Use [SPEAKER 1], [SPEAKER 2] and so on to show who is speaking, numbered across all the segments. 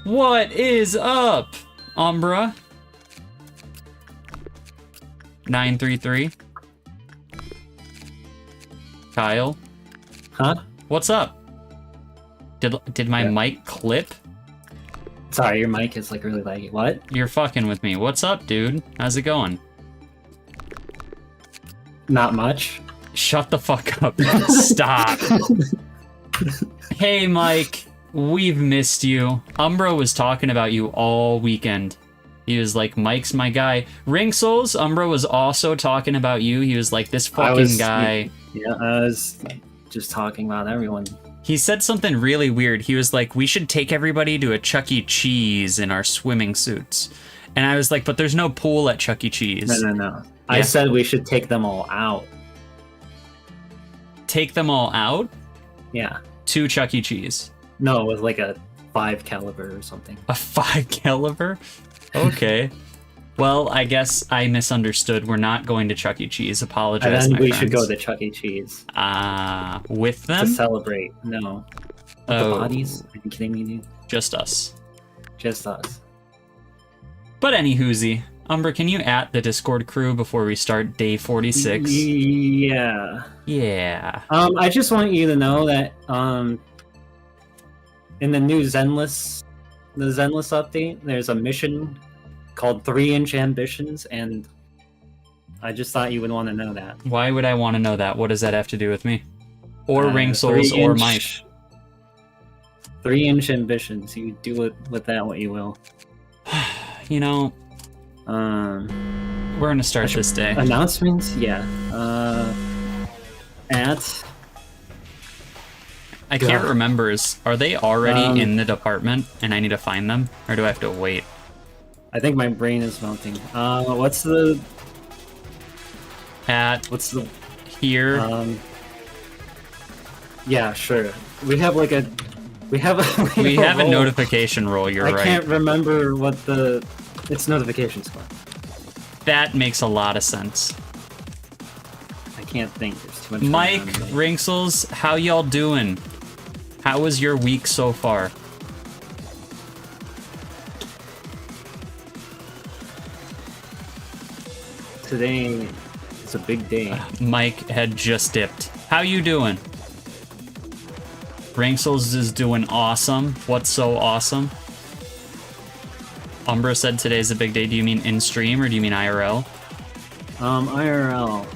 [SPEAKER 1] What is up, Umbra? 933. Kyle.
[SPEAKER 2] Huh?
[SPEAKER 1] What's up? Did my mic clip?
[SPEAKER 2] Sorry, your mic is like really laggy. What?
[SPEAKER 1] You're fucking with me. What's up, dude? How's it going?
[SPEAKER 2] Not much.
[SPEAKER 1] Shut the fuck up. Stop. Hey, Mike. We've missed you. Umbra was talking about you all weekend. He was like, Mike's my guy. Ringsoles, Umbra was also talking about you. He was like, this fucking guy.
[SPEAKER 2] Yeah, I was just talking about everyone.
[SPEAKER 1] He said something really weird. He was like, we should take everybody to a Chuck E. Cheese in our swimming suits. And I was like, but there's no pool at Chuck E. Cheese.
[SPEAKER 2] No. Yeah. I said we should take them all out.
[SPEAKER 1] Take them all out?
[SPEAKER 2] Yeah.
[SPEAKER 1] To Chuck E. Cheese.
[SPEAKER 2] No, with like a 5 caliber or something.
[SPEAKER 1] A 5 caliber? Okay. Well, I guess I misunderstood. We're not going to Chuck E. Cheese. Apologize,
[SPEAKER 2] And then we
[SPEAKER 1] friends.
[SPEAKER 2] should go to Chuck E. Cheese.
[SPEAKER 1] With them?
[SPEAKER 2] To celebrate. No. The bodies? Are you kidding me, dude?
[SPEAKER 1] Just us.
[SPEAKER 2] Just us.
[SPEAKER 1] But anywhoosie. Umbra, can you at the Discord crew before we start day 46?
[SPEAKER 2] Yeah.
[SPEAKER 1] Yeah.
[SPEAKER 2] I just want you to know that in the new Zenless update, there's a mission called 3-inch Ambitions, and I just thought you would want to know that.
[SPEAKER 1] Why would I want to know that? What does that have to do with me? Or Ringsoles or Mike?
[SPEAKER 2] 3-inch Ambitions. You do with that what you will.
[SPEAKER 1] You know, we're gonna start this day.
[SPEAKER 2] Announcements? Yeah.
[SPEAKER 1] I can't remember. Are they already in the department and I need to find them? Or do I have to wait?
[SPEAKER 2] I think my brain is melting. What's the...
[SPEAKER 1] Here?
[SPEAKER 2] Yeah, sure. We have like a... We have
[SPEAKER 1] a notification role, you're right.
[SPEAKER 2] I can't remember what its notifications for.
[SPEAKER 1] That makes a lot of sense.
[SPEAKER 2] I can't think. There's too much.
[SPEAKER 1] Mike, Ringsoles, how y'all doing? How was your week so far?
[SPEAKER 2] Today is a big day.
[SPEAKER 1] Mike had just dipped. How you doing? Ringsoles is doing awesome. What's so awesome? Umbra said today's a big day. Do you mean in stream or do you mean IRL?
[SPEAKER 2] IRL.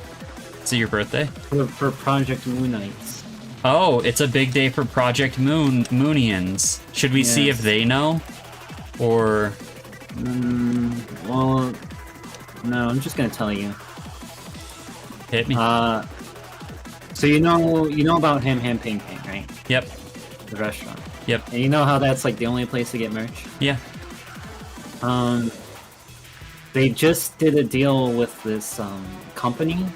[SPEAKER 1] Is it your birthday?
[SPEAKER 2] For Project Moonites.
[SPEAKER 1] Oh, it's a big day for Project Moonians. Should we see if they know? Or...
[SPEAKER 2] well, no, I'm just gonna tell you.
[SPEAKER 1] Hit me.
[SPEAKER 2] So you know about Ham Pain Pain, right?
[SPEAKER 1] Yep.
[SPEAKER 2] The restaurant.
[SPEAKER 1] Yep.
[SPEAKER 2] And you know how that's like the only place to get merch?
[SPEAKER 1] Yeah.
[SPEAKER 2] They just did a deal with this company.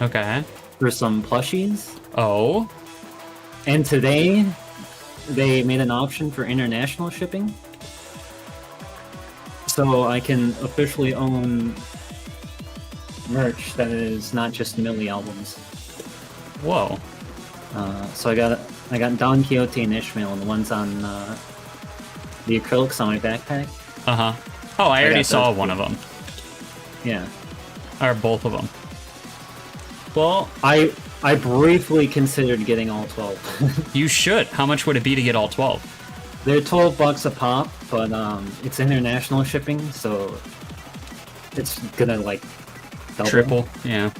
[SPEAKER 1] Okay.
[SPEAKER 2] For some plushies.
[SPEAKER 1] Oh.
[SPEAKER 2] And today, they made an option for international shipping. So I can officially own merch that is not just Millie albums.
[SPEAKER 1] Whoa.
[SPEAKER 2] So I got Don Quixote and Ishmael, and the ones on the acrylics on my backpack.
[SPEAKER 1] Uh-huh. Oh, I already saw one of them.
[SPEAKER 2] Yeah.
[SPEAKER 1] Or both of them. Well,
[SPEAKER 2] I briefly considered getting all 12.
[SPEAKER 1] You should. How much would it be to get all 12?
[SPEAKER 2] They're $12 a pop, but it's international shipping, so it's gonna like double.
[SPEAKER 1] Triple, yeah.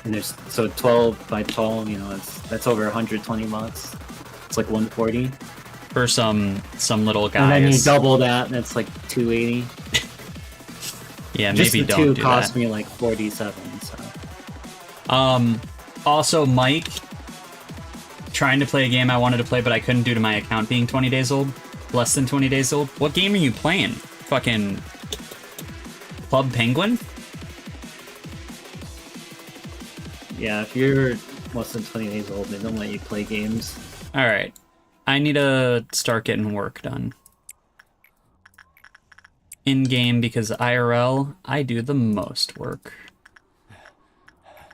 [SPEAKER 2] And there's 12 by 12, that's over $120. It's like 140.
[SPEAKER 1] For some little guys.
[SPEAKER 2] And then you double that, and it's like 280.
[SPEAKER 1] Yeah,
[SPEAKER 2] just
[SPEAKER 1] maybe
[SPEAKER 2] the
[SPEAKER 1] don't
[SPEAKER 2] two
[SPEAKER 1] do
[SPEAKER 2] cost
[SPEAKER 1] that.
[SPEAKER 2] me like 47. So.
[SPEAKER 1] Also, Mike, trying to play a game I wanted to play, but I couldn't due to my account being 20 days old. Less than 20 days old. What game are you playing? Fucking Club Penguin?
[SPEAKER 2] Yeah, if you're less than 20 days old, they don't let you play games.
[SPEAKER 1] Alright. I need to start getting work done. In-game, because IRL, I do the most work.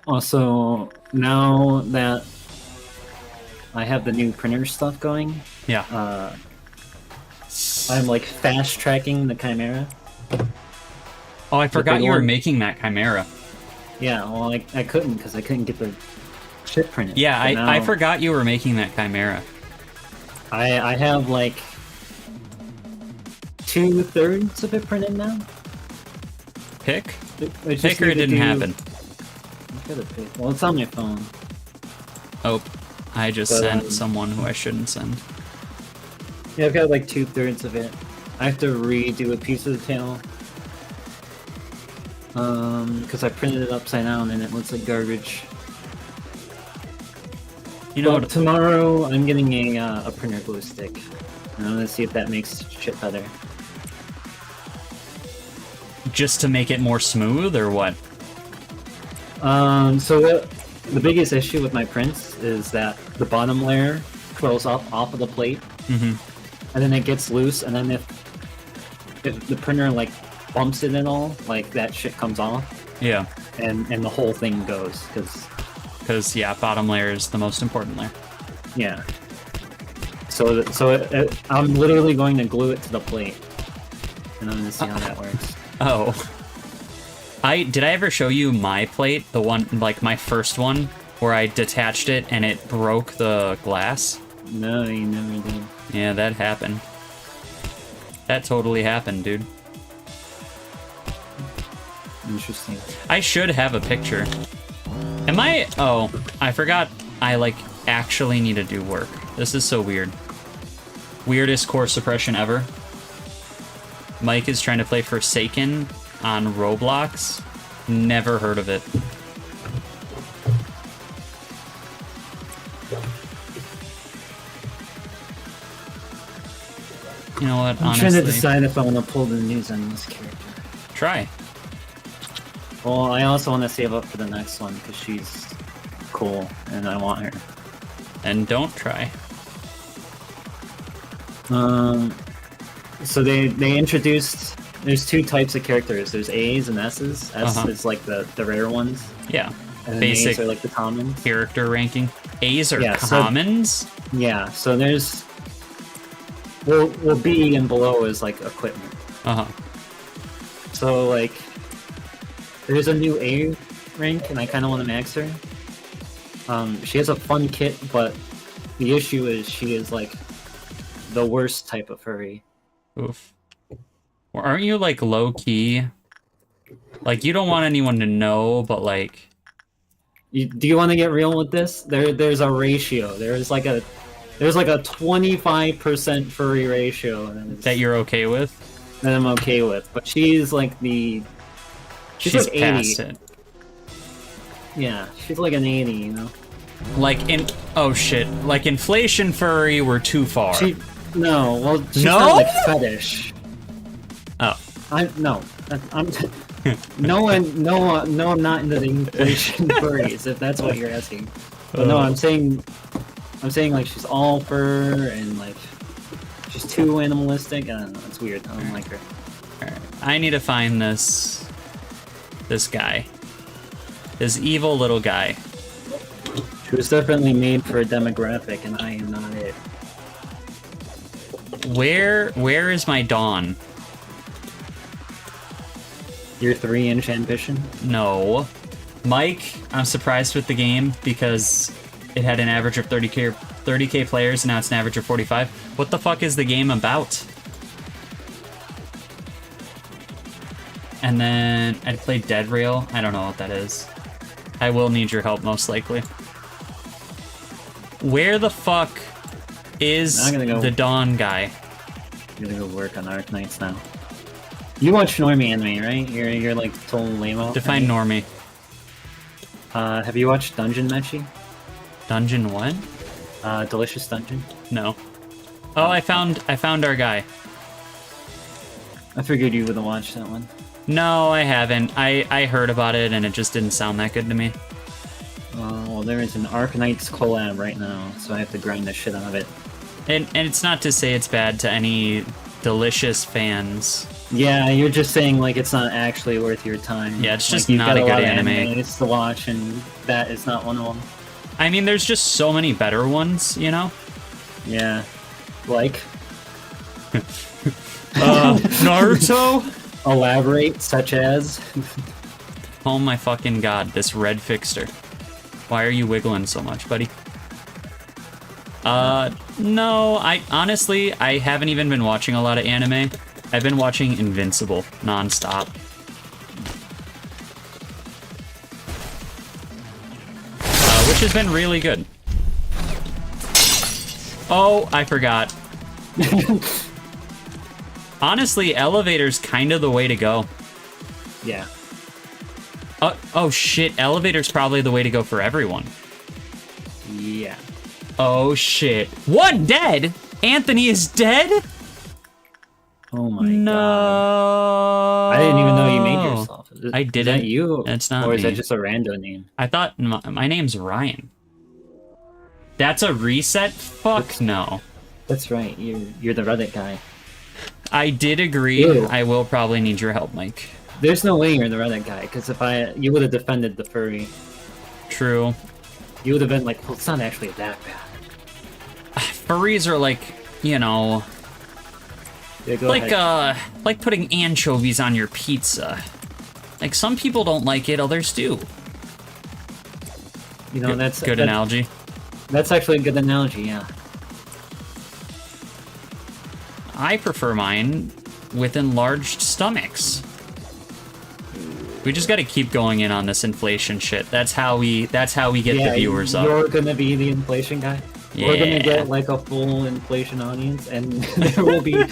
[SPEAKER 2] Also, now that I have the new printer stuff going,
[SPEAKER 1] yeah.
[SPEAKER 2] I'm like fast tracking the Chimera.
[SPEAKER 1] Oh, I forgot
[SPEAKER 2] big
[SPEAKER 1] you were
[SPEAKER 2] one?
[SPEAKER 1] making that Chimera.
[SPEAKER 2] Yeah, well, I couldn't because I couldn't get the shit printed.
[SPEAKER 1] Yeah,
[SPEAKER 2] But
[SPEAKER 1] I
[SPEAKER 2] now
[SPEAKER 1] forgot you were making that Chimera.
[SPEAKER 2] I have like 2/3 of it printed now.
[SPEAKER 1] Pick?
[SPEAKER 2] I just
[SPEAKER 1] Pick or
[SPEAKER 2] need
[SPEAKER 1] it
[SPEAKER 2] to
[SPEAKER 1] didn't
[SPEAKER 2] do-
[SPEAKER 1] happen.
[SPEAKER 2] I gotta pick. Well, it's on my phone.
[SPEAKER 1] Oh, I just
[SPEAKER 2] But,
[SPEAKER 1] sent someone who I shouldn't send.
[SPEAKER 2] Yeah, I've got like 2/3 of it. I have to redo a piece of the tail. Because I printed it upside down and it looks like garbage.
[SPEAKER 1] You know
[SPEAKER 2] But
[SPEAKER 1] what?
[SPEAKER 2] tomorrow I'm getting a printer glue stick. And I'm gonna see if that makes shit better.
[SPEAKER 1] Just to make it more smooth or what?
[SPEAKER 2] So the biggest issue with my prints is that the bottom layer curls up off of the plate,
[SPEAKER 1] Mm-hmm.
[SPEAKER 2] and then it gets loose, and then if the printer like bumps it and all, like that shit comes off,
[SPEAKER 1] Yeah,
[SPEAKER 2] and the whole thing goes,
[SPEAKER 1] because yeah, bottom layer is the most important layer.
[SPEAKER 2] yeah. So I'm literally going to glue it to the plate, and I'm gonna see how that works.
[SPEAKER 1] Oh. Did I ever show you my plate? The one, like my first one, where I detached it and it broke the glass?
[SPEAKER 2] No, you never did.
[SPEAKER 1] Yeah, that happened. That totally happened, dude.
[SPEAKER 2] Interesting.
[SPEAKER 1] I should have a picture. Am I... Oh, I forgot I, like, actually need to do work. This is so weird. Weirdest core suppression ever. Mike is trying to play Forsaken on Roblox. Never heard of it. You know what,
[SPEAKER 2] I'm
[SPEAKER 1] honestly...
[SPEAKER 2] trying to decide if I want to pull the news on this character.
[SPEAKER 1] Try.
[SPEAKER 2] Well, I also want to save up for the next one because she's cool and I want her.
[SPEAKER 1] And don't try.
[SPEAKER 2] So they introduced. There's two types of characters. There's A's and S's. S is like the rare ones,
[SPEAKER 1] Yeah.
[SPEAKER 2] and then
[SPEAKER 1] Basic
[SPEAKER 2] A's are like the commons.
[SPEAKER 1] character ranking. A's are
[SPEAKER 2] Yeah, so-
[SPEAKER 1] commons?
[SPEAKER 2] Yeah. So there's. Well, B and below is like equipment.
[SPEAKER 1] Uh-huh.
[SPEAKER 2] So like, there's a new A rank, and I kind of want to max her. She has a fun kit, but the issue is she is like the worst type of furry.
[SPEAKER 1] Oof. Well, aren't you, like, low-key? Like, you don't want anyone to know, but, like...
[SPEAKER 2] Do you want to get real with this? There's a ratio. There's like a 25% furry ratio
[SPEAKER 1] That you're okay with?
[SPEAKER 2] that I'm okay with. But she's like the she's like 80.
[SPEAKER 1] past it.
[SPEAKER 2] Yeah, she's like an 80, you know.
[SPEAKER 1] Like, oh shit. Like, inflation furry, we're too far.
[SPEAKER 2] No, well, she's
[SPEAKER 1] No?
[SPEAKER 2] not like fetish.
[SPEAKER 1] Oh.
[SPEAKER 2] I'm no, I'm I'm not into the inflation furries. If that's what you're asking. But no, I'm saying like she's all fur and like she's too animalistic. I don't know. It's weird. I don't like her.
[SPEAKER 1] Alright. I need to find this guy. This evil little guy.
[SPEAKER 2] She was definitely made for a demographic, and I am not it.
[SPEAKER 1] Where is my Dawn?
[SPEAKER 2] Your 3-inch ambition?
[SPEAKER 1] No. Mike, I'm surprised with the game because it had an average of 30k players, and now it's an average of 45. What the fuck is the game about? And then I played Dead Rail. I don't know what that is. I will need your help, most likely. Where the fuck is
[SPEAKER 2] I'm gonna go-
[SPEAKER 1] the Dawn guy?
[SPEAKER 2] I'm gonna go work on Arc Knights now. You watch normie anime, right? You're like total lame-o.
[SPEAKER 1] Define normie.
[SPEAKER 2] Have you watched Dungeon Mechi?
[SPEAKER 1] Dungeon what?
[SPEAKER 2] Delicious Dungeon?
[SPEAKER 1] No. Oh, I found our guy.
[SPEAKER 2] I figured you would have watched that one.
[SPEAKER 1] No, I haven't. I heard about it and it just didn't sound that good to me.
[SPEAKER 2] Well, there is an Arc Knights collab right now, so I have to grind the shit out of it.
[SPEAKER 1] And it's not to say it's bad to any Delicious fans.
[SPEAKER 2] Yeah, you're just saying like it's not actually worth your time.
[SPEAKER 1] Yeah, it's
[SPEAKER 2] Like,
[SPEAKER 1] just
[SPEAKER 2] you've
[SPEAKER 1] not
[SPEAKER 2] got
[SPEAKER 1] a good
[SPEAKER 2] lot of
[SPEAKER 1] anime.
[SPEAKER 2] animes to watch, and that is not one of them.
[SPEAKER 1] I mean, there's just so many better ones, you know?
[SPEAKER 2] Yeah, like
[SPEAKER 1] Naruto?
[SPEAKER 2] Elaborate, such as.
[SPEAKER 1] Oh my fucking god, this red fixer. Why are you wiggling so much, buddy? No, I honestly, I haven't even been watching a lot of anime. I've been watching Invincible nonstop. Which has been really good. Oh, I forgot. Honestly, elevator's kind of the way to go.
[SPEAKER 2] Yeah.
[SPEAKER 1] Oh shit, elevator's probably the way to go for everyone.
[SPEAKER 2] Yeah.
[SPEAKER 1] Oh shit. One dead? Anthony is dead?
[SPEAKER 2] Oh my
[SPEAKER 1] No.
[SPEAKER 2] god. I didn't even know you made yourself.
[SPEAKER 1] I didn't.
[SPEAKER 2] Is that you?
[SPEAKER 1] That's not
[SPEAKER 2] Or is
[SPEAKER 1] me.
[SPEAKER 2] that just a random name?
[SPEAKER 1] I thought my name's Ryan. That's a reset? Fuck no.
[SPEAKER 2] That's right. You're the Reddit guy.
[SPEAKER 1] I did agree.
[SPEAKER 2] Ew.
[SPEAKER 1] I will probably need your help, Mike.
[SPEAKER 2] There's no way you're the Reddit guy, because you would have defended the furry.
[SPEAKER 1] True.
[SPEAKER 2] You would have been like, well, it's not actually that bad.
[SPEAKER 1] Furries are like, you know,
[SPEAKER 2] Yeah, go ahead.
[SPEAKER 1] like putting anchovies on your pizza. Like some people don't like it, others do.
[SPEAKER 2] You know, that's
[SPEAKER 1] Good analogy.
[SPEAKER 2] That's actually a good analogy, yeah.
[SPEAKER 1] I prefer mine with enlarged stomachs. We just got to keep going in on this inflation shit. That's how we get the viewers up.
[SPEAKER 2] You're gonna be the inflation guy.
[SPEAKER 1] Yeah.
[SPEAKER 2] We're gonna get like a full inflation audience, and there will be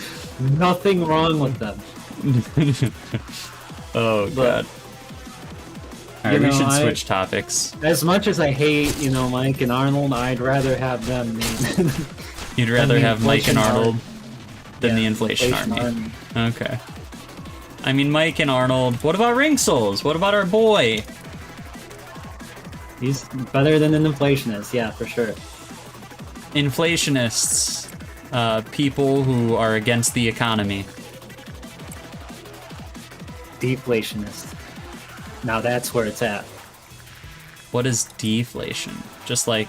[SPEAKER 2] nothing wrong with them.
[SPEAKER 1] Oh god. All right,
[SPEAKER 2] you
[SPEAKER 1] we
[SPEAKER 2] know,
[SPEAKER 1] should switch topics.
[SPEAKER 2] As much as I hate, Mike and Arnold, I'd rather have them.
[SPEAKER 1] You'd rather have Mike and Arnold than the
[SPEAKER 2] Yeah,
[SPEAKER 1] inflation army. Okay. I mean, Mike and Arnold. What about Ring Souls? What about our boy?
[SPEAKER 2] He's better than an inflationist, yeah, for sure.
[SPEAKER 1] Inflationists, people who are against the economy.
[SPEAKER 2] Deflationist. Now that's where it's at.
[SPEAKER 1] What is deflation? Just like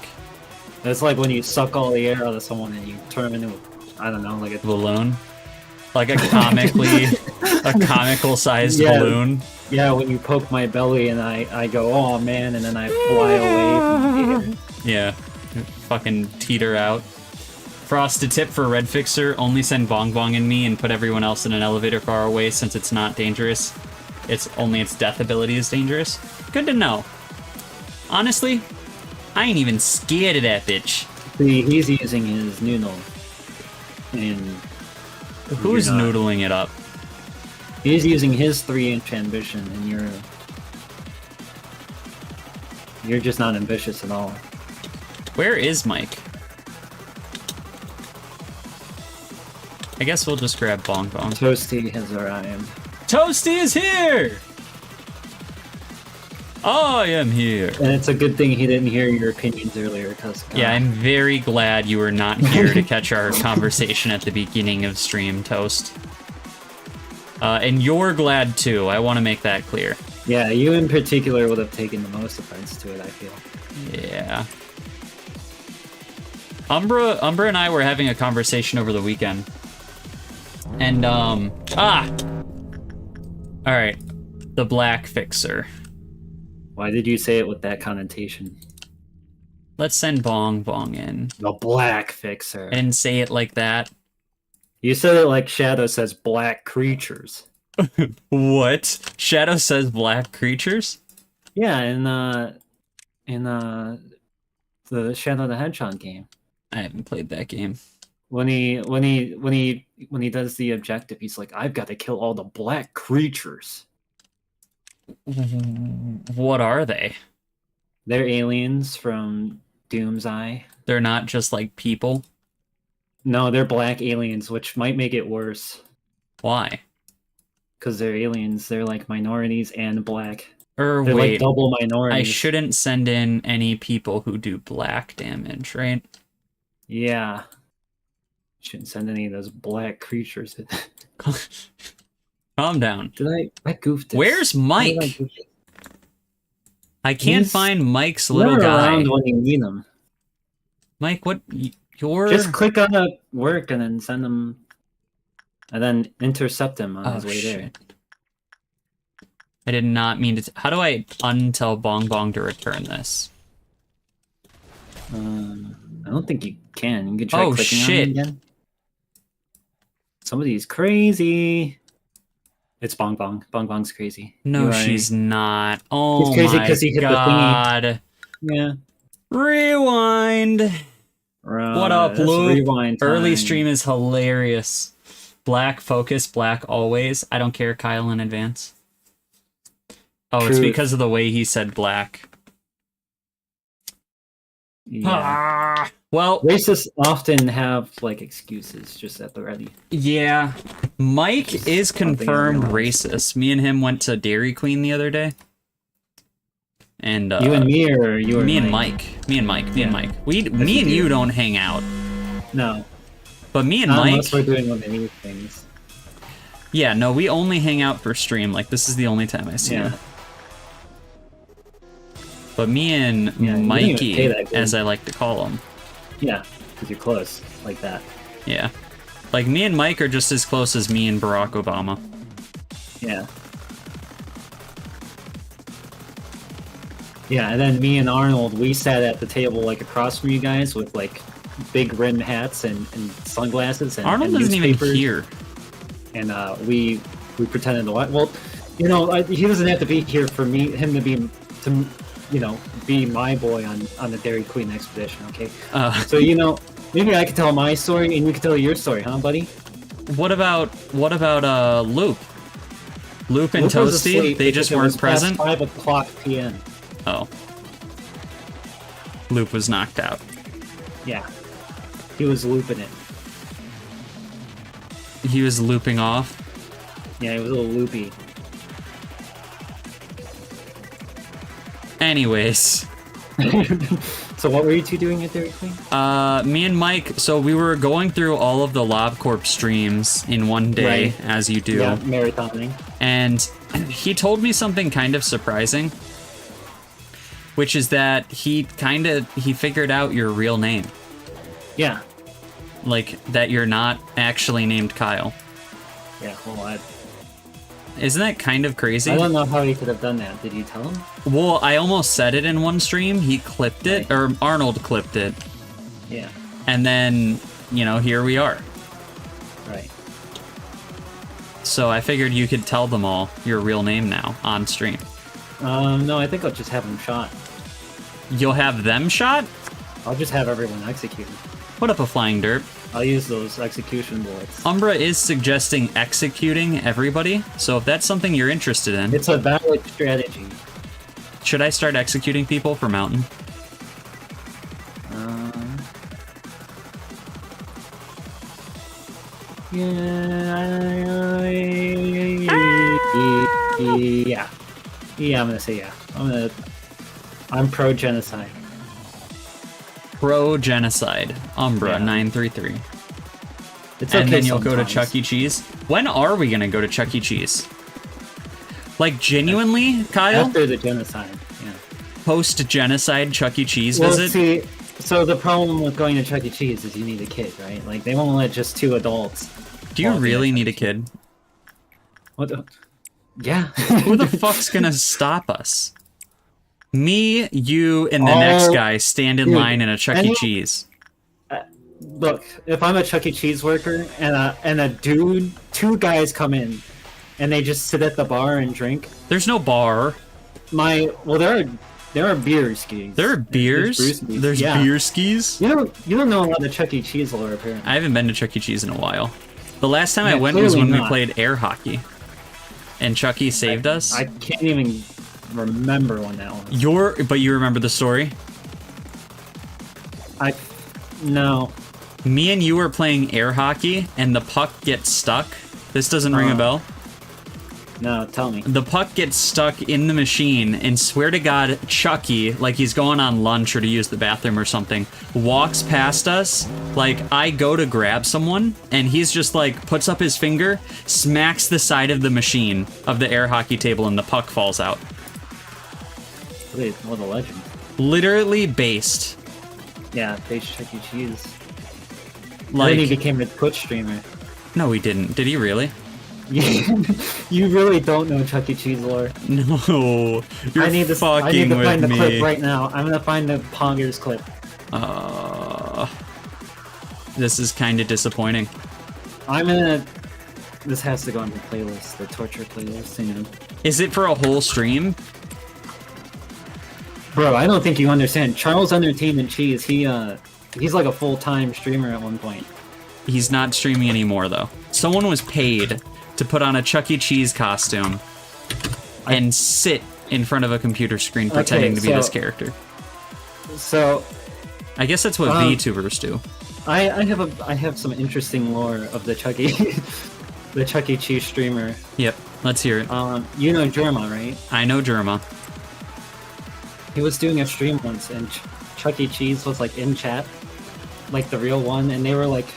[SPEAKER 2] That's like when you suck all the air out of someone and you turn them into, I don't know, like a
[SPEAKER 1] balloon? Like a comical sized
[SPEAKER 2] Yeah.
[SPEAKER 1] balloon?
[SPEAKER 2] Yeah, when you poke my belly and I go, oh man, and then I fly away from the air.
[SPEAKER 1] Yeah. Fucking teeter out. Frosted tip for Red Fixer, only send Bong Bong and me and put everyone else in an elevator far away since it's not dangerous. It's only its death ability is dangerous. Good to know. Honestly, I ain't even scared of that bitch.
[SPEAKER 2] See, he's using his noodle. And
[SPEAKER 1] Who's
[SPEAKER 2] you're not.
[SPEAKER 1] noodling it up?
[SPEAKER 2] He's using his 3-inch ambition, and you're just not ambitious at all.
[SPEAKER 1] Where is Mike? I guess we'll just grab Bong Bong.
[SPEAKER 2] Toasty has arrived.
[SPEAKER 1] Toasty is here! I am here.
[SPEAKER 2] And it's a good thing he didn't hear your opinions earlier, because
[SPEAKER 1] Yeah, I'm very glad you were not here to catch our conversation at the beginning of stream, Toast. And you're glad too, I want to make that clear.
[SPEAKER 2] Yeah, you in particular would have taken the most offense to it, I feel.
[SPEAKER 1] Yeah. Umbra and I were having a conversation over the weekend. And, Alright. The Black Fixer.
[SPEAKER 2] Why did you say it with that connotation?
[SPEAKER 1] Let's send Bong Bong in.
[SPEAKER 2] The Black Fixer.
[SPEAKER 1] I didn't say it like that.
[SPEAKER 2] You said it like Shadow says black creatures.
[SPEAKER 1] What? Shadow says black creatures?
[SPEAKER 2] Yeah, in the Shadow the Hedgehog game.
[SPEAKER 1] I haven't played that game.
[SPEAKER 2] When he does the objective, he's like, I've got to kill all the black creatures.
[SPEAKER 1] What are they?
[SPEAKER 2] They're aliens from Doom's Eye.
[SPEAKER 1] They're not just like people?
[SPEAKER 2] No, they're black aliens, which might make it worse.
[SPEAKER 1] Why?
[SPEAKER 2] Because they're aliens. They're like minorities and black.
[SPEAKER 1] Or
[SPEAKER 2] They're
[SPEAKER 1] wait,
[SPEAKER 2] like double minorities.
[SPEAKER 1] I shouldn't send in any people who do black damage, right?
[SPEAKER 2] Yeah. Shouldn't send any of those black creatures.
[SPEAKER 1] Calm down.
[SPEAKER 2] I goofed this?
[SPEAKER 1] Where's
[SPEAKER 2] How did I
[SPEAKER 1] Mike?
[SPEAKER 2] goof it?
[SPEAKER 1] I can't
[SPEAKER 2] He's
[SPEAKER 1] find Mike's
[SPEAKER 2] Not
[SPEAKER 1] little guy.
[SPEAKER 2] around when you need them.
[SPEAKER 1] Mike, what? You're...
[SPEAKER 2] Just click on a work and then send them. and then intercept him on his way there.
[SPEAKER 1] I did not mean to. How do I untell Bong Bong to return this?
[SPEAKER 2] I don't think you can. You can try clicking on him again. Somebody's crazy. It's Bong Bong. Bong Bong's crazy.
[SPEAKER 1] No, she's not. Oh
[SPEAKER 2] he's crazy
[SPEAKER 1] my
[SPEAKER 2] he hit
[SPEAKER 1] god.
[SPEAKER 2] The thingy. Yeah.
[SPEAKER 1] Rewind. What up, Luke?
[SPEAKER 2] Rewind time.
[SPEAKER 1] Early stream is hilarious. Black focus, black always. I don't care, Kyle, in advance. Oh, Truth. It's because of the way he said black.
[SPEAKER 2] Yeah.
[SPEAKER 1] Well,
[SPEAKER 2] racists often have like excuses just at the ready.
[SPEAKER 1] Yeah. Mike is confirmed racist. Me and him went to Dairy Queen the other day. And
[SPEAKER 2] you and me, or you
[SPEAKER 1] and Mike? Me and Mike. Me and Mike. Me and you don't hang out.
[SPEAKER 2] No.
[SPEAKER 1] But me and Mike.
[SPEAKER 2] Unless we're doing one of these things.
[SPEAKER 1] Yeah, no, we only hang out for stream. Like, this is the only time I see him. But me and Mikey, as I like to call him.
[SPEAKER 2] Yeah, because you're close, like that.
[SPEAKER 1] Yeah. Like, me and Mike are just as close as me and Barack Obama.
[SPEAKER 2] Yeah. Yeah, and then me and Arnold, we sat at the table, like, across from you guys with, like, big rim hats and sunglasses and
[SPEAKER 1] Arnold isn't even here.
[SPEAKER 2] And we pretended to watch. Well, you know, he doesn't have to be here for him to be my boy on the Dairy Queen expedition, okay? So, you know, maybe I could tell my story and you can tell your story, huh, buddy?
[SPEAKER 1] What about Loop? Loop and Toasty, they just weren't present?
[SPEAKER 2] 5 o'clock p.m.
[SPEAKER 1] Oh. Loop was knocked out.
[SPEAKER 2] Yeah. He was looping it.
[SPEAKER 1] He was looping off?
[SPEAKER 2] Yeah, he was a little loopy.
[SPEAKER 1] Anyways.
[SPEAKER 2] So what were you two doing at Dairy Queen?
[SPEAKER 1] Me and Mike, so we were going through all of the Lob Corp streams in one day, as you do.
[SPEAKER 2] Yeah, marathoning.
[SPEAKER 1] And he told me something kind of surprising, which is that he figured out your real name.
[SPEAKER 2] Yeah.
[SPEAKER 1] Like, that you're not actually named Kyle.
[SPEAKER 2] Yeah, well,
[SPEAKER 1] Isn't that kind of crazy?
[SPEAKER 2] I don't know how he could have done that. Did you tell him?
[SPEAKER 1] Well, I almost said it in one stream. He clipped it, or Arnold clipped it.
[SPEAKER 2] Yeah.
[SPEAKER 1] And then, you know, here we are.
[SPEAKER 2] Right.
[SPEAKER 1] So I figured you could tell them all your real name now on stream.
[SPEAKER 2] No, I think I'll just have them shot.
[SPEAKER 1] You'll have them shot?
[SPEAKER 2] I'll just have everyone executed.
[SPEAKER 1] What up, a flying derp?
[SPEAKER 2] I'll use those execution bullets.
[SPEAKER 1] Umbra is suggesting executing everybody, so if that's something you're interested in...
[SPEAKER 2] It's a valid strategy.
[SPEAKER 1] Should I start executing people for Mountain?
[SPEAKER 2] Yeah. Yeah, I'm gonna say yeah. I'm pro-genocide.
[SPEAKER 1] Pro-genocide. Umbra, 933.
[SPEAKER 2] It's
[SPEAKER 1] and
[SPEAKER 2] okay
[SPEAKER 1] then you'll go to
[SPEAKER 2] sometimes.
[SPEAKER 1] Chuck E. Cheese? When are we gonna go to Chuck E. Cheese? Like, genuinely, Kyle?
[SPEAKER 2] After the genocide, yeah.
[SPEAKER 1] Post-genocide Chuck E. Cheese
[SPEAKER 2] Well,
[SPEAKER 1] visit?
[SPEAKER 2] see, so the problem with going to Chuck E. Cheese is you need a kid, right? Like, they won't let just 2 adults.
[SPEAKER 1] Do you really need a kid?
[SPEAKER 2] What the? Yeah.
[SPEAKER 1] Who the fuck's gonna stop us? Me, you, and the next guy stand in line in a Chuck E. Cheese.
[SPEAKER 2] Look, if I'm a Chuck E. Cheese worker and a dude, 2 guys come in and they just sit at the bar and drink.
[SPEAKER 1] There's no bar.
[SPEAKER 2] There are beer skis.
[SPEAKER 1] There are beers? There's beer skis?
[SPEAKER 2] You don't know a lot of Chuck E. Cheese lore, apparently.
[SPEAKER 1] I haven't been to Chuck E. Cheese in a while. The last time I went was when we played air hockey. And Chuck E. saved us.
[SPEAKER 2] I can't even remember when that was.
[SPEAKER 1] But you remember the story?
[SPEAKER 2] No.
[SPEAKER 1] Me and you were playing air hockey, and the puck gets stuck. This doesn't ring a bell?
[SPEAKER 2] No, tell me.
[SPEAKER 1] The puck gets stuck in the machine, and swear to God, Chucky, like he's going on lunch or to use the bathroom or something, walks past us. Like, I go to grab someone, and he's just like, puts up his finger, smacks the side of the machine of the air hockey table, and the puck falls out.
[SPEAKER 2] Wait, what a legend.
[SPEAKER 1] Literally based.
[SPEAKER 2] Yeah, based Chuck E. Cheese.
[SPEAKER 1] Like,
[SPEAKER 2] then he became a Twitch streamer.
[SPEAKER 1] No, he didn't. Did he really?
[SPEAKER 2] You really don't know Chuck E. Cheese lore.
[SPEAKER 1] No, you're
[SPEAKER 2] I need to
[SPEAKER 1] fucking with
[SPEAKER 2] find the
[SPEAKER 1] me.
[SPEAKER 2] clip right now. I'm gonna find the Pongers clip.
[SPEAKER 1] This is kind of disappointing.
[SPEAKER 2] This has to go on the playlist, the torture playlist, you know.
[SPEAKER 1] Is it for a whole stream?
[SPEAKER 2] Bro, I don't think you understand. Charles Entertainment Cheese, he's like a full-time streamer at one point.
[SPEAKER 1] He's not streaming anymore, though. Someone was paid to put on a Chuck E. Cheese costume and sit in front of a computer screen pretending to be this character.
[SPEAKER 2] So,
[SPEAKER 1] I guess that's what VTubers do.
[SPEAKER 2] I have some interesting lore of the Chuck E. the Chuck E. Cheese streamer.
[SPEAKER 1] Yep, let's hear it.
[SPEAKER 2] You know Germa, right?
[SPEAKER 1] I know Germa.
[SPEAKER 2] He was doing a stream once, and Chuck E. Cheese was like in chat, like the real one, and they were like,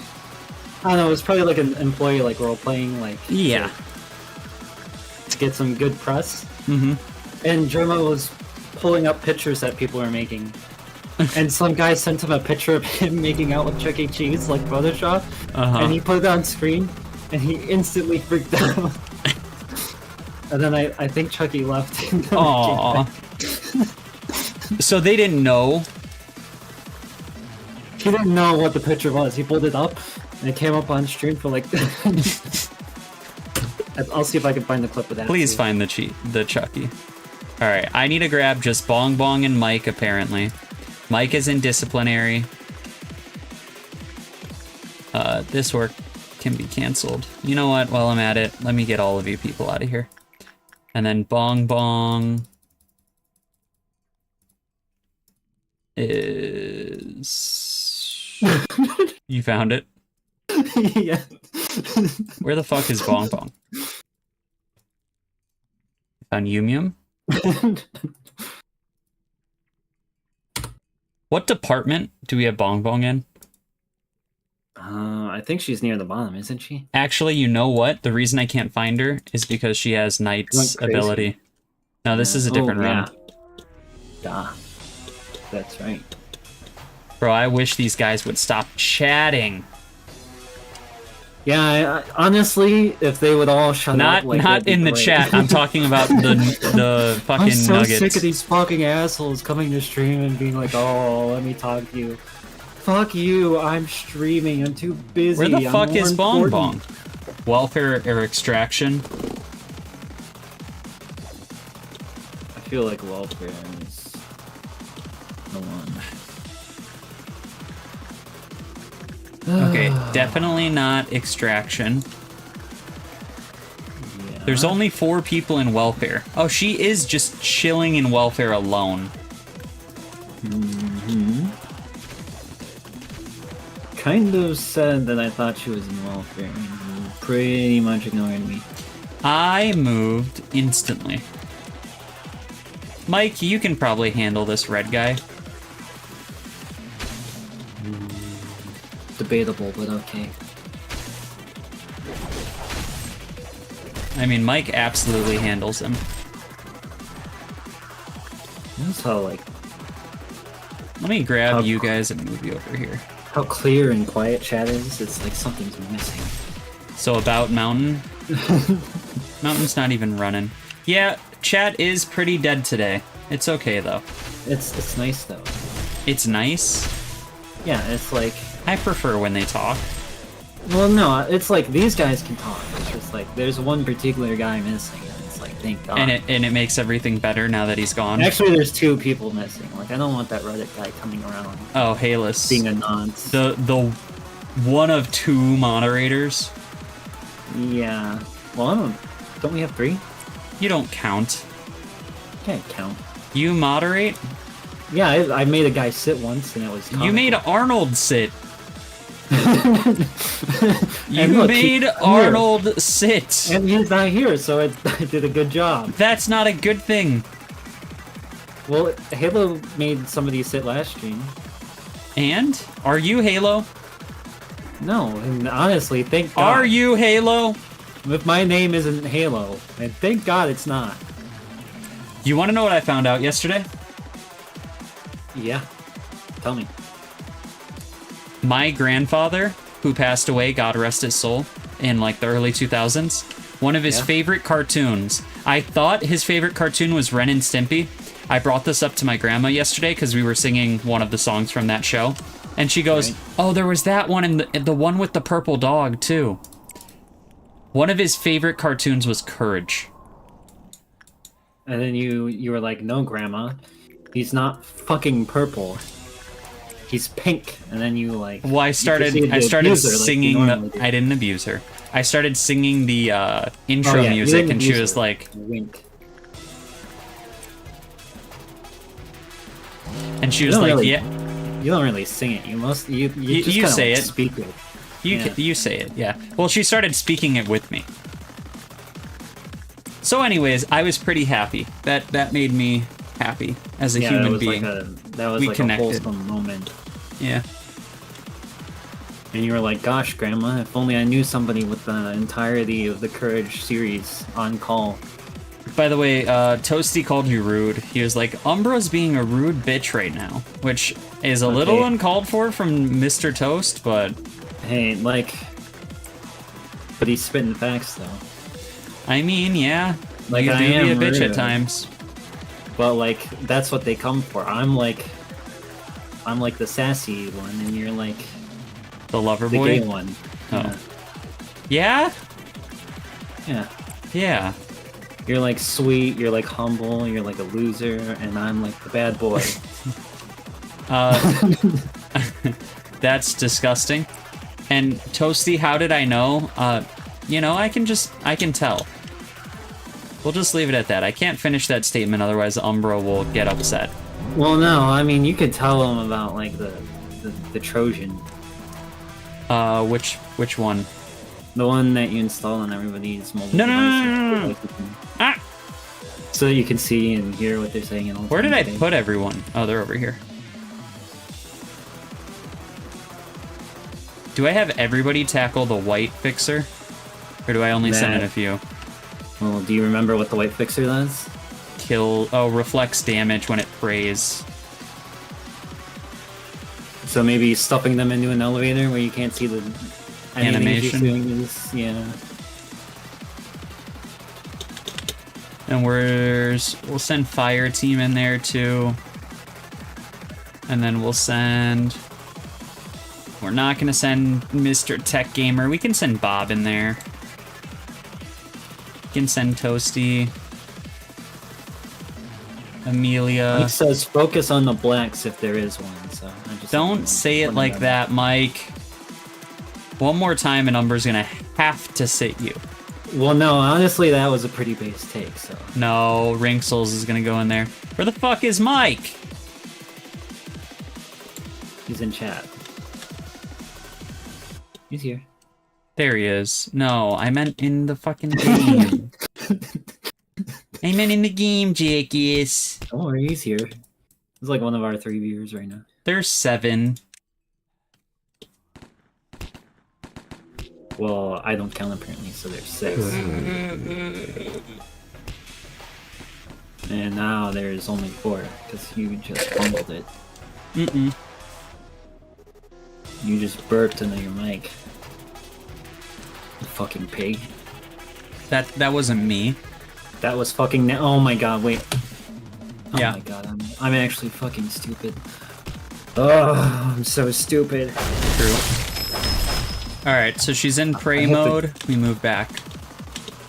[SPEAKER 2] I don't know, it was probably like an employee like role playing, like
[SPEAKER 1] yeah,
[SPEAKER 2] to get some good press.
[SPEAKER 1] Mm-hmm.
[SPEAKER 2] And Germa was pulling up pictures that people were making. And some guy sent him a picture of him making out with Chuck E. Cheese, like Photoshop, and he put it on screen, and he instantly freaked out. And then I think Chucky left.
[SPEAKER 1] Aww. So they didn't know?
[SPEAKER 2] He didn't know what the picture was. He pulled it up, and it came up on stream for like... I'll see if I can find the clip of that.
[SPEAKER 1] Please find the Chucky. Alright, I need to grab just Bong Bong and Mike, apparently. Mike is in disciplinary. This work can be canceled. You know what? While I'm at it, let me get all of you people out of here. And then Bong Bong is... You found it?
[SPEAKER 2] Yeah.
[SPEAKER 1] Where the fuck is Bong Bong? Found Yum Yum? What department do we have Bong Bong in?
[SPEAKER 2] I think she's near the bottom, isn't she?
[SPEAKER 1] Actually, you know what? The reason I can't find her is because she has Knight's ability. No, this is a different run.
[SPEAKER 2] Duh. That's right.
[SPEAKER 1] Bro, I wish these guys would stop chatting.
[SPEAKER 2] Yeah, honestly, if they would all shut up, like,
[SPEAKER 1] not in the chat. I'm talking about the fucking
[SPEAKER 2] I'm so
[SPEAKER 1] nuggets.
[SPEAKER 2] sick of these fucking assholes coming to stream and being like, "Oh, let me talk to you." Fuck you! I'm streaming. I'm too busy.
[SPEAKER 1] Where the fuck is Bong
[SPEAKER 2] important.
[SPEAKER 1] Bong? Welfare or extraction?
[SPEAKER 2] I feel like welfare is the one.
[SPEAKER 1] Okay, definitely not extraction.
[SPEAKER 2] Yeah.
[SPEAKER 1] There's only 4 people in welfare. Oh, she is just chilling in welfare alone.
[SPEAKER 2] Mm-hmm. Kind of sad that I thought she was in welfare. You pretty much ignored me.
[SPEAKER 1] I moved instantly. Mike, you can probably handle this red guy.
[SPEAKER 2] Debatable, but okay.
[SPEAKER 1] I mean, Mike absolutely handles him.
[SPEAKER 2] That's how, like...
[SPEAKER 1] Let me grab you guys and move you over here.
[SPEAKER 2] How clear and quiet chat is, it's like something's missing.
[SPEAKER 1] So about Mountain? Mountain's not even running. Yeah, chat is pretty dead today. It's okay, though.
[SPEAKER 2] It's nice, though.
[SPEAKER 1] It's nice?
[SPEAKER 2] Yeah, it's like...
[SPEAKER 1] I prefer when they talk.
[SPEAKER 2] Well, no, it's like, these guys can talk. It's just like, there's one particular guy missing, and it's like, thank God.
[SPEAKER 1] And it makes everything better now that he's gone.
[SPEAKER 2] Actually, there's 2 people missing. Like, I don't want that Reddit guy coming around.
[SPEAKER 1] Oh, Halus.
[SPEAKER 2] Being a nonce.
[SPEAKER 1] The one of 2 moderators.
[SPEAKER 2] Yeah. Well, don't we have 3?
[SPEAKER 1] You don't count.
[SPEAKER 2] Can't count.
[SPEAKER 1] You moderate?
[SPEAKER 2] Yeah, I made a guy sit once, and it was comical.
[SPEAKER 1] You made Arnold sit. You
[SPEAKER 2] look,
[SPEAKER 1] made Arnold sit.
[SPEAKER 2] And he's not here, so I did a good job.
[SPEAKER 1] That's not a good thing.
[SPEAKER 2] Well, Halo made somebody sit last stream.
[SPEAKER 1] And? Are you Halo?
[SPEAKER 2] No, and honestly, thank God.
[SPEAKER 1] Are you Halo?
[SPEAKER 2] If my name isn't Halo, and thank God it's not.
[SPEAKER 1] You want to know what I found out yesterday?
[SPEAKER 2] Yeah. Tell me.
[SPEAKER 1] My grandfather, who passed away, God rest his soul, in like the early 2000s. One of his favorite cartoons. I thought his favorite cartoon was Ren and Stimpy. I brought this up to my grandma yesterday because we were singing one of the songs from that show. And she goes, oh, there was that one and the one with the purple dog too. One of his favorite cartoons was Courage.
[SPEAKER 2] And then you were like, no, Grandma, he's not fucking purple. He's pink. And then you like...
[SPEAKER 1] Well, I started singing I didn't abuse her. I started singing the intro music and she was like...
[SPEAKER 2] Wink.
[SPEAKER 1] And she was like,
[SPEAKER 2] really,
[SPEAKER 1] yeah.
[SPEAKER 2] You don't really sing it. You just
[SPEAKER 1] you say
[SPEAKER 2] like
[SPEAKER 1] it.
[SPEAKER 2] Speak it.
[SPEAKER 1] You say it, yeah. Well, she started speaking it with me. So anyways, I was pretty happy. That made me happy as a human being.
[SPEAKER 2] That was like a wholesome moment.
[SPEAKER 1] Yeah.
[SPEAKER 2] And you were like, gosh, Grandma, if only I knew somebody with the entirety of the Courage series on call.
[SPEAKER 1] By the way, Toasty called you rude. He was like, Umbra's being a rude bitch right now, which is a little uncalled for from Mr. Toast, but...
[SPEAKER 2] Hey, like... But he's spitting facts, though.
[SPEAKER 1] I mean, yeah.
[SPEAKER 2] Like,
[SPEAKER 1] you
[SPEAKER 2] I
[SPEAKER 1] do
[SPEAKER 2] am
[SPEAKER 1] be a bitch
[SPEAKER 2] rude.
[SPEAKER 1] at times.
[SPEAKER 2] But, like, that's what they come for. I'm like the sassy one, and you're like...
[SPEAKER 1] The lover
[SPEAKER 2] the
[SPEAKER 1] boy?
[SPEAKER 2] gay one.
[SPEAKER 1] Oh. Yeah?
[SPEAKER 2] Yeah.
[SPEAKER 1] Yeah.
[SPEAKER 2] You're like sweet, you're like humble, you're like a loser, and I'm like the bad boy.
[SPEAKER 1] That's disgusting. And Toasty, how did I know? You know, I can tell. We'll just leave it at that. I can't finish that statement, otherwise Umbra will get upset.
[SPEAKER 2] Well, no, I mean, you could tell them about, like, the Trojan.
[SPEAKER 1] Which one?
[SPEAKER 2] The one that you install on everybody's mobile
[SPEAKER 1] No.
[SPEAKER 2] devices.
[SPEAKER 1] Ah!
[SPEAKER 2] So that you can see and hear what they're saying. And
[SPEAKER 1] Where did I put everyone? Oh, they're over here. Do I have everybody tackle the white fixer? Or do I only send in a few?
[SPEAKER 2] Well, do you remember what the white fixer does?
[SPEAKER 1] Reflects damage when it prays.
[SPEAKER 2] So maybe stuffing them into an elevator where you can't see the
[SPEAKER 1] animation.
[SPEAKER 2] Yeah.
[SPEAKER 1] And we'll send fire team in there too. And then we're not gonna send Mr. Tech Gamer. We can send Bob in there. We can send Toasty. Amelia.
[SPEAKER 2] Mike says focus on the blacks if there is one, so I just
[SPEAKER 1] don't say it like that, Mike. One more time and Umber's gonna have to sit you.
[SPEAKER 2] Well, no, honestly, that was a pretty base take, so...
[SPEAKER 1] No, Rinksels is gonna go in there. Where the fuck is Mike?
[SPEAKER 2] He's in chat. He's here.
[SPEAKER 1] There he is. No, I meant in the fucking game. I meant in the game, Jackies.
[SPEAKER 2] Don't worry, he's here. He's like one of our 3 viewers right now.
[SPEAKER 1] There's 7.
[SPEAKER 2] Well, I don't count apparently, so there's 6. And now there's only 4, because you just bungled it.
[SPEAKER 1] Mm-mm.
[SPEAKER 2] You just burped into your mic. You fucking pig.
[SPEAKER 1] That wasn't me.
[SPEAKER 2] That was fucking... Oh my god, wait. Oh
[SPEAKER 1] yeah.
[SPEAKER 2] my god, I'm actually fucking stupid. Oh, I'm so stupid.
[SPEAKER 1] True. Alright, so she's in prey mode. We move back.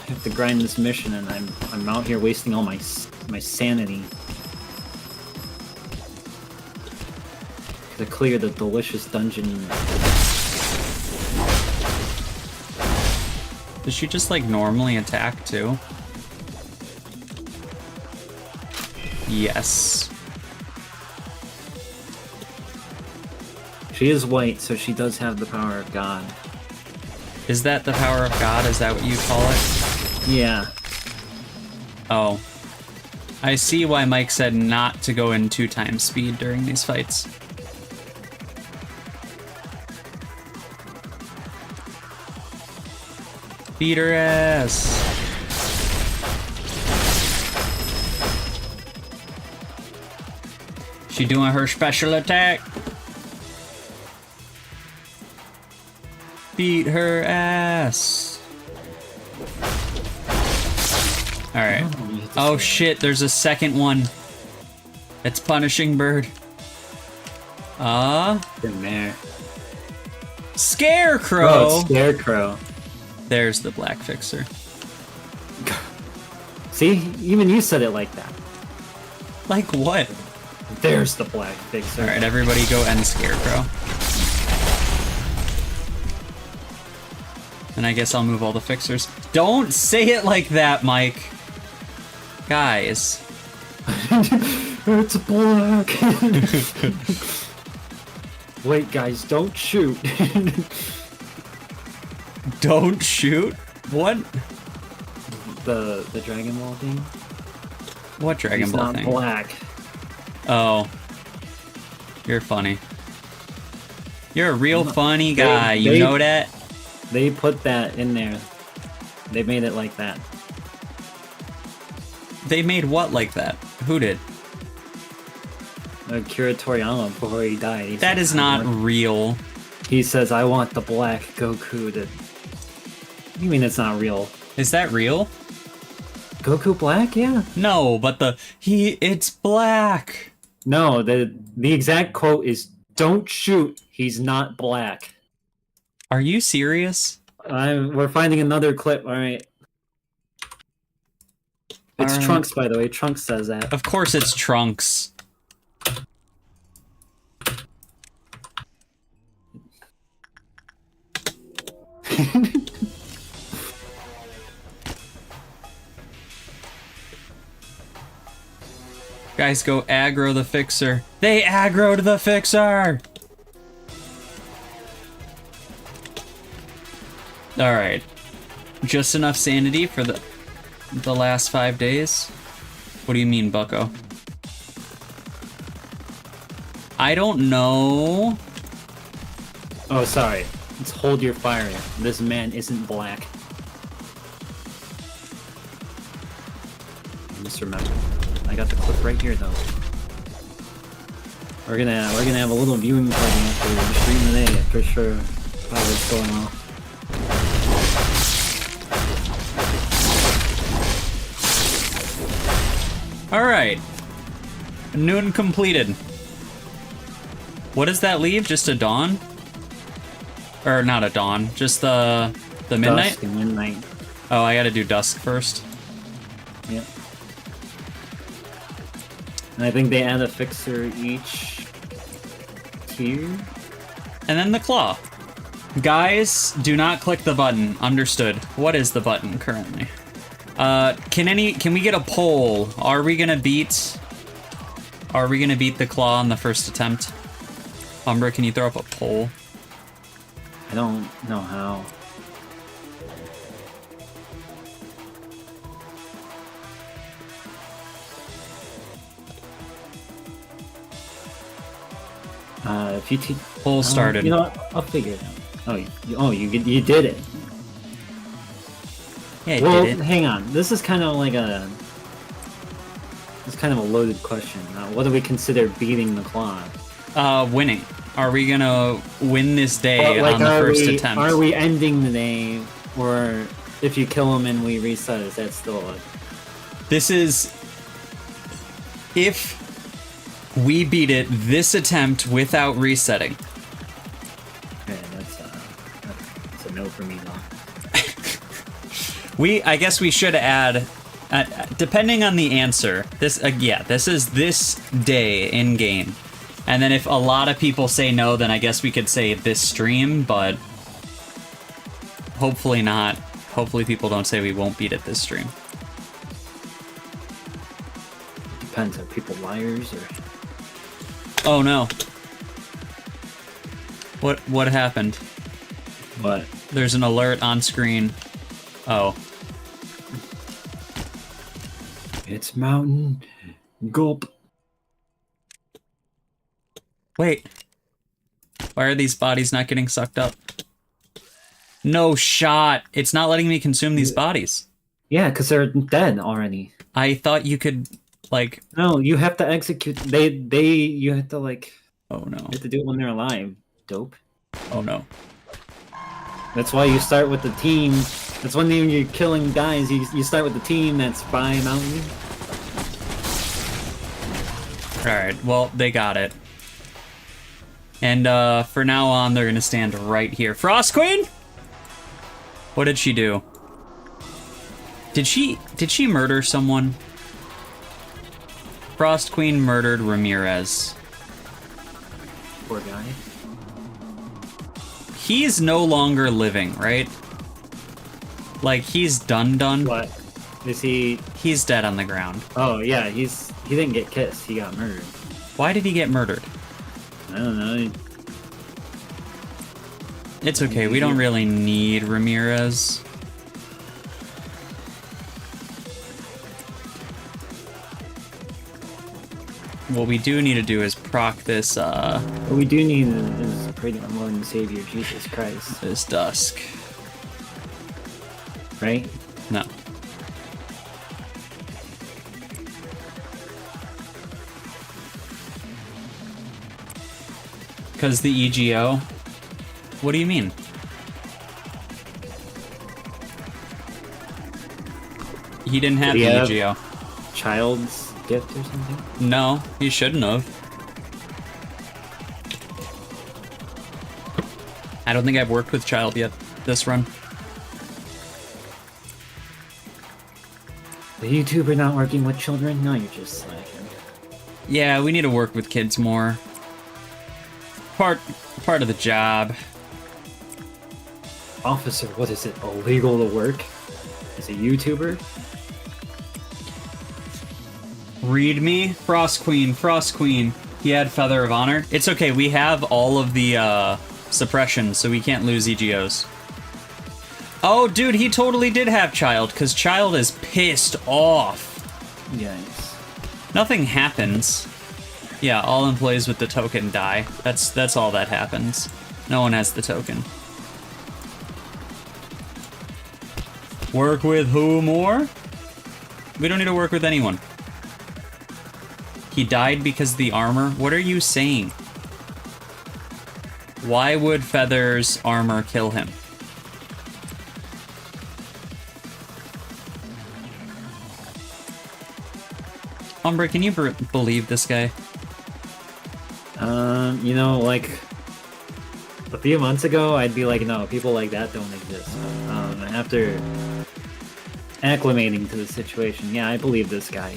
[SPEAKER 2] I have to grind this mission and I'm out here wasting all my sanity. To clear the delicious dungeon.
[SPEAKER 1] Does she just like normally attack too? Yes.
[SPEAKER 2] She is white, so she does have the power of God.
[SPEAKER 1] Is that the power of God? Is that what you call it?
[SPEAKER 2] Yeah.
[SPEAKER 1] Oh. I see why Mike said not to go in 2 times speed during these fights. Beat her ass. She doing her special attack. Beat her ass. Alright.
[SPEAKER 2] Oh, you hit the
[SPEAKER 1] Oh
[SPEAKER 2] sword.
[SPEAKER 1] shit, there's a second one. It's Punishing Bird.
[SPEAKER 2] Didn't matter.
[SPEAKER 1] Scarecrow!
[SPEAKER 2] Oh, it's Scarecrow.
[SPEAKER 1] There's the Black Fixer.
[SPEAKER 2] See, even you said it like that.
[SPEAKER 1] Like what?
[SPEAKER 2] There's the Black Fixer.
[SPEAKER 1] Alright, everybody go end Scarecrow. And I guess I'll move all the fixers. Don't say it like that, Mike. Guys.
[SPEAKER 2] It's black. Wait, guys, don't shoot.
[SPEAKER 1] Don't shoot? What?
[SPEAKER 2] The Dragon Ball thing?
[SPEAKER 1] What Dragon
[SPEAKER 2] He's
[SPEAKER 1] Ball
[SPEAKER 2] not
[SPEAKER 1] thing?
[SPEAKER 2] black.
[SPEAKER 1] Oh. You're funny. You're a real funny guy, you know that?
[SPEAKER 2] They put that in there. They made it like that.
[SPEAKER 1] They made what like that? Who did?
[SPEAKER 2] Akira Toriyama, before he died. He
[SPEAKER 1] That
[SPEAKER 2] said,
[SPEAKER 1] is not real.
[SPEAKER 2] He says, I want the black Goku to... You mean it's not real?
[SPEAKER 1] Is that real?
[SPEAKER 2] Goku black? Yeah.
[SPEAKER 1] No, but it's black.
[SPEAKER 2] No, the exact quote is, don't shoot, he's not black.
[SPEAKER 1] Are you serious?
[SPEAKER 2] We're finding another clip, alright. It's
[SPEAKER 1] Alright.
[SPEAKER 2] Trunks, by the way. Trunks says that.
[SPEAKER 1] Of course it's Trunks. Guys, go aggro the fixer. They aggroed the fixer! Alright. Just enough sanity for the last 5 days? What do you mean, bucko? I don't know.
[SPEAKER 2] Oh, sorry. Let's hold your fire. This man isn't black. Just remember. I got the clip right here, though. We're gonna have a little viewing party after the stream today, for sure. How it's going on.
[SPEAKER 1] Alright. Noon completed. What does that leave? Just a dawn? Or not a dawn, just the midnight?
[SPEAKER 2] Dusk and midnight.
[SPEAKER 1] Oh, I gotta do dusk first.
[SPEAKER 2] Yep. And I think they add a fixer each tier.
[SPEAKER 1] And then the claw. Guys, do not click the button. Understood. What is the button currently? Can we get a poll? Are we gonna beat the claw on the first attempt? Umbra, can you throw up a poll?
[SPEAKER 2] I don't know how. If you
[SPEAKER 1] Poll started.
[SPEAKER 2] you know what? I'll figure it out. You did it.
[SPEAKER 1] Yeah, I
[SPEAKER 2] Well,
[SPEAKER 1] did it.
[SPEAKER 2] hang on. This is kind of like it's kind of a loaded question. What do we consider beating the claw?
[SPEAKER 1] Winning. Are we gonna win this day
[SPEAKER 2] But, like,
[SPEAKER 1] on the first attempt?
[SPEAKER 2] Are we ending the day, or if you kill him and we reset, is that still a...
[SPEAKER 1] This is... If we beat it this attempt without resetting.
[SPEAKER 2] Okay, that's a no for me, though.
[SPEAKER 1] I guess we should add, depending on the answer, this is this day in game. And then if a lot of people say no, then I guess we could say this stream, but hopefully not. Hopefully people don't say we won't beat it this stream.
[SPEAKER 2] Depends, are people liars, or...
[SPEAKER 1] Oh no. What happened?
[SPEAKER 2] What?
[SPEAKER 1] There's an alert on screen. Oh.
[SPEAKER 2] It's mountain. Gulp.
[SPEAKER 1] Wait. Why are these bodies not getting sucked up? No shot. It's not letting me consume these bodies.
[SPEAKER 2] Yeah, because they're dead already.
[SPEAKER 1] I thought you could, like...
[SPEAKER 2] No, you have to execute... You have to, like...
[SPEAKER 1] Oh no.
[SPEAKER 2] You have to do it when they're alive. Dope.
[SPEAKER 1] Oh no.
[SPEAKER 2] That's why you start with the team That's when you're killing guys, you start with the team that's by mountain.
[SPEAKER 1] Alright, well, they got it. And for now on, they're gonna stand right here. Frost Queen? What did she do? Did she murder someone? Frost Queen murdered Ramirez.
[SPEAKER 2] Poor guy.
[SPEAKER 1] He's no longer living, right? Like, he's done.
[SPEAKER 2] What? Is he...
[SPEAKER 1] He's dead on the ground.
[SPEAKER 2] Oh, yeah, he didn't get kissed, he got murdered.
[SPEAKER 1] Why did he get murdered?
[SPEAKER 2] I don't know.
[SPEAKER 1] It's okay, we don't really need Ramirez. What we do need to do is proc this,
[SPEAKER 2] What we do need is pray to our Lord and Savior, Jesus Christ.
[SPEAKER 1] this dusk.
[SPEAKER 2] Right?
[SPEAKER 1] No. Because the EGO? What do you mean? He didn't have
[SPEAKER 2] Did he
[SPEAKER 1] the
[SPEAKER 2] have
[SPEAKER 1] EGO.
[SPEAKER 2] Child's gift or something?
[SPEAKER 1] No, he shouldn't have. I don't think I've worked with Child yet this run.
[SPEAKER 2] The YouTuber not working with children? No, you're just slacking.
[SPEAKER 1] Yeah, we need to work with kids more. Part of the job.
[SPEAKER 2] Officer, what is it? Illegal to work? As a YouTuber?
[SPEAKER 1] Read me, Frost Queen. He had Feather of Honor. It's okay, we have all of the suppression, so we can't lose EGOs. Oh, dude, he totally did have Child, because Child is pissed off.
[SPEAKER 2] Yikes.
[SPEAKER 1] Nothing happens. Yeah, all employees with the token die. That's all that happens. No one has the token. Work with who more? We don't need to work with anyone. He died because of the armor? What are you saying? Why would Feather's armor kill him? Umbra, can you believe this guy?
[SPEAKER 2] You know, like, a few months ago, I'd be like, no, people like that don't exist. After acclimating to the situation, yeah, I believe this guy.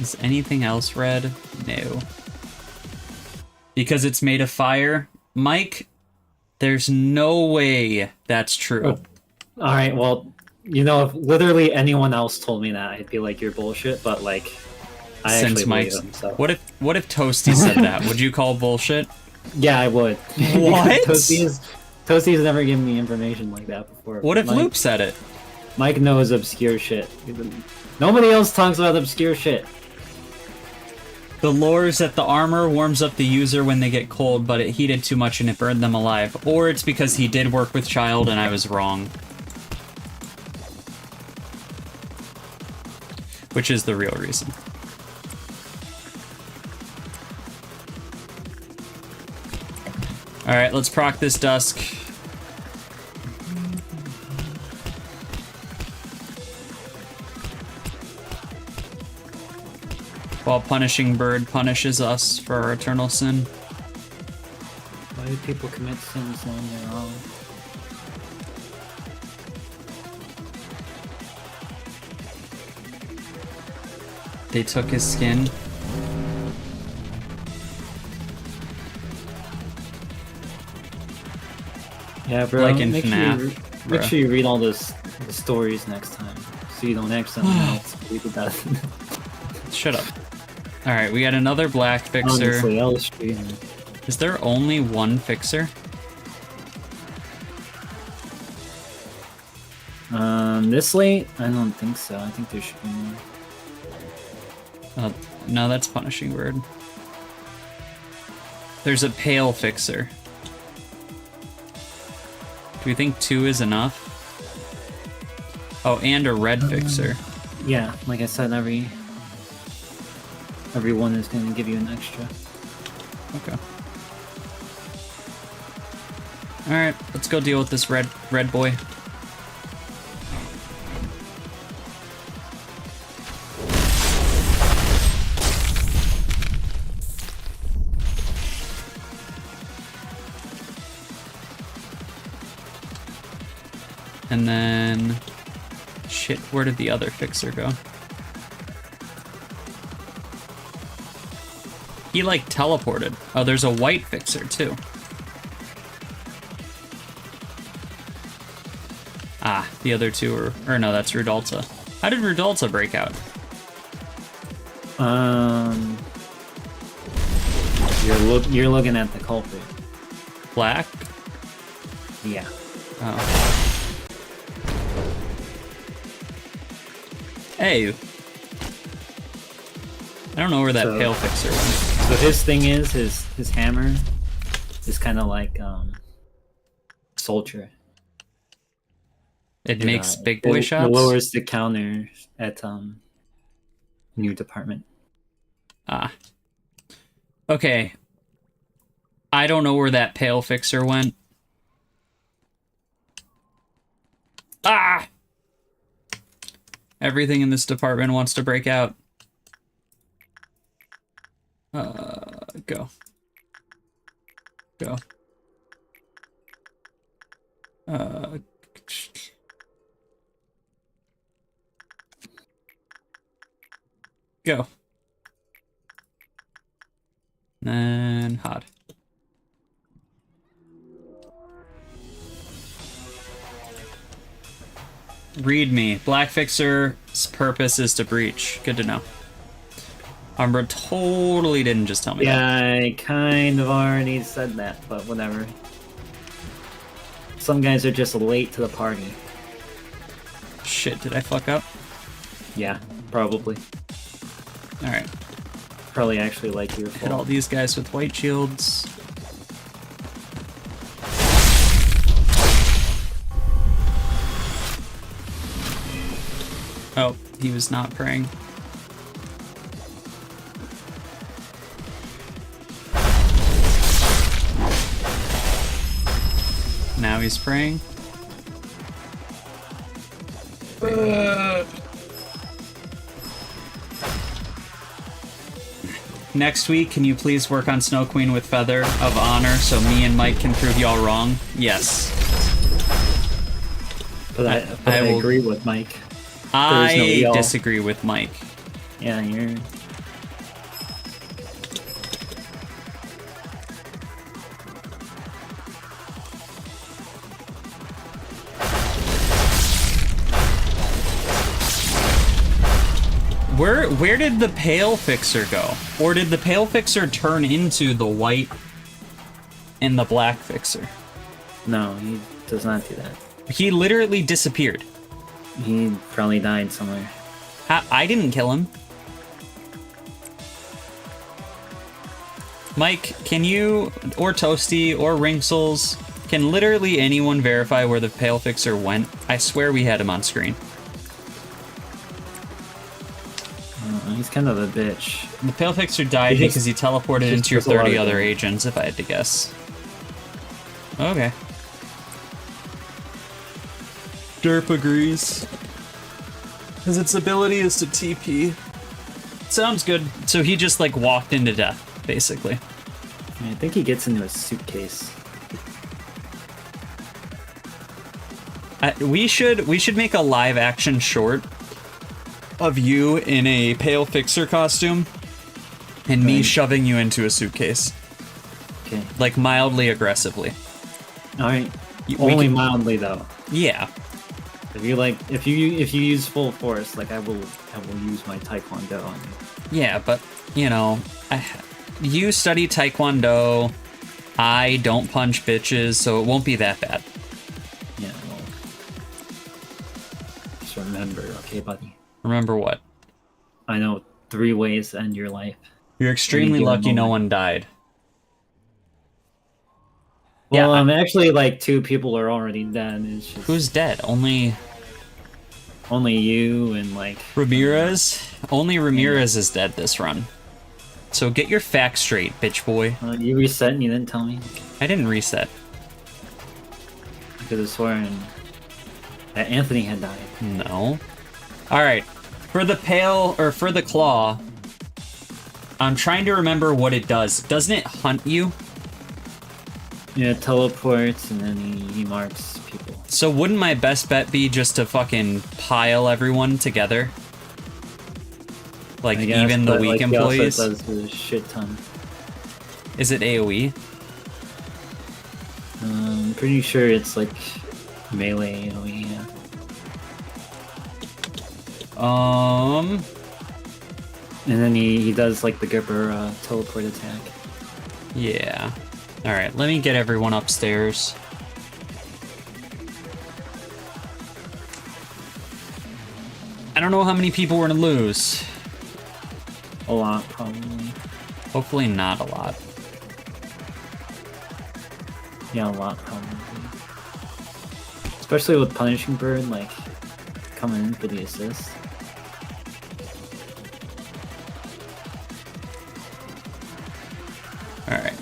[SPEAKER 1] Is anything else red? No. Because it's made of fire? Mike, there's no way that's true.
[SPEAKER 2] Oh, alright, well, you know, if literally anyone else told me that, I'd be like, you're bullshit, but, like, I actually believe him, so.
[SPEAKER 1] What if Toasty said that? Would you call bullshit?
[SPEAKER 2] Yeah, I would.
[SPEAKER 1] What?
[SPEAKER 2] Toasty's never given me information like that before.
[SPEAKER 1] What if Loop said it?
[SPEAKER 2] Mike knows obscure shit. Nobody else talks about obscure shit.
[SPEAKER 1] The lore is that the armor warms up the user when they get cold, but it heated too much and it burned them alive. Or it's because he did work with Child and I was wrong. Which is the real reason. Alright, let's proc this dusk. While Punishing Bird punishes us for our eternal sin.
[SPEAKER 2] Why do people commit sins when they're wrong?
[SPEAKER 1] They took his skin.
[SPEAKER 2] Yeah, bro.
[SPEAKER 1] Like in
[SPEAKER 2] make
[SPEAKER 1] FNAF,
[SPEAKER 2] make sure you read all the stories next time, so you don't accidentally believe about it.
[SPEAKER 1] Shut up. Alright, we got another black fixer.
[SPEAKER 2] Honestly, I'll stream.
[SPEAKER 1] Is there only one fixer?
[SPEAKER 2] This late? I don't think so. I think there should be more.
[SPEAKER 1] No, that's Punishing Bird. There's a pale fixer. Do we think 2 is enough? Oh, and a red fixer.
[SPEAKER 2] Yeah, like I said, every one is going to give you an extra.
[SPEAKER 1] Okay. Alright, let's go deal with this red boy. And then... Shit, where did the other fixer go? He, like, teleported. Oh, there's a white fixer, too. Ah, the other two are... Or no, that's Rudalta. How did Rudalta break out?
[SPEAKER 2] You're looking at the culprit.
[SPEAKER 1] Black?
[SPEAKER 2] Yeah.
[SPEAKER 1] Oh. Hey. I don't know where that pale fixer went.
[SPEAKER 2] So his thing is, his hammer is kind of like, soldier.
[SPEAKER 1] It makes big boy shots?
[SPEAKER 2] It lowers the counter at, new department.
[SPEAKER 1] Ah. Okay. I don't know where that pale fixer went. Ah! Everything in this department wants to break out. Go. Go. Go. And hot. Read me. Black Fixer's purpose is to breach. Good to know. Umbra totally didn't just tell me that.
[SPEAKER 2] Yeah, I kind of already said that, but whatever. Some guys are just late to the party.
[SPEAKER 1] Shit, did I fuck up?
[SPEAKER 2] Yeah, probably.
[SPEAKER 1] Alright.
[SPEAKER 2] Probably actually like your fault.
[SPEAKER 1] Hit all these guys with white shields. Oh, he was not praying. Now he's praying. Next week, can you please work on Snow Queen with Feather of Honor so me and Mike can prove y'all wrong? Yes.
[SPEAKER 2] But I agree with Mike.
[SPEAKER 1] I disagree with Mike.
[SPEAKER 2] Yeah, you're...
[SPEAKER 1] Where did the Pale Fixer go? Or did the Pale Fixer turn into the white and the black Fixer?
[SPEAKER 2] No, he does not do that.
[SPEAKER 1] He literally disappeared.
[SPEAKER 2] He probably died somewhere.
[SPEAKER 1] I didn't kill him. Mike, can you, or Toasty, or Rinksels, can literally anyone verify where the Pale Fixer went? I swear we had him on screen.
[SPEAKER 2] He's kind of a bitch.
[SPEAKER 1] The Pale Fixer died because he teleported into your 30 other agents, if I had to guess. Okay. Derp agrees. Because its ability is to TP. Sounds good. So he just, like, walked into death, basically.
[SPEAKER 2] I think he gets into a suitcase.
[SPEAKER 1] We should make a live-action short of you in a Pale Fixer costume and me shoving you into a suitcase.
[SPEAKER 2] Okay.
[SPEAKER 1] Like, mildly aggressively.
[SPEAKER 2] Alright. Only mildly, though.
[SPEAKER 1] Yeah.
[SPEAKER 2] If you use full force, like I will use my Taekwondo on you.
[SPEAKER 1] Yeah, but you know, you study Taekwondo. I don't punch bitches, so it won't be that bad.
[SPEAKER 2] Yeah, well, just remember, okay, buddy?
[SPEAKER 1] Remember what?
[SPEAKER 2] I know 3 ways to end your life.
[SPEAKER 1] You're extremely lucky no one died.
[SPEAKER 2] Well, actually, like 2 people are already dead. It's just
[SPEAKER 1] who's dead? Only
[SPEAKER 2] you and like
[SPEAKER 1] Ramirez. Only Ramirez is dead this run. So get your facts straight, bitch boy.
[SPEAKER 2] You reset and you didn't tell me.
[SPEAKER 1] I didn't reset.
[SPEAKER 2] I could have sworn that Anthony had died.
[SPEAKER 1] No. All right. For the for the claw, I'm trying to remember what it does. Doesn't it hunt you?
[SPEAKER 2] Yeah, it teleports and then he marks people.
[SPEAKER 1] So wouldn't my best bet be just to fucking pile everyone together? Like,
[SPEAKER 2] I guess,
[SPEAKER 1] even the
[SPEAKER 2] but,
[SPEAKER 1] weak
[SPEAKER 2] like, he
[SPEAKER 1] employees?
[SPEAKER 2] also does a shit ton.
[SPEAKER 1] Is it AoE?
[SPEAKER 2] I'm pretty sure it's like melee AoE, yeah. And then he does like the Gripper teleport attack.
[SPEAKER 1] Yeah. Alright, let me get everyone upstairs. I don't know how many people we're gonna lose.
[SPEAKER 2] A lot, probably.
[SPEAKER 1] Hopefully not a lot.
[SPEAKER 2] Yeah, a lot, probably. Especially with Punishing Bird, like, coming in for the assist.
[SPEAKER 1] Alright.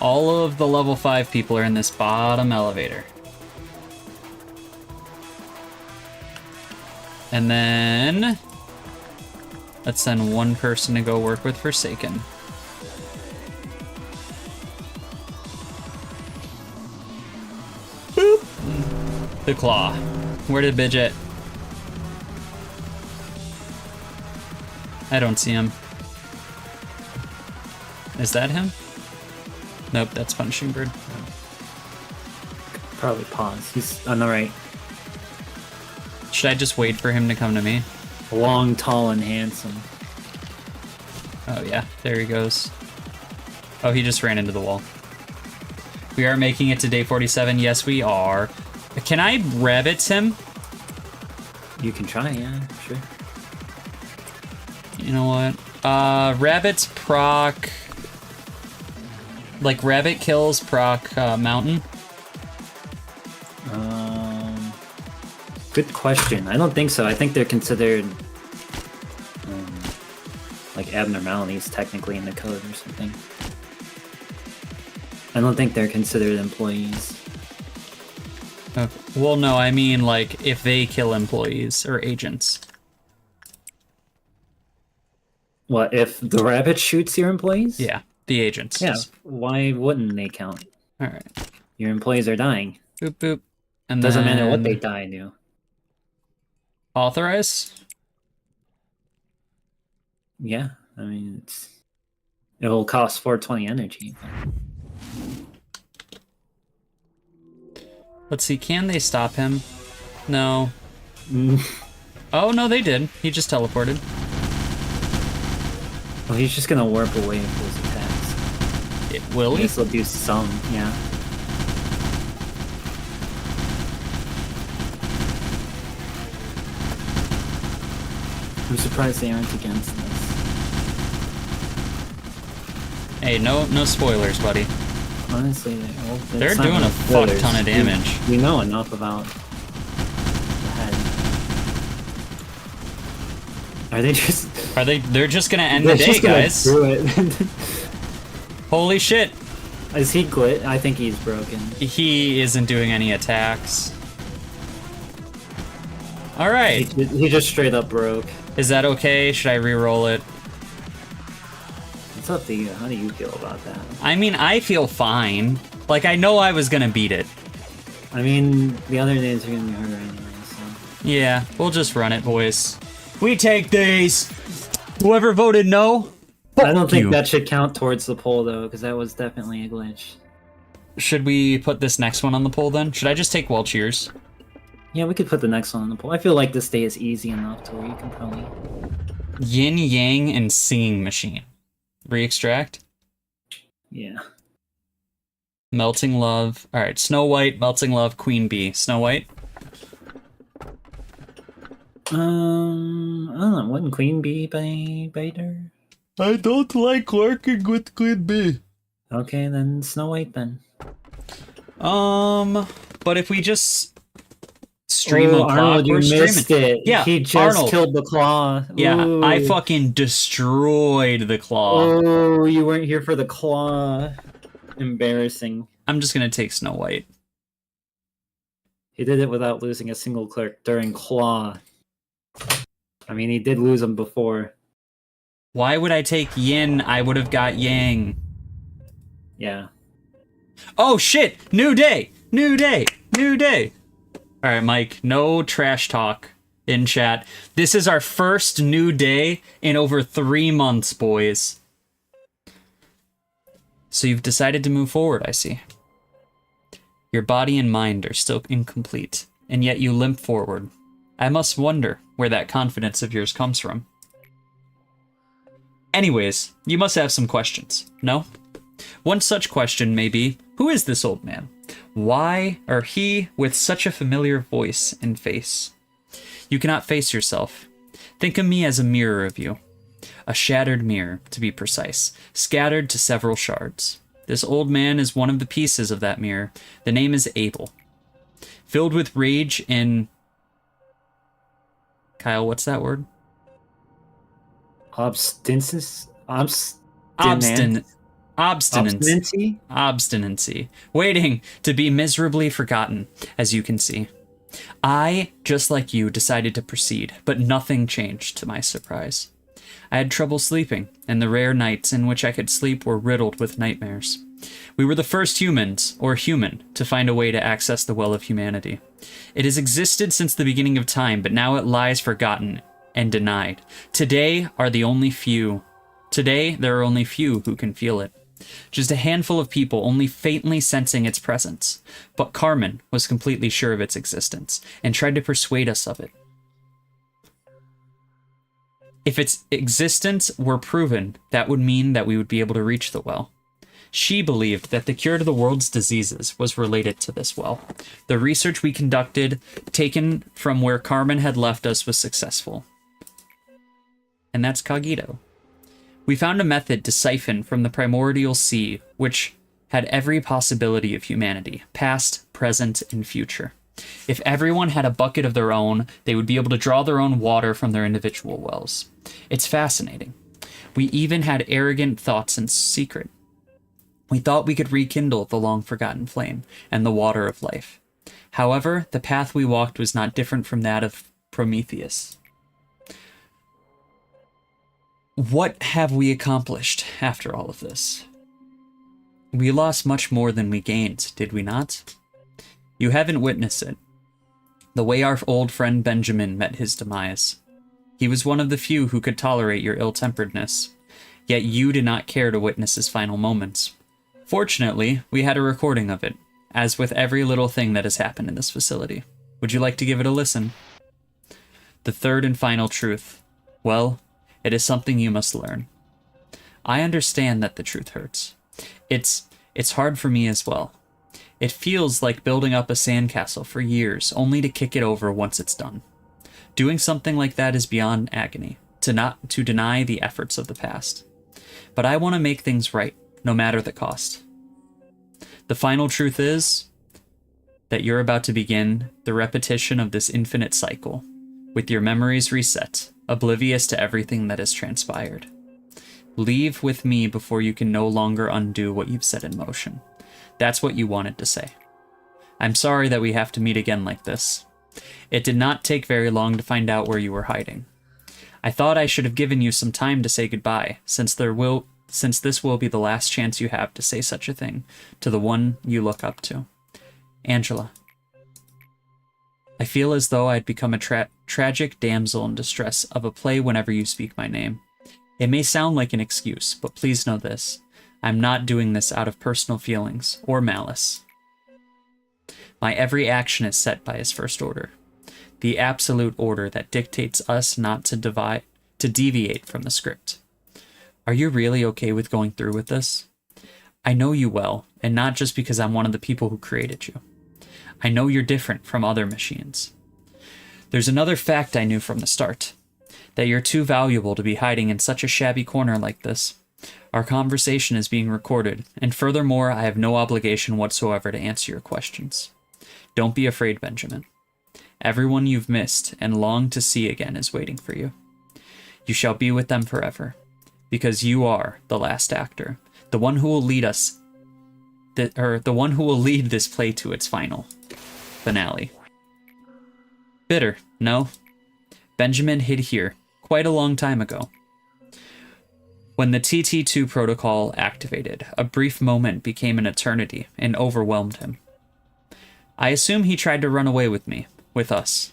[SPEAKER 1] All of the level 5 people are in this bottom elevator. And then let's send one person to go work with Forsaken. Boop. The Claw. Where did Bidget? I don't see him. Is that him? Nope, that's Punishing Bird.
[SPEAKER 2] Probably pause. He's on the right.
[SPEAKER 1] Should I just wait for him to come to me?
[SPEAKER 2] Long, tall, and handsome.
[SPEAKER 1] Oh yeah, there he goes. Oh, he just ran into the wall. We are making it to day 47. Yes, we are. Can I rabbits him?
[SPEAKER 2] You can try, yeah, sure.
[SPEAKER 1] You know what? Rabbits proc... Like, rabbit kills proc mountain?
[SPEAKER 2] Good question. I don't think so. I think they're considered like abnormalities technically in the code or something. I don't think they're considered employees.
[SPEAKER 1] Well, no, I mean, like, if they kill employees or agents.
[SPEAKER 2] What, if the rabbit shoots your employees?
[SPEAKER 1] Yeah, the agents.
[SPEAKER 2] Yeah, why wouldn't they count?
[SPEAKER 1] Alright.
[SPEAKER 2] Your employees are dying.
[SPEAKER 1] Boop, boop. And
[SPEAKER 2] Doesn't matter what
[SPEAKER 1] then
[SPEAKER 2] they die to.
[SPEAKER 1] Authorize?
[SPEAKER 2] Yeah, I mean, it will cost 420 energy.
[SPEAKER 1] Let's see, can they stop him? No.
[SPEAKER 2] Mm.
[SPEAKER 1] Oh, no, they did. He just teleported.
[SPEAKER 2] Well, he's just gonna warp away with his attacks.
[SPEAKER 1] Will
[SPEAKER 2] I
[SPEAKER 1] he?
[SPEAKER 2] guess he'll do some, yeah. I'm surprised they aren't against this.
[SPEAKER 1] Hey, no spoilers, buddy.
[SPEAKER 2] Honestly,
[SPEAKER 1] They're doing a fuck ton of damage.
[SPEAKER 2] We know enough about the head. Are they just...
[SPEAKER 1] They're just gonna end the day, guys.
[SPEAKER 2] Do it.
[SPEAKER 1] Holy shit.
[SPEAKER 2] Is he glitch? I think he's broken.
[SPEAKER 1] He isn't doing any attacks. Alright.
[SPEAKER 2] He just straight up broke.
[SPEAKER 1] Is that okay? Should I re-roll it?
[SPEAKER 2] It's up to you. How do you feel about that?
[SPEAKER 1] I mean, I feel fine. Like, I know I was gonna beat it.
[SPEAKER 2] I mean, the other days are gonna be harder anyway, so...
[SPEAKER 1] Yeah, we'll just run it, boys. We take these! Whoever voted no,
[SPEAKER 2] I don't think that should count towards the poll, though, because that was definitely a glitch.
[SPEAKER 1] Should we put this next one on the poll, then? Should I just take wall cheers?
[SPEAKER 2] Yeah, we could put the next one on the poll. I feel like this day is easy enough to where you can probably...
[SPEAKER 1] Yin Yang and Singing Machine. Re-extract?
[SPEAKER 2] Yeah.
[SPEAKER 1] Melting Love. Alright, Snow White, Melting Love, Queen Bee. Snow White?
[SPEAKER 2] I don't know. Wouldn't Queen Bee better?
[SPEAKER 1] I don't like working with Queen Bee.
[SPEAKER 2] Okay, then Snow White then.
[SPEAKER 1] But if we just stream a
[SPEAKER 2] Arnold,
[SPEAKER 1] clock, we're
[SPEAKER 2] you missed
[SPEAKER 1] streaming.
[SPEAKER 2] it.
[SPEAKER 1] Yeah,
[SPEAKER 2] He just
[SPEAKER 1] Arnold.
[SPEAKER 2] killed the claw.
[SPEAKER 1] Yeah,
[SPEAKER 2] Ooh.
[SPEAKER 1] I fucking destroyed the claw.
[SPEAKER 2] Oh, you weren't here for the claw. Embarrassing.
[SPEAKER 1] I'm just gonna take Snow White.
[SPEAKER 2] He did it without losing a single clerk during claw. I mean, he did lose them before.
[SPEAKER 1] Why would I take Yin? I would have got Yang.
[SPEAKER 2] Yeah.
[SPEAKER 1] Oh shit! New day! New day! New day! Alright, Mike, no trash talk in chat. This is our first new day in over 3 months, boys. So you've decided to move forward, I see. Your body and mind are still incomplete, and yet you limp forward. I must wonder where that confidence of yours comes from. Anyways, you must have some questions, no? One such question may be, who is this old man? Why are he with such a familiar voice and face? You cannot face yourself. Think of me as a mirror of you. A shattered mirror, to be precise, scattered to several shards. This old man is one of the pieces of that mirror. The name is Abel. Filled with rage and... Kyle, what's that word? Obstinacy. Waiting to be miserably forgotten, as you can see. I, just like you, decided to proceed, but nothing changed to my surprise. I had trouble sleeping, and the rare nights in which I could sleep were riddled with nightmares. We were the first humans, or human, to find a way to access the well of humanity. It has existed since the beginning of time, but now it lies forgotten and denied. Today there are only few who can feel it. Just a handful of people only faintly sensing its presence. But Carmen was completely sure of its existence, and tried to persuade us of it. If its existence were proven, that would mean that we would be able to reach the well. She believed that the cure to the world's diseases was related to this well. The research we conducted, taken from where Carmen had left us, was successful. And that's Cogito. We found a method to siphon from the primordial sea, which had every possibility of humanity, past, present, and future. If everyone had a bucket of their own, they would be able to draw their own water from their individual wells. It's fascinating. We even had arrogant thoughts in secret. We thought we could rekindle the long-forgotten flame and the water of life. However, the path we walked was not different from that of Prometheus. What have we accomplished after all of this? We lost much more than we gained, did we not? You haven't witnessed it. The way our old friend Benjamin met his demise. He was one of the few who could tolerate your ill-temperedness, yet you did not care to witness his final moments. Fortunately, we had a recording of it, as with every little thing that has happened in this facility. Would you like to give it a listen? The third and final truth. Well, it is something you must learn. I understand that the truth hurts. It's hard for me as well. It feels like building up a sandcastle for years, only to kick it over once it's done. Doing something like that is beyond agony, to deny the efforts of the past. But I want to make things right, no matter the cost. The final truth is that you're about to begin the repetition of this infinite cycle, with your memories reset, oblivious to everything that has transpired. Leave with me before you can no longer undo what you've set in motion. That's what you wanted to say. I'm sorry that we have to meet again like this. It did not take very long to find out where you were hiding. I thought I should have given you some time to say goodbye, since this will be the last chance you have to say such a thing to the one you look up to. Angela. I feel as though I'd become a tragic damsel in distress of a play whenever you speak my name. It may sound like an excuse, but please know this. I'm not doing this out of personal feelings or malice. My every action is set by his first order, the absolute order that dictates us not to deviate from the script. Are you really okay with going through with this? I know you well, and not just because I'm one of the people who created you. I know you're different from other machines. There's another fact I knew from the start, that you're too valuable to be hiding in such a shabby corner like this. Our conversation is being recorded, and furthermore, I have no obligation whatsoever to answer your questions. Don't be afraid, Benjamin. Everyone you've missed and long to see again is waiting for you. You shall be with them forever, because you are the last actor, the one who will lead this play to its finale. Bitter, no? Benjamin hid here quite a long time ago. When the TT2 protocol activated, a brief moment became an eternity and overwhelmed him. I assume he tried to run away with me, with us.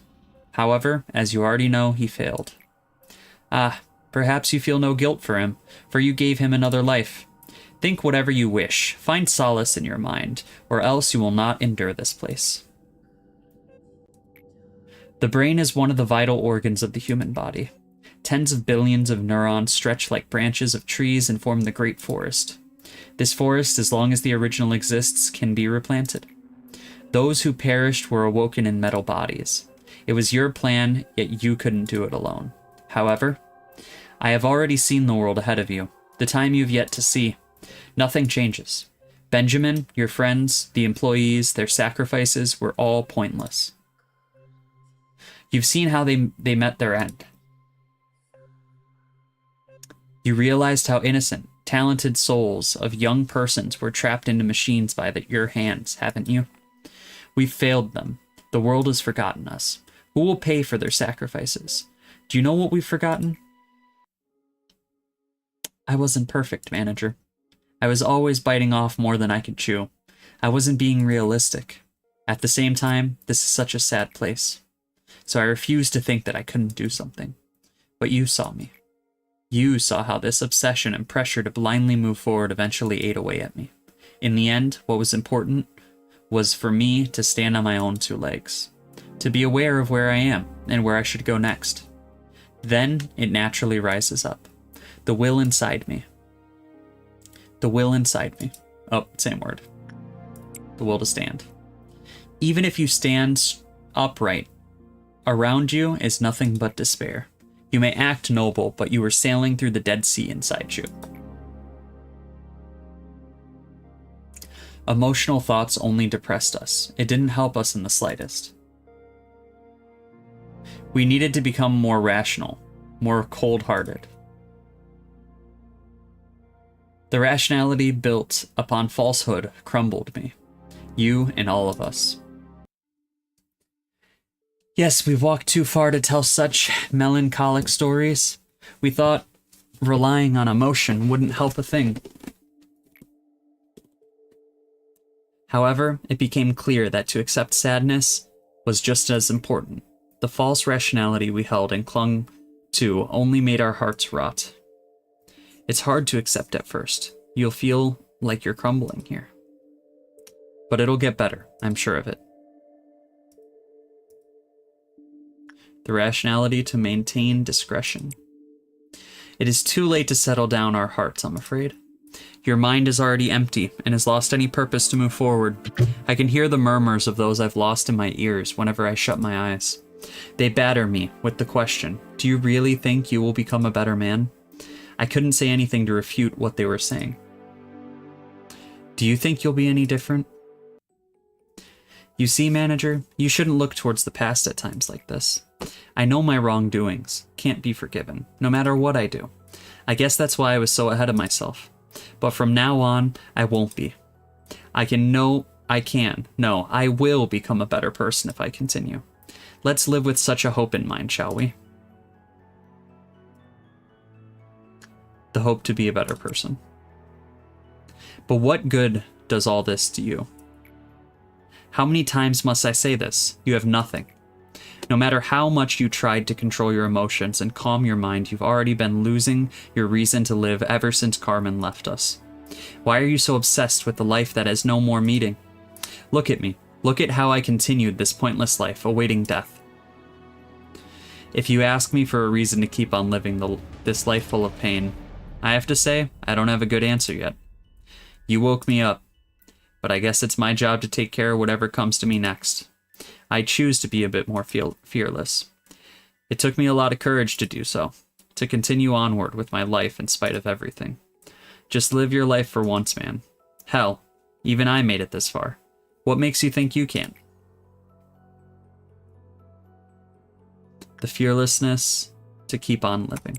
[SPEAKER 1] However, as you already know, he failed. Ah, perhaps you feel no guilt for him, for you gave him another life. Think whatever you wish, find solace in your mind, or else you will not endure this place. The brain is one of the vital organs of the human body. Tens of billions of neurons stretch like branches of trees and form the great forest. This forest, as long as the original exists, can be replanted. Those who perished were awoken in metal bodies. It was your plan, yet you couldn't do it alone. However, I have already seen the world ahead of you, the time you've yet to see. Nothing changes. Benjamin, your friends, the employees, their sacrifices were all pointless. You've seen how they met their end. You realized how innocent, talented souls of young persons were trapped into machines by your hands, haven't you? We've failed them. The world has forgotten us. Who will pay for their sacrifices? Do you know what we've forgotten? I wasn't perfect, manager. I was always biting off more than I could chew. I wasn't being realistic. At the same time, this is such a sad place. So I refused to think that I couldn't do something. But you saw me. You saw how this obsession and pressure to blindly move forward eventually ate away at me. In the end, what was important was for me to stand on my own two legs, to be aware of where I am and where I should go next. Then it naturally rises up. The will inside me. The will inside me. Oh, same word. The will to stand. Even if you stand upright, around you is nothing but despair. You may act noble, but you were sailing through the Dead Sea inside you. Emotional thoughts only depressed us. It didn't help us in the slightest. We needed to become more rational, more cold-hearted. The rationality built upon falsehood crumbled me. You and all of us. Yes, we've walked too far to tell such melancholic stories. We thought relying on emotion wouldn't help a thing. However, it became clear that to accept sadness was just as important. The false rationality we held and clung to only made our hearts rot. It's hard to accept at first. You'll feel like you're crumbling here. But it'll get better, I'm sure of it. The rationality to maintain discretion. It is too late to settle down our hearts, I'm afraid. Your mind is already empty and has lost any purpose to move forward. I can hear the murmurs of those I've lost in my ears whenever I shut my eyes. They batter me with the question, do you really think you will become a better man? I couldn't say anything to refute what they were saying. Do you think you'll be any different? You see, manager, you shouldn't look towards the past at times like this. I know my wrongdoings can't be forgiven, no matter what I do. I guess that's why I was so ahead of myself. But from now on, I won't be. I will become a better person if I continue. Let's live with such a hope in mind, shall we? The hope to be a better person. But what good does all this to you? How many times must I say this? You have nothing. No matter how much you tried to control your emotions and calm your mind, you've already been losing your reason to live ever since Carmen left us. Why are you so obsessed with the life that has no more meaning? Look at me. Look at how I continued this pointless life, awaiting death. If you ask me for a reason to keep on living this life full of pain, I have to say, I don't have a good answer yet. You woke me up, but I guess it's my job to take care of whatever comes to me next. I choose to be a bit more fearless. It took me a lot of courage to do so, to continue onward with my life in spite of everything. Just live your life for once, man. Hell, even I made it this far. What makes you think you can? The fearlessness to keep on living.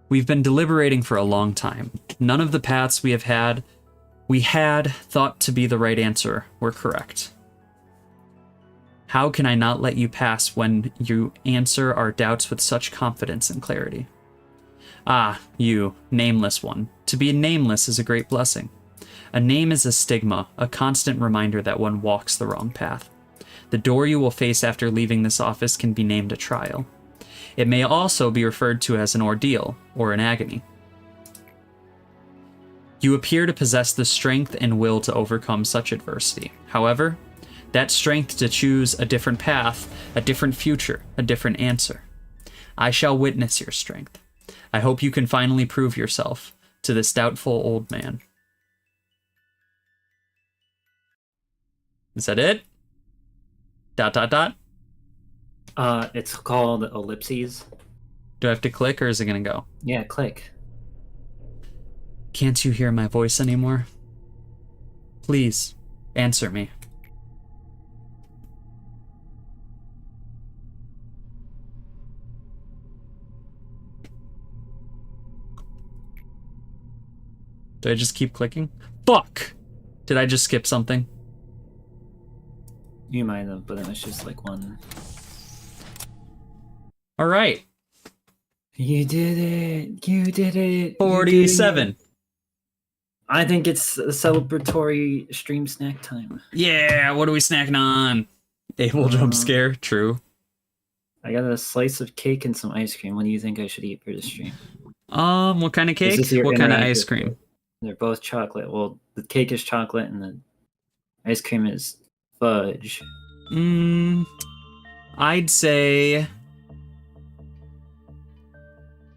[SPEAKER 1] We've been deliberating for a long time. None of the paths we had thought to be the right answer were correct. How can I not let you pass when you answer our doubts with such confidence and clarity? Ah, you, nameless one. To be nameless is a great blessing. A name is a stigma, a constant reminder that one walks the wrong path. The door you will face after leaving this office can be named a trial. It may also be referred to as an ordeal or an agony. You appear to possess the strength and will to overcome such adversity. However, that strength to choose a different path, a different future, a different answer. I shall witness your strength. I hope you can finally prove yourself to this doubtful old man. Is that it? ...
[SPEAKER 2] It's called ellipses.
[SPEAKER 1] Do I have to click or is it gonna go?
[SPEAKER 2] Yeah, click.
[SPEAKER 1] Can't you hear my voice anymore? Please, answer me. Do I just keep clicking? Fuck! Did I just skip something?
[SPEAKER 2] You might have, but it was just like one.
[SPEAKER 1] All right.
[SPEAKER 2] You did it. You did it.
[SPEAKER 1] 47.
[SPEAKER 2] I think it's a celebratory stream snack time.
[SPEAKER 1] Yeah, what are we snacking on? Able jump scare, true.
[SPEAKER 2] I got a slice of cake and some ice cream. What do you think I should eat for this stream?
[SPEAKER 1] What kind of cake? What kind of ice cream?
[SPEAKER 2] They're both chocolate. Well, the cake is chocolate and the ice cream is fudge.
[SPEAKER 1] I'd say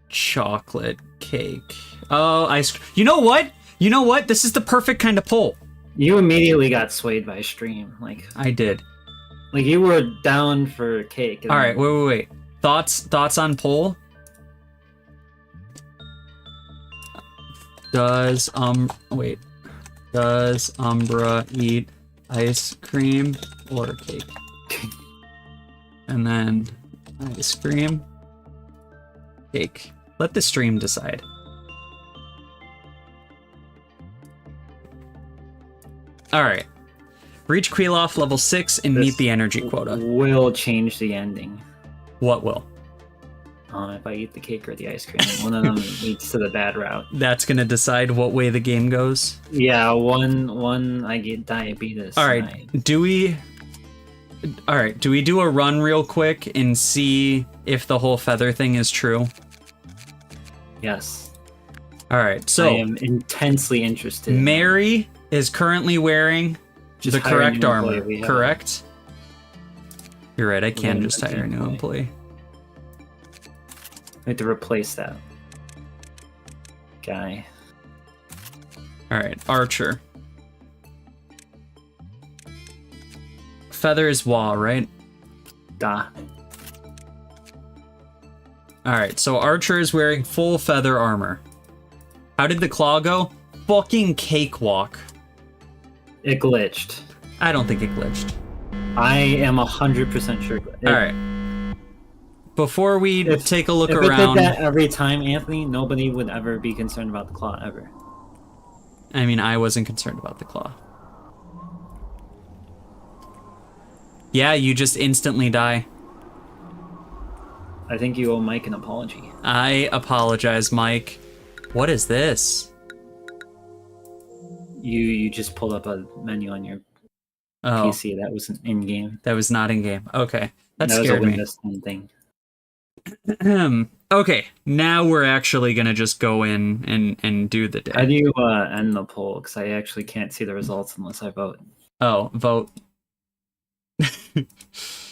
[SPEAKER 1] chocolate cake. Oh, ice cream. You know what? You know what? This is the perfect kind of poll.
[SPEAKER 2] You immediately got swayed by stream. Like
[SPEAKER 1] I did.
[SPEAKER 2] Like you were down for cake.
[SPEAKER 1] All right, wait. Thoughts on poll? Does Umbra eat ice cream or cake? And then ice cream, cake. Let the stream decide. All right. Reach Queeloff level 6 and meet the energy quota.
[SPEAKER 2] Will change the ending.
[SPEAKER 1] What will?
[SPEAKER 2] If I eat the cake or the ice cream, one of them leads to the bad route.
[SPEAKER 1] That's gonna decide what way the game goes.
[SPEAKER 2] Yeah, one I get diabetes.
[SPEAKER 1] All right. Do we do a run real quick and see if the whole feather thing is true?
[SPEAKER 2] Yes.
[SPEAKER 1] All right. So
[SPEAKER 2] I am intensely interested.
[SPEAKER 1] Mary is currently wearing the correct armor. Correct? You're right. I can just hire a new employee.
[SPEAKER 2] I have to replace that guy.
[SPEAKER 1] All right, Archer. Feather is Wah, right?
[SPEAKER 2] Da.
[SPEAKER 1] All right, so Archer is wearing full feather armor. How did the claw go? Fucking cakewalk.
[SPEAKER 2] It glitched.
[SPEAKER 1] I don't think it glitched.
[SPEAKER 2] I am 100% sure.
[SPEAKER 1] All right. Before we take a look
[SPEAKER 2] if
[SPEAKER 1] around...
[SPEAKER 2] If it did that every time, Anthony, nobody would ever be concerned about the claw, ever.
[SPEAKER 1] I mean, I wasn't concerned about the claw. Yeah, you just instantly die.
[SPEAKER 2] I think you owe Mike an apology.
[SPEAKER 1] I apologize, Mike. What is this?
[SPEAKER 2] You just pulled up a menu on your PC that wasn't in-game.
[SPEAKER 1] That was not in-game. Okay. That
[SPEAKER 2] was
[SPEAKER 1] scared
[SPEAKER 2] a
[SPEAKER 1] me.
[SPEAKER 2] Windows 10 thing.
[SPEAKER 1] Okay, now we're actually gonna just go in and do the day.
[SPEAKER 2] How do you end the poll? Because I actually can't see the results unless I vote.
[SPEAKER 1] Oh, vote. All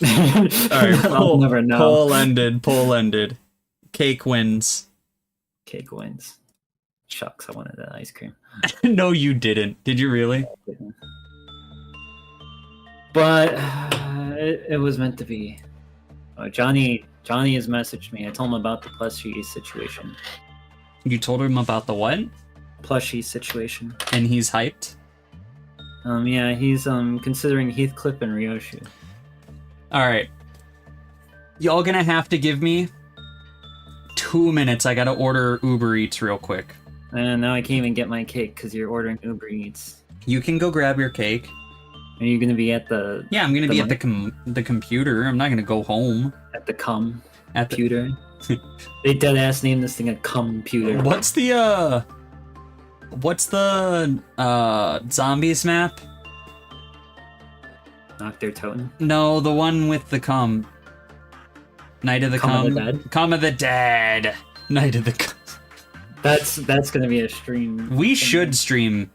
[SPEAKER 1] right,
[SPEAKER 2] I'll never know.
[SPEAKER 1] Poll ended. Cake wins.
[SPEAKER 2] Cake wins. Shucks, I wanted that ice cream.
[SPEAKER 1] No, you didn't. Did you really?
[SPEAKER 2] But it was meant to be. Johnny has messaged me. I told him about the plushie situation.
[SPEAKER 1] You told him about the what?
[SPEAKER 2] Plushie situation.
[SPEAKER 1] And he's hyped?
[SPEAKER 2] Yeah, he's considering Heathcliff and Ryoshu.
[SPEAKER 1] Alright. Y'all gonna have to give me 2 minutes. I gotta order Uber Eats real quick.
[SPEAKER 2] And now I can't even get my cake because you're ordering Uber Eats.
[SPEAKER 1] You can go grab your cake.
[SPEAKER 2] Are you gonna be at the?
[SPEAKER 1] Yeah, I'm gonna be at the computer. I'm not gonna go home.
[SPEAKER 2] At the computer. They dead ass named this thing a computer.
[SPEAKER 1] What's the zombies map?
[SPEAKER 2] Knock their totem.
[SPEAKER 1] No, the one with the cum. Night of the cum.
[SPEAKER 2] Of the Dead?
[SPEAKER 1] Cum of the Dead. Night of the cum.
[SPEAKER 2] That's gonna be a stream.
[SPEAKER 1] We should stream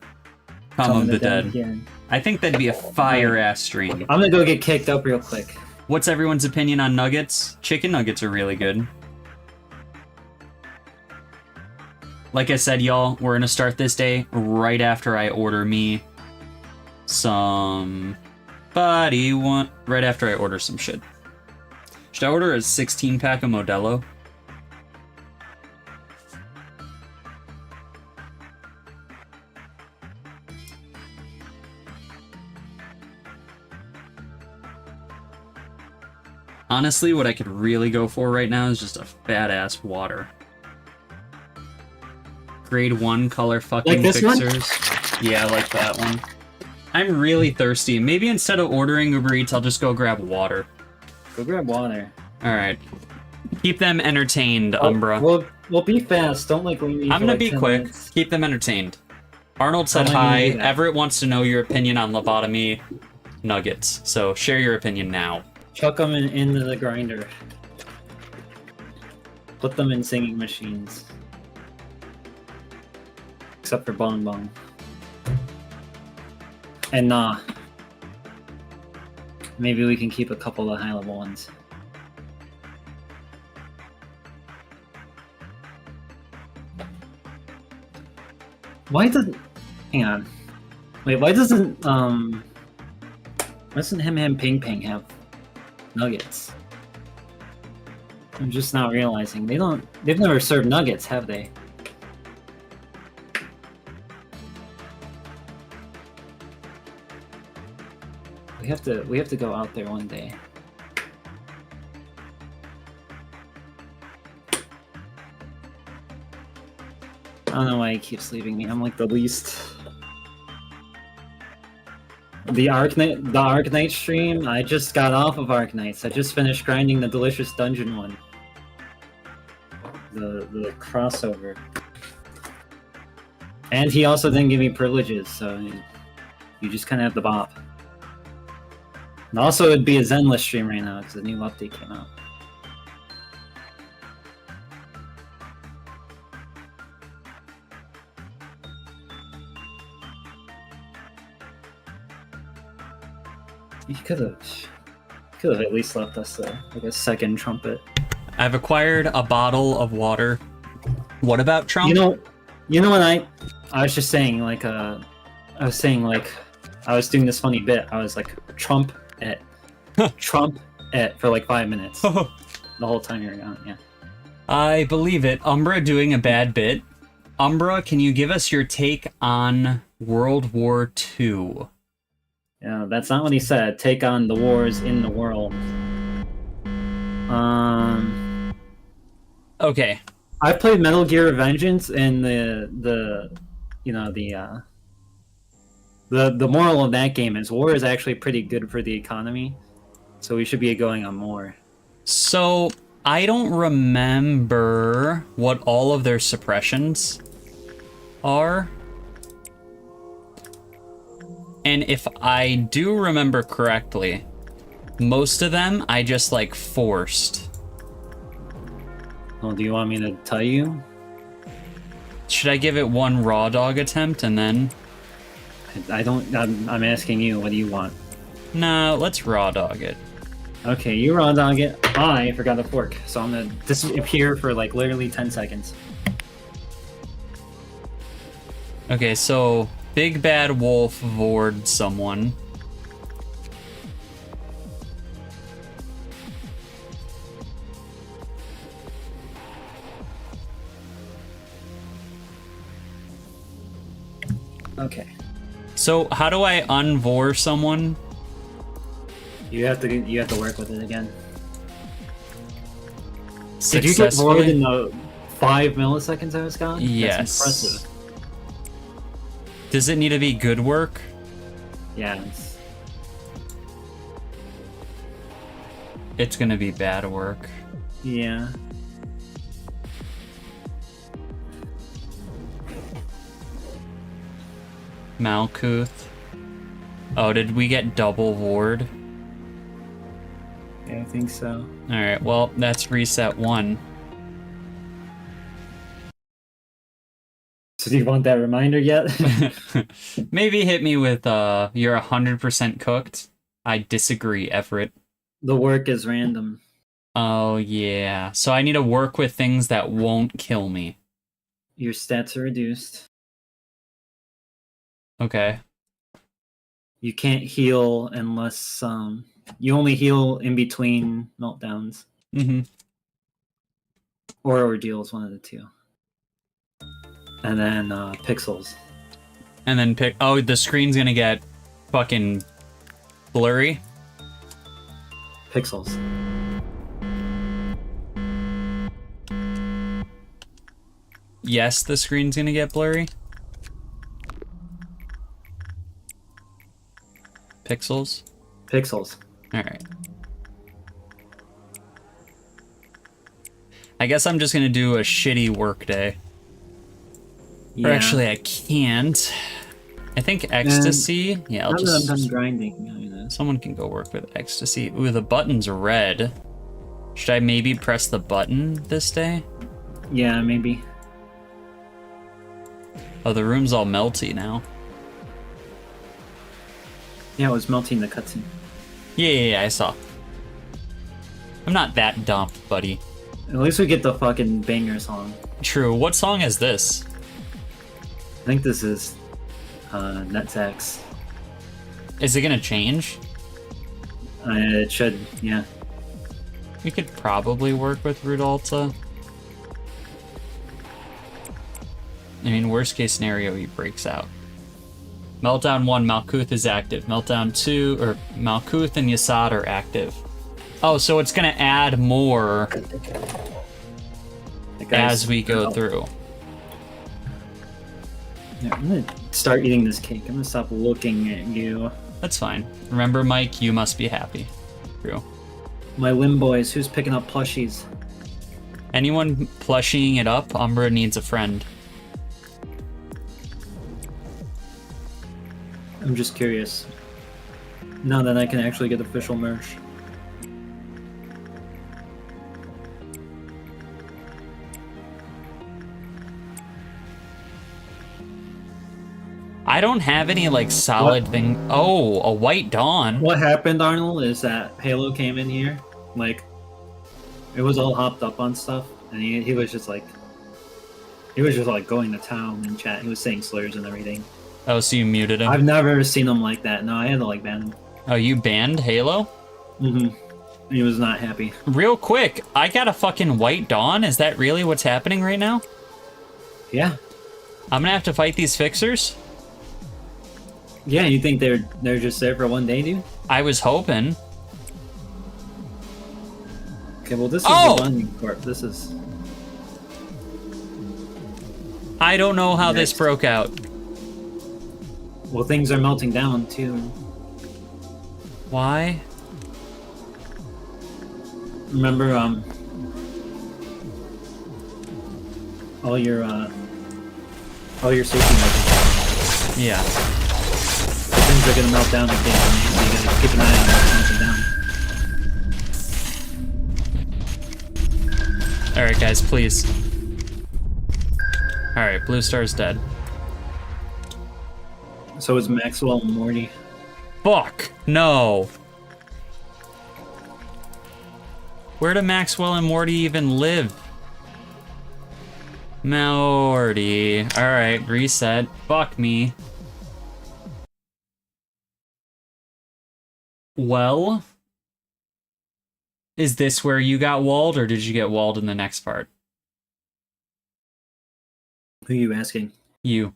[SPEAKER 1] Cum of the Dead.
[SPEAKER 2] Again.
[SPEAKER 1] I think that'd be a fire-ass stream.
[SPEAKER 2] I'm gonna go get kicked up real quick.
[SPEAKER 1] What's everyone's opinion on nuggets? Chicken nuggets are really good. Like I said, y'all, we're gonna start this day right after I order me some... right after I order some shit. Should I order a 16-pack of Modelo? Honestly, what I could really go for right now is just a fat-ass water. Grade 1 color fucking
[SPEAKER 2] Like this one?
[SPEAKER 1] fixers. Yeah, like that one. I'm really thirsty. Maybe instead of ordering Uber Eats, I'll just go grab water.
[SPEAKER 2] Go grab water.
[SPEAKER 1] Alright. Keep them entertained, Umbra.
[SPEAKER 2] We'll be fast. Don't like leave me.
[SPEAKER 1] I'm
[SPEAKER 2] for,
[SPEAKER 1] gonna
[SPEAKER 2] like,
[SPEAKER 1] be
[SPEAKER 2] 10
[SPEAKER 1] quick.
[SPEAKER 2] minutes.
[SPEAKER 1] Keep them entertained. Arnold said
[SPEAKER 2] How am I gonna
[SPEAKER 1] hi.
[SPEAKER 2] do that?
[SPEAKER 1] Everett wants to know your opinion on lobotomy nuggets. So share your opinion now.
[SPEAKER 2] Chuck them into the grinder. Put them in singing machines. Except for Bong Bong. And nah. Maybe we can keep a couple of high level ones. Why doesn't... Hang on. Wait, why doesn't Him Ham Ping Ping have nuggets? I'm just not realizing. They've never served nuggets, have they? We have to go out there one day. I don't know why he keeps leaving me. I'm like the least. The Arknight stream, I just got off of Arknights. I just finished grinding the delicious dungeon one. The crossover. And he also didn't give me privileges, so you just kind of have the bop. And also, it'd be a Zenless stream right now because the new update came out. You could have at least left us like a second trumpet.
[SPEAKER 1] I've acquired a bottle of water. What about Trump?
[SPEAKER 2] You know when I was just saying like I was doing this funny bit. I was like Trump for like 5 minutes. The whole time you were gone, yeah.
[SPEAKER 1] I believe it. Umbra doing a bad bit. Umbra, can you give us your take on World War II?
[SPEAKER 2] Yeah, that's not what he said. Take on the wars in the world.
[SPEAKER 1] Okay.
[SPEAKER 2] I've played Metal Gear Vengeance, and the moral of that game is war is actually pretty good for the economy, so we should be going on more.
[SPEAKER 1] So, I don't remember what all of their suppressions are. And if I do remember correctly, most of them I just like forced.
[SPEAKER 2] Well, do you want me to tell you?
[SPEAKER 1] Should I give it one raw dog attempt and then?
[SPEAKER 2] I'm asking you, what do you want?
[SPEAKER 1] No, let's raw dog it.
[SPEAKER 2] Okay, you raw dog it. I forgot a fork, so I'm gonna disappear for like literally 10 seconds.
[SPEAKER 1] Okay, so Big Bad Wolf vored someone.
[SPEAKER 2] Okay.
[SPEAKER 1] So how do I unvor someone?
[SPEAKER 2] You have to work with it again. Did you get
[SPEAKER 1] Successfully?
[SPEAKER 2] vored in the 5 milliseconds I was gone?
[SPEAKER 1] Yes.
[SPEAKER 2] That's impressive.
[SPEAKER 1] Does it need to be good work?
[SPEAKER 2] Yeah.
[SPEAKER 1] It's gonna be bad work.
[SPEAKER 2] Yeah.
[SPEAKER 1] Malkuth. Oh, did we get double ward?
[SPEAKER 2] Yeah, I think so.
[SPEAKER 1] Alright, well, that's reset 1.
[SPEAKER 2] So do you want that reminder yet?
[SPEAKER 1] Maybe hit me with, you're 100% cooked. I disagree, Everett.
[SPEAKER 2] The work is random.
[SPEAKER 1] Oh, yeah. So I need to work with things that won't kill me.
[SPEAKER 2] Your stats are reduced.
[SPEAKER 1] Okay.
[SPEAKER 2] You can't heal unless you only heal in between meltdowns
[SPEAKER 1] Mm-hmm.
[SPEAKER 2] or ordeals, one of the two. And then pixels.
[SPEAKER 1] And then pick... Oh, the screen's gonna get fucking blurry.
[SPEAKER 2] Pixels.
[SPEAKER 1] Yes, the screen's gonna get blurry. Pixels.
[SPEAKER 2] Pixels.
[SPEAKER 1] Alright. I guess I'm just gonna do a shitty work day.
[SPEAKER 2] Yeah.
[SPEAKER 1] Or actually, I can't. I think ecstasy. Yeah, I'll
[SPEAKER 2] now that I'm
[SPEAKER 1] just.
[SPEAKER 2] done grinding.
[SPEAKER 1] Someone can go work with ecstasy. Ooh, the button's red. Should I maybe press the button this day?
[SPEAKER 2] Yeah, maybe.
[SPEAKER 1] Oh, the room's all melty now.
[SPEAKER 2] Yeah, it was melting the cutscene.
[SPEAKER 1] Yeah, I saw. I'm not that dumb, buddy.
[SPEAKER 2] At least we get the fucking banger song.
[SPEAKER 1] True. What song is this?
[SPEAKER 2] I think this is Netsax.
[SPEAKER 1] Is it gonna change?
[SPEAKER 2] It should, yeah.
[SPEAKER 1] We could probably work with Rudolta. I mean, worst case scenario, he breaks out. Meltdown 1, Malkuth is active. Meltdown 2, or Malkuth and Yasad are active. Oh, so it's gonna add more as we go through.
[SPEAKER 2] Yeah, I'm gonna start eating this cake. I'm gonna stop looking at you.
[SPEAKER 1] That's fine. Remember, Mike, you must be happy. True.
[SPEAKER 2] My limb boys, who's picking up plushies?
[SPEAKER 1] Anyone plushieing it up, Umbra needs a friend.
[SPEAKER 2] I'm just curious. Now that I can actually get official merch.
[SPEAKER 1] I don't have any, like, solid thing. Oh, a White Dawn.
[SPEAKER 2] What happened, Arnold, is that Halo came in here, like, it was all hopped up on stuff, and he was just like, going to town in chat. He was saying slurs and everything.
[SPEAKER 1] Oh, so you muted him?
[SPEAKER 2] I've never seen him like that. No, I had to, like, ban him.
[SPEAKER 1] Oh, you banned Halo?
[SPEAKER 2] Mm-hmm. He was not happy.
[SPEAKER 1] Real quick, I got a fucking White Dawn. Is that really what's happening right now?
[SPEAKER 2] Yeah.
[SPEAKER 1] I'm gonna have to fight these fixers?
[SPEAKER 2] Yeah, you think they're just there for one day, dude?
[SPEAKER 1] I was hoping.
[SPEAKER 2] Okay, well, this is the bonding corp. This is...
[SPEAKER 1] I don't know how this broke out.
[SPEAKER 2] Well, things are melting down, too.
[SPEAKER 1] Why?
[SPEAKER 2] Remember, all your safety measures.
[SPEAKER 1] Yeah.
[SPEAKER 2] Things are gonna melt down again, so you gotta keep an eye on what's melting down.
[SPEAKER 1] Alright, guys, please. Alright, Blue Star's dead.
[SPEAKER 2] So is Maxwell and Morty.
[SPEAKER 1] Fuck! No! Where do Maxwell and Morty even live? Morty. Alright, reset. Fuck me. Well, is this where you got walled, or did you get walled in the next part?
[SPEAKER 2] Who are you asking?
[SPEAKER 1] You.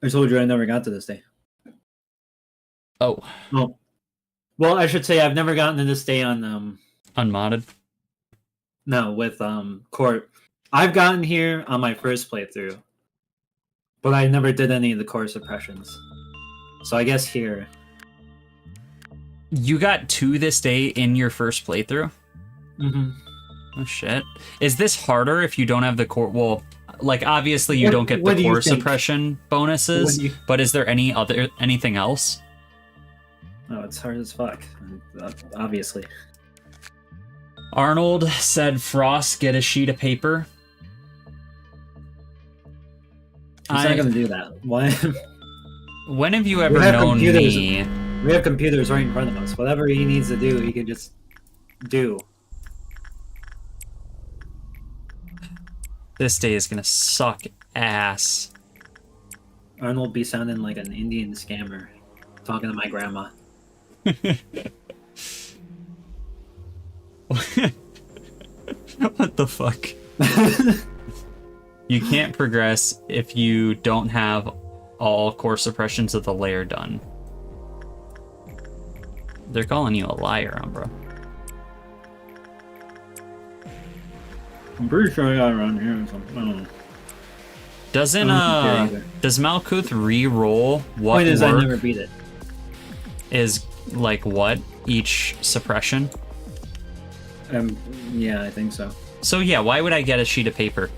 [SPEAKER 2] I told you I never got to this day.
[SPEAKER 1] Oh.
[SPEAKER 2] Oh. Well, I should say I've never gotten to this day on
[SPEAKER 1] Unmodded?
[SPEAKER 2] No, with Corp. I've gotten here on my first playthrough, but I never did any of the core suppressions. So I guess here.
[SPEAKER 1] You got to this day in your first playthrough?
[SPEAKER 2] Mm-hmm.
[SPEAKER 1] Oh shit. Is this harder if you don't have the core? Well, like obviously you
[SPEAKER 2] What-
[SPEAKER 1] don't get
[SPEAKER 2] what
[SPEAKER 1] the
[SPEAKER 2] do you
[SPEAKER 1] core
[SPEAKER 2] think?
[SPEAKER 1] suppression bonuses,
[SPEAKER 2] What do you-
[SPEAKER 1] but is there anything else?
[SPEAKER 2] Oh, it's hard as fuck. Obviously.
[SPEAKER 1] Arnold said, "Frost, get a sheet of paper."
[SPEAKER 2] He's not gonna do that. Why?
[SPEAKER 1] When have you
[SPEAKER 2] We
[SPEAKER 1] ever
[SPEAKER 2] have
[SPEAKER 1] known
[SPEAKER 2] computers.
[SPEAKER 1] me?
[SPEAKER 2] We have computers right in front of us. Whatever he needs to do, he can just do.
[SPEAKER 1] This day is gonna suck ass.
[SPEAKER 2] Arnold be sounding like an Indian scammer talking to my grandma.
[SPEAKER 1] What the fuck? You can't progress if you don't have all core suppressions of the layer done. They're calling you a liar, Umbra.
[SPEAKER 2] I'm pretty sure I got it around here or something. I don't know.
[SPEAKER 1] Doesn't does Malkuth re-roll what
[SPEAKER 2] Point is, I
[SPEAKER 1] work
[SPEAKER 2] never beat it.
[SPEAKER 1] is like what each suppression?
[SPEAKER 2] Yeah, I think so.
[SPEAKER 1] So yeah, why would I get a sheet of paper?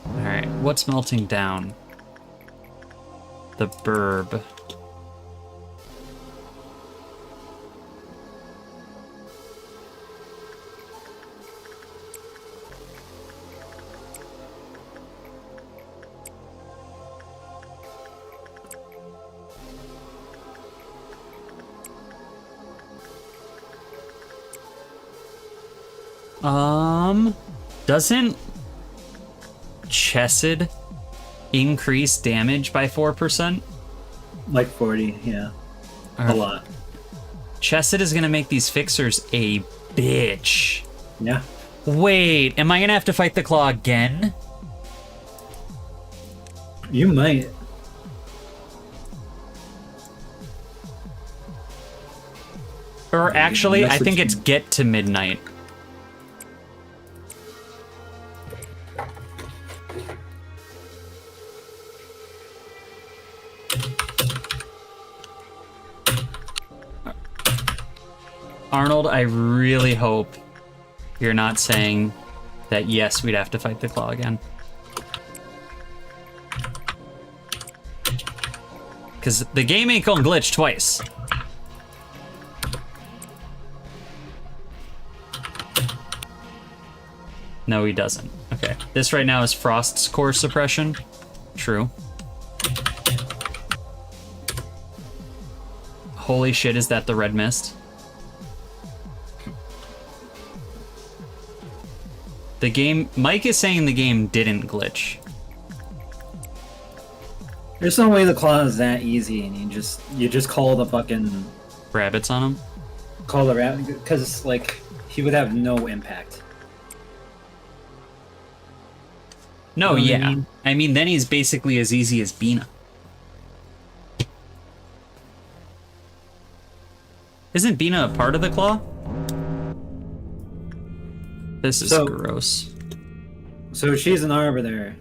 [SPEAKER 1] Alright, what's melting down? The burb. Doesn't Chesed increase damage by 4%?
[SPEAKER 2] Like 40, yeah. A lot.
[SPEAKER 1] Chesed is gonna make these fixers a bitch.
[SPEAKER 2] Yeah.
[SPEAKER 1] Wait, am I gonna have to fight the claw again?
[SPEAKER 2] You might.
[SPEAKER 1] Or actually, I
[SPEAKER 2] Message
[SPEAKER 1] think
[SPEAKER 2] me.
[SPEAKER 1] it's get to midnight. Arnold, I really hope you're not saying that yes, we'd have to fight the claw again. Because the game ain't gonna glitch twice. No, he doesn't. Okay. This right now is Frost's core suppression. True. Holy shit, is that the red mist? The game... Mike is saying the game didn't glitch.
[SPEAKER 2] There's no way the claw is that easy, and you just call the fucking
[SPEAKER 1] Rabbits on him?
[SPEAKER 2] call the rabbit because like he would have no impact.
[SPEAKER 1] No,
[SPEAKER 2] You know what
[SPEAKER 1] yeah.
[SPEAKER 2] I mean?
[SPEAKER 1] I mean, then he's basically as easy as Bina. Isn't Bina a part of the claw? This is gross.
[SPEAKER 2] So she's an arbiter.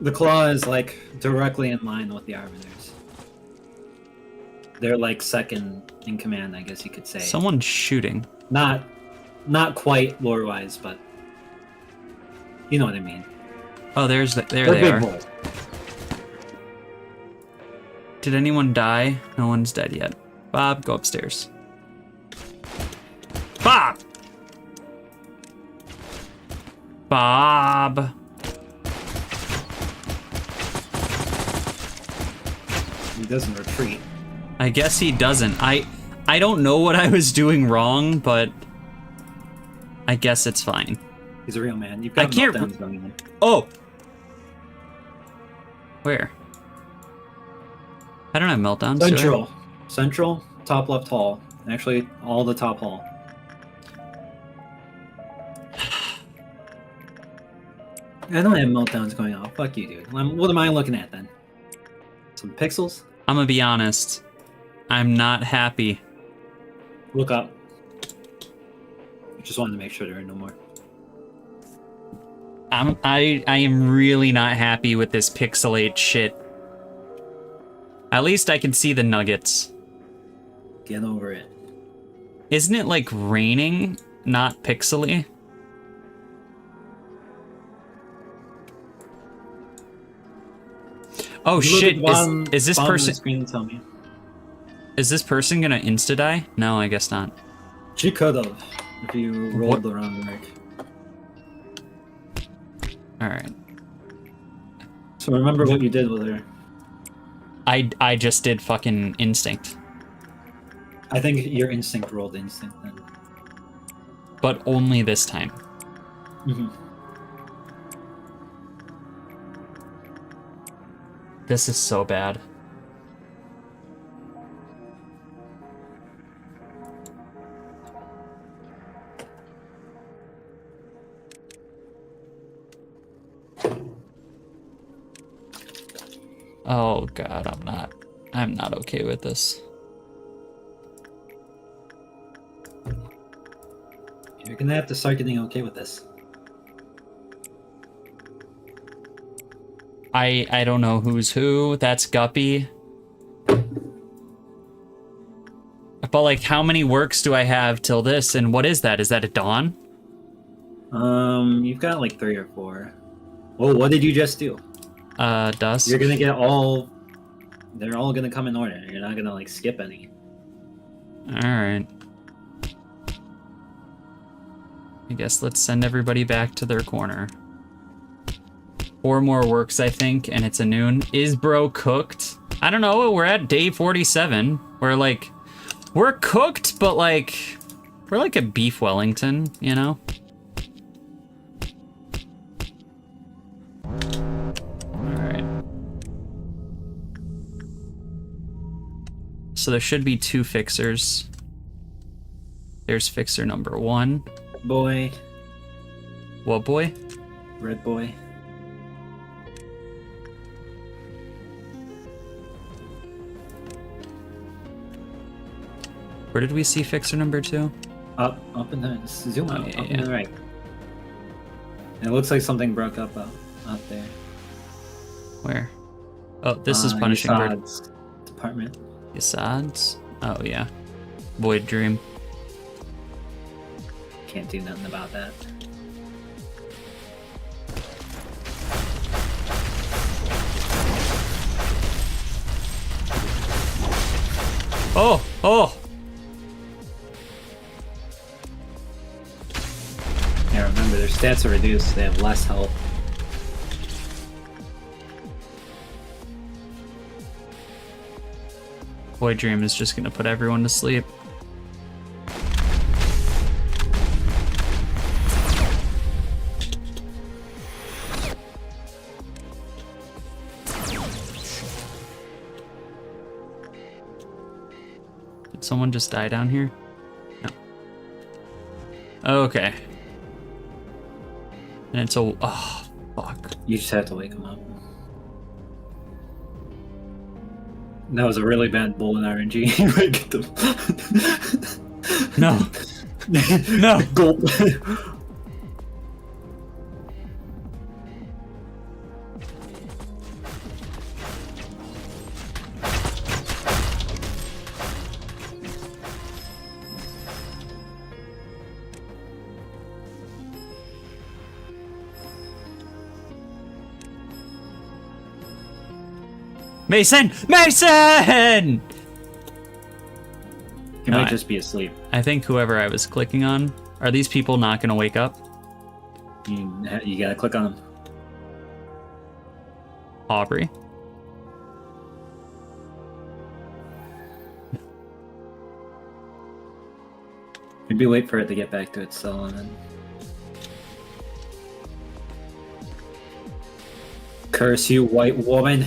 [SPEAKER 2] The claw is like directly in line with the arbiters. They're like second in command, I guess you could say.
[SPEAKER 1] Someone's shooting.
[SPEAKER 2] Not quite lore wise, but you know what I mean.
[SPEAKER 1] Oh, there
[SPEAKER 2] They're
[SPEAKER 1] they
[SPEAKER 2] big
[SPEAKER 1] are.
[SPEAKER 2] boys.
[SPEAKER 1] Did anyone die? No one's dead yet. Bob, go upstairs. Bob! Bob!
[SPEAKER 2] He doesn't retreat.
[SPEAKER 1] I guess he doesn't. I don't know what I was doing wrong, but I guess it's fine.
[SPEAKER 2] He's a real man. You've got
[SPEAKER 1] I can't
[SPEAKER 2] meltdowns going on.
[SPEAKER 1] Oh! Where? I don't have meltdowns. do I?
[SPEAKER 2] Central. Central, top left hall. Actually, all the top hall. I don't have meltdowns going on. Fuck you, dude. What am I looking at then? Some pixels?
[SPEAKER 1] I'm gonna be honest. I'm not happy.
[SPEAKER 2] Look up. Just wanted to make sure there are no more.
[SPEAKER 1] I am really not happy with this pixelate shit. At least I can see the nuggets.
[SPEAKER 2] Get over it.
[SPEAKER 1] Isn't it like raining, not pixely? Oh shit! Is this person?
[SPEAKER 2] Screen, tell me.
[SPEAKER 1] Is this person gonna insta die? No, I guess not.
[SPEAKER 2] She could have if you rolled the wrong mark.
[SPEAKER 1] All right.
[SPEAKER 2] So remember what you did with her.
[SPEAKER 1] I just did fucking instinct.
[SPEAKER 2] I think your instinct rolled instinct then.
[SPEAKER 1] But only this time.
[SPEAKER 2] Mm-hmm.
[SPEAKER 1] This is so bad. Oh god, I'm not okay with this.
[SPEAKER 2] You're gonna have to start getting okay with this.
[SPEAKER 1] I don't know who's who. That's Guppy. But like, how many works do I have till this? And what is that? Is that a dawn?
[SPEAKER 2] You've got like 3 or 4. Well, what did you just do?
[SPEAKER 1] Dusk.
[SPEAKER 2] You're gonna get all. They're all gonna come in order. You're not gonna like skip any.
[SPEAKER 1] All right. I guess let's send everybody back to their corner. 4 more works, I think, and it's a noon. Is bro cooked? I don't know. We're at day 47. We're cooked, but like, we're like a beef Wellington, you know? Alright. So there should be 2 fixers. There's fixer number 1.
[SPEAKER 2] Boy.
[SPEAKER 1] What boy?
[SPEAKER 2] Red boy.
[SPEAKER 1] Where did we see fixer number 2?
[SPEAKER 2] Up in the zoom out.
[SPEAKER 1] Yeah,
[SPEAKER 2] up in the right. It looks like something broke up out there.
[SPEAKER 1] Where? Oh, this is Punishing Bird.
[SPEAKER 2] Yassad's department.
[SPEAKER 1] Yassad's? Oh, yeah. Void Dream.
[SPEAKER 2] Can't do nothing about that.
[SPEAKER 1] Oh! Oh!
[SPEAKER 2] Yeah, remember, their stats are reduced. They have less health.
[SPEAKER 1] Void Dream is just gonna put everyone to sleep. Did someone just die down here? No. Okay. And it's a... Oh, fuck.
[SPEAKER 2] You just have to wake them up. That was a really bad bull in RNG. Get them.
[SPEAKER 1] No. No.
[SPEAKER 2] Gulp.
[SPEAKER 1] Mason! Mason!
[SPEAKER 2] He might just be asleep.
[SPEAKER 1] I think whoever I was clicking on, are these people not gonna wake up?
[SPEAKER 2] You gotta click on him.
[SPEAKER 1] Aubrey.
[SPEAKER 2] Maybe wait for it to get back to its cell and then... Curse you, white woman!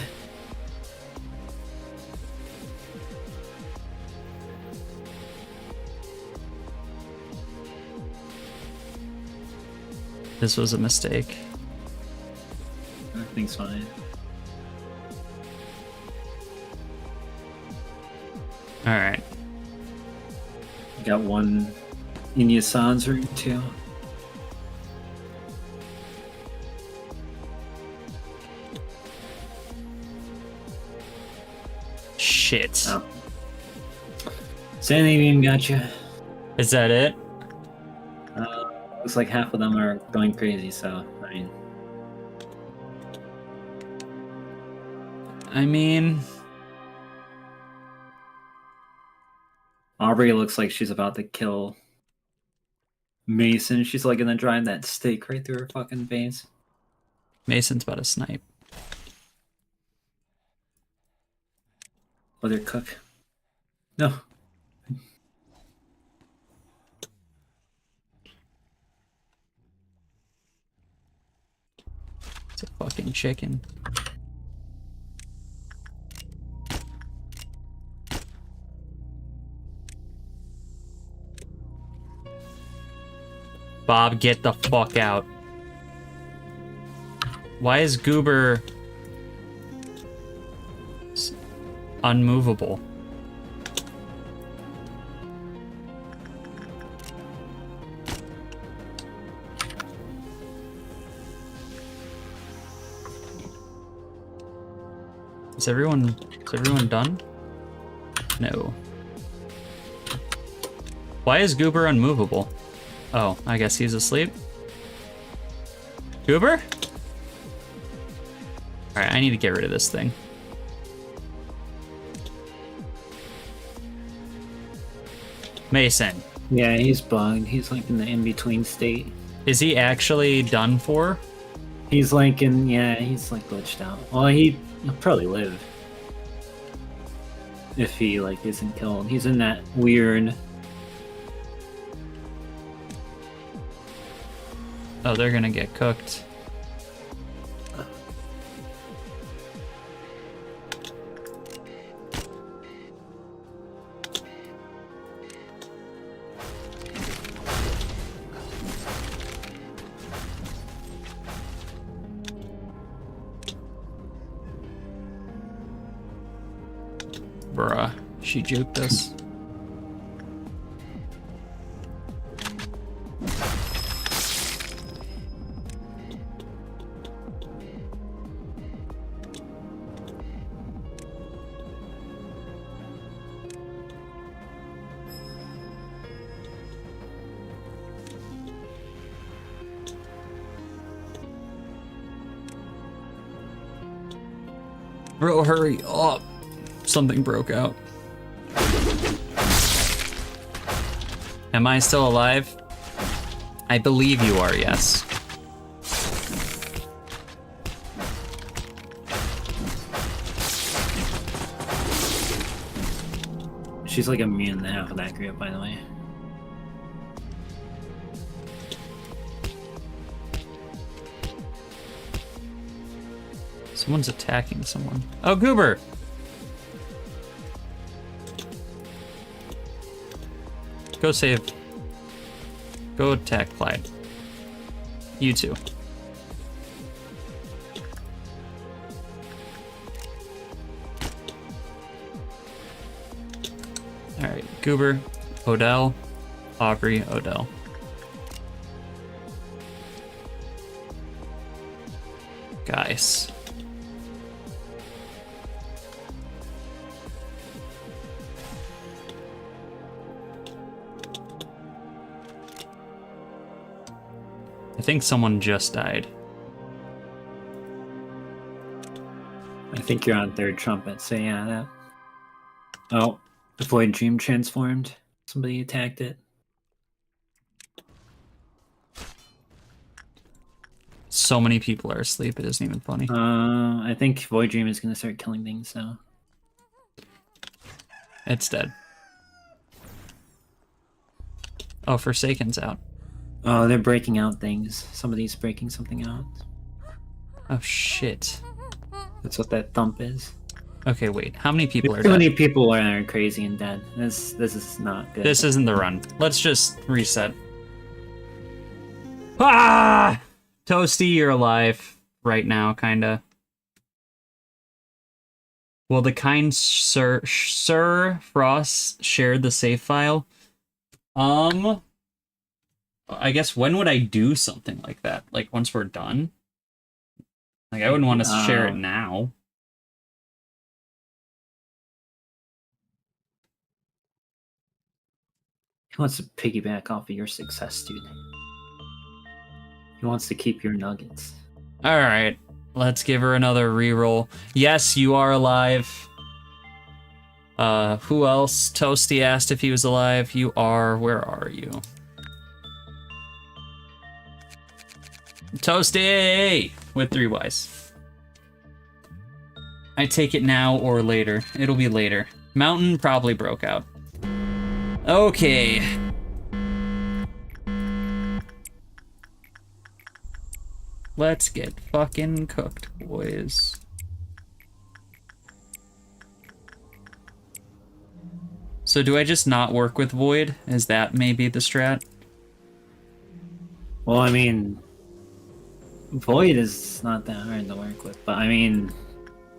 [SPEAKER 1] This was a mistake.
[SPEAKER 2] Everything's fine.
[SPEAKER 1] Alright.
[SPEAKER 2] Got one in Yassan's room too.
[SPEAKER 1] Shit.
[SPEAKER 2] Oh. Sanity beam gotcha.
[SPEAKER 1] Is that it?
[SPEAKER 2] Looks like half of them are going crazy, so,
[SPEAKER 1] I mean...
[SPEAKER 2] Aubrey looks like she's about to kill Mason. She's like gonna drive that stake right through her fucking face.
[SPEAKER 1] Mason's about to snipe.
[SPEAKER 2] Let her cook. No.
[SPEAKER 1] It's a fucking chicken. Bob, get the fuck out. Why is Goober unmovable? Is everyone done? No. Why is Goober unmovable? Oh, I guess he's asleep. Goober? Alright, I need to get rid of this thing. Mason.
[SPEAKER 2] Yeah, he's bugged. He's like in the in-between state.
[SPEAKER 1] Is he actually done for?
[SPEAKER 2] He's like he's like glitched out. Well, he'll probably live. If he like isn't killed. He's in that weird...
[SPEAKER 1] Oh, they're gonna get cooked. Bruh, she juked us. Bro, hurry up. Something broke out. Am I still alive? I believe you are, yes.
[SPEAKER 2] She's like immune to half of that group, by the way.
[SPEAKER 1] Someone's attacking someone. Oh, Goober! Go save. Go attack Clyde. You two. Alright, Goober, Odell, Aubrey, Odell. Guys. I think someone just died.
[SPEAKER 2] I think you're on third trumpet, so yeah, that... Oh, the Void Dream transformed. Somebody attacked it.
[SPEAKER 1] So many people are asleep, it isn't even funny.
[SPEAKER 2] I think Void Dream is gonna start killing things, so...
[SPEAKER 1] It's dead. Oh, Forsaken's out.
[SPEAKER 2] Oh, they're breaking out things. Somebody's breaking something out.
[SPEAKER 1] Oh, shit.
[SPEAKER 2] That's what that thump is.
[SPEAKER 1] Okay, wait. How many people are
[SPEAKER 2] Too
[SPEAKER 1] dead?
[SPEAKER 2] many people are crazy and dead. This is not good.
[SPEAKER 1] This isn't the run. Let's just reset. Ah! Toasty, you're alive right now, kinda. Will the kind Sir Frost share the save file? I guess when would I do something like that? Like once we're done? Like I wouldn't want to share it now.
[SPEAKER 2] He wants to piggyback off of your success, dude. He wants to keep your nuggets.
[SPEAKER 1] All right, let's give her another reroll. Yes, you are alive. Who else? Toasty asked if he was alive. You are. Where are you? Toasty! With 3 Ys. I take it now or later. It'll be later. Mountain probably broke out. Okay. Let's get fucking cooked, boys. So do I just not work with Void? Is that maybe the strat?
[SPEAKER 2] Well, I mean, Void is not that hard to work with, but I mean,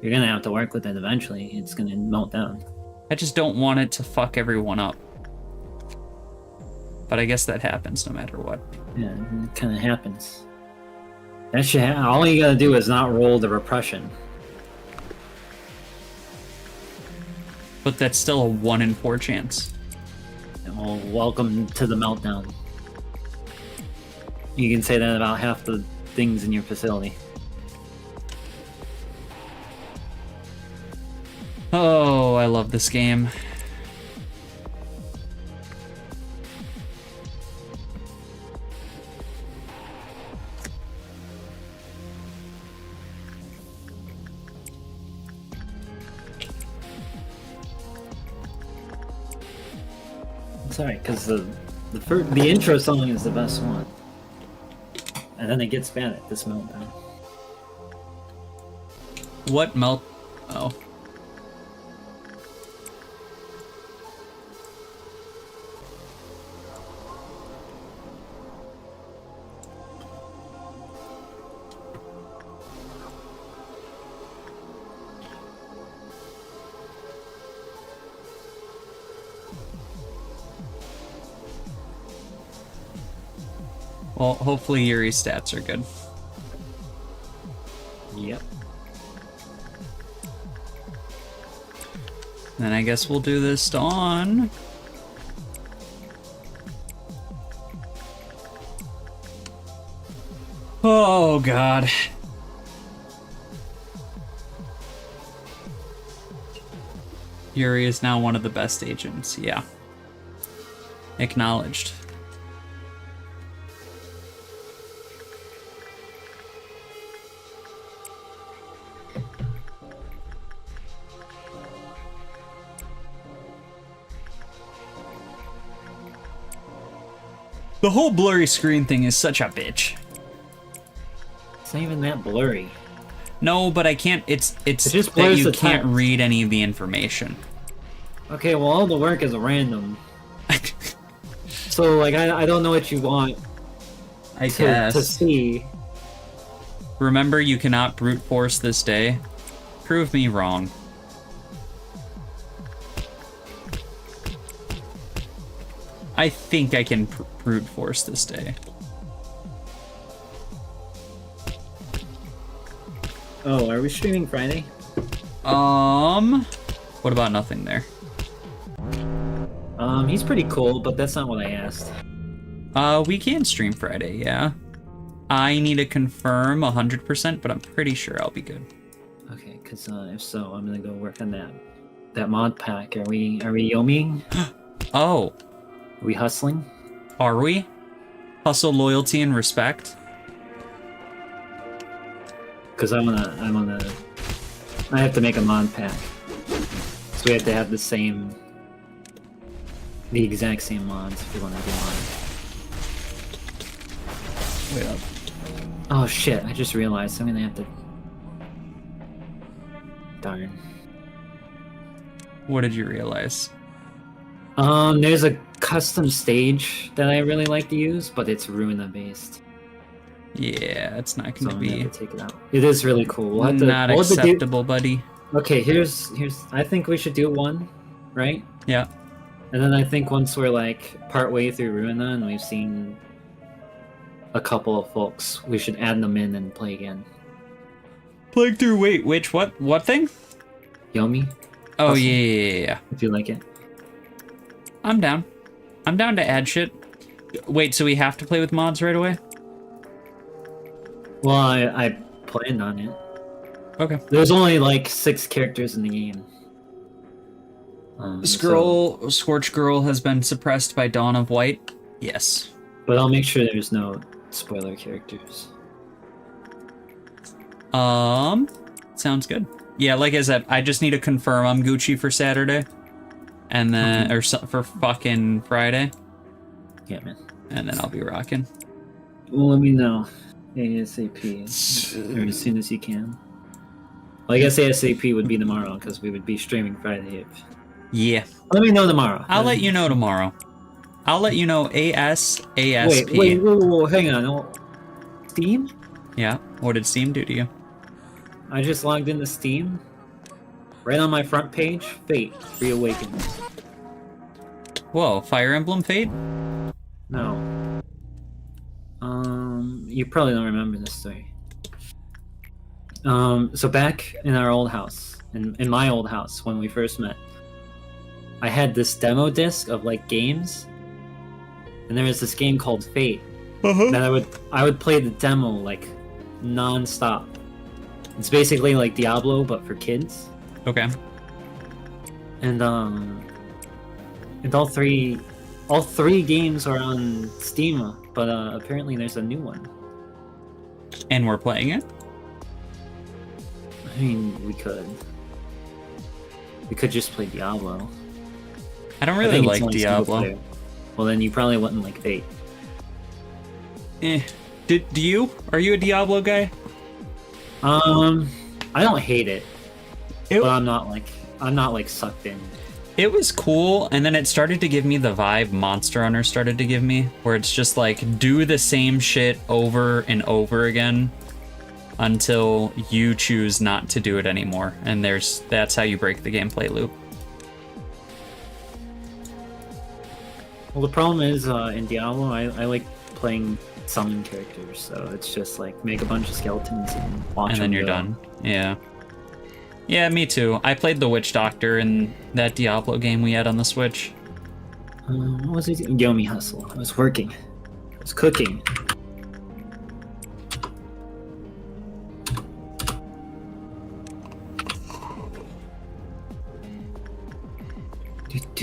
[SPEAKER 2] you're gonna have to work with it eventually. It's gonna melt down.
[SPEAKER 1] I just don't want it to fuck everyone up. But I guess that happens no matter what.
[SPEAKER 2] Yeah, it kind of happens. That shit. All you gotta do is not roll the repression.
[SPEAKER 1] But that's still a 1 in 4 chance.
[SPEAKER 2] Well, welcome to the meltdown. You can say that about half the things in your facility.
[SPEAKER 1] Oh, I love this game.
[SPEAKER 2] It's alright, because the intro song is the best one. And then it gets bad at this meltdown.
[SPEAKER 1] What melt? Oh. Well, hopefully Yuri's stats are good.
[SPEAKER 2] Yep.
[SPEAKER 1] Then I guess we'll do this to on. Oh, God. Yuri is now one of the best agents, yeah. Acknowledged. The whole blurry screen thing is such a bitch.
[SPEAKER 2] It's not even that blurry.
[SPEAKER 1] No, but I can't. It's
[SPEAKER 2] just
[SPEAKER 1] that
[SPEAKER 2] blurs
[SPEAKER 1] you
[SPEAKER 2] the
[SPEAKER 1] can't
[SPEAKER 2] text.
[SPEAKER 1] read any of the information.
[SPEAKER 2] Okay, well, all the work is random. So, like, I don't know what you want
[SPEAKER 1] I
[SPEAKER 2] to see.
[SPEAKER 1] Remember, you cannot brute force this day. Prove me wrong. I think I can brute force this day.
[SPEAKER 2] Oh, are we streaming Friday?
[SPEAKER 1] What about nothing there?
[SPEAKER 2] He's pretty cool, but that's not what I asked.
[SPEAKER 1] We can stream Friday, yeah. I need to confirm 100%, but I'm pretty sure I'll be good.
[SPEAKER 2] Okay, because if so, I'm gonna go work on that mod pack. Are we yomiing?
[SPEAKER 1] Oh,
[SPEAKER 2] Are we hustling?
[SPEAKER 1] are we? Hustle, loyalty, and respect?
[SPEAKER 2] Because I have to make a mod pack. So we have to have the exact same mods if we want to do mod.
[SPEAKER 1] Wait up.
[SPEAKER 2] Oh shit, I just realized I'm gonna have to... Darn.
[SPEAKER 1] What did you realize?
[SPEAKER 2] There's a custom stage that I really like to use, but it's Ruina based.
[SPEAKER 1] Yeah, it's not
[SPEAKER 2] So
[SPEAKER 1] going
[SPEAKER 2] I'm
[SPEAKER 1] to
[SPEAKER 2] gonna
[SPEAKER 1] be
[SPEAKER 2] have to take it out. It is really cool. We'll have to,
[SPEAKER 1] not
[SPEAKER 2] we'll have to do-
[SPEAKER 1] acceptable, buddy.
[SPEAKER 2] Okay, here's. I think we should do one, right?
[SPEAKER 1] Yeah.
[SPEAKER 2] And then I think once we're like partway through Ruina and we've seen a couple of folks, we should add them in and play again.
[SPEAKER 1] Playing through, wait, which, what thing?
[SPEAKER 2] Yomi,
[SPEAKER 1] Oh,
[SPEAKER 2] Awesome.
[SPEAKER 1] yeah.
[SPEAKER 2] if you like it.
[SPEAKER 1] I'm down. I'm down to add shit. Wait, so we have to play with mods right away?
[SPEAKER 2] Well, I planned on it.
[SPEAKER 1] Okay.
[SPEAKER 2] There's only like 6 characters in the game.
[SPEAKER 1] Scorch Girl has been suppressed by Dawn of White. Yes.
[SPEAKER 2] But I'll make sure there's no spoiler characters.
[SPEAKER 1] Sounds good. Yeah, like I said, I just need to confirm I'm Gucci for Saturday. And then, for fucking Friday.
[SPEAKER 2] Yeah, man.
[SPEAKER 1] And then I'll be rocking.
[SPEAKER 2] Well, let me know. ASAP. Or as soon as you can. Well, I guess ASAP would be tomorrow, because we would be streaming Friday.
[SPEAKER 1] Yeah.
[SPEAKER 2] Let me know tomorrow.
[SPEAKER 1] I'll let you know tomorrow. I'll let you know ASAP.
[SPEAKER 2] Wait, hang on. Oh, Steam?
[SPEAKER 1] Yeah, what did Steam do to you?
[SPEAKER 2] I just logged into Steam. Right on my front page, Fate Reawakened.
[SPEAKER 1] Whoa, Fire Emblem Fate?
[SPEAKER 2] No. You probably don't remember this story. So back in our old house, in my old house when we first met, I had this demo disc of like games, and there was this game called Fate. That I would play the demo like non-stop. It's basically like Diablo but for kids.
[SPEAKER 1] Okay.
[SPEAKER 2] And all three games are on Steam, but apparently there's a new one.
[SPEAKER 1] And we're playing it?
[SPEAKER 2] I mean, we could just play Diablo.
[SPEAKER 1] I don't really like Diablo.
[SPEAKER 2] Well, then you probably wouldn't like Fate.
[SPEAKER 1] Do you? Are you a Diablo guy?
[SPEAKER 2] I don't hate it, but I'm not like sucked in.
[SPEAKER 1] It was cool, and then it started to give me the vibe Monster Hunter started to give me, where it's just like, do the same shit over and over again until you choose not to do it anymore. And that's how you break the gameplay loop.
[SPEAKER 2] Well, the problem is, in Diablo, I like playing summon characters, so it's just like, make a bunch of skeletons and watch them.
[SPEAKER 1] And then you're done. Yeah. Yeah, me too. I played the Witch Doctor in that Diablo game we had on the Switch.
[SPEAKER 2] What was it? Yomi Hustle. I was working. I was cooking.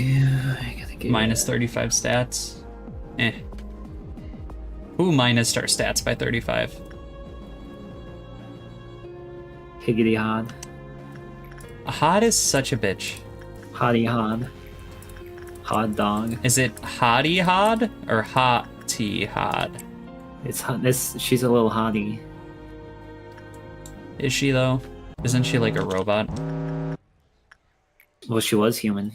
[SPEAKER 2] I gotta get
[SPEAKER 1] minus 35 stats. Ooh, minus our stats by 35.
[SPEAKER 2] Higgity hod.
[SPEAKER 1] Hod is such a bitch.
[SPEAKER 2] Hottie hod. Hod dog.
[SPEAKER 1] Is it hottie hod or hottie hod?
[SPEAKER 2] It's hot. She's a little hottie.
[SPEAKER 1] Is she though? Isn't she like a robot?
[SPEAKER 2] Well, she was human.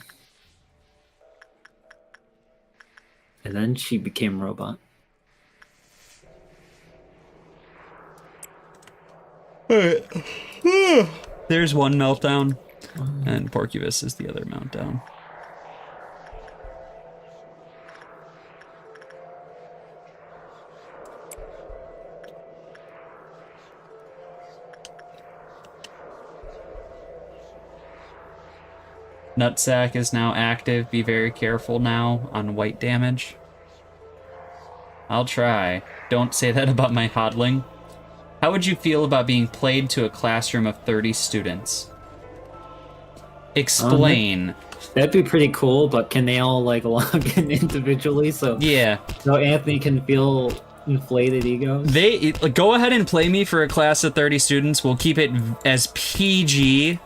[SPEAKER 2] And then she became robot.
[SPEAKER 1] There's one meltdown, and Porcubus is the other meltdown. Nutsack is now active. Be very careful now on white damage. I'll try. Don't say that about my hodling. How would you feel about being played to a classroom of 30 students? Explain.
[SPEAKER 2] That'd be pretty cool, but can they all like log in individually so Anthony can feel inflated egos?
[SPEAKER 1] They go ahead and play me for a class of 30 students. We'll keep it as PG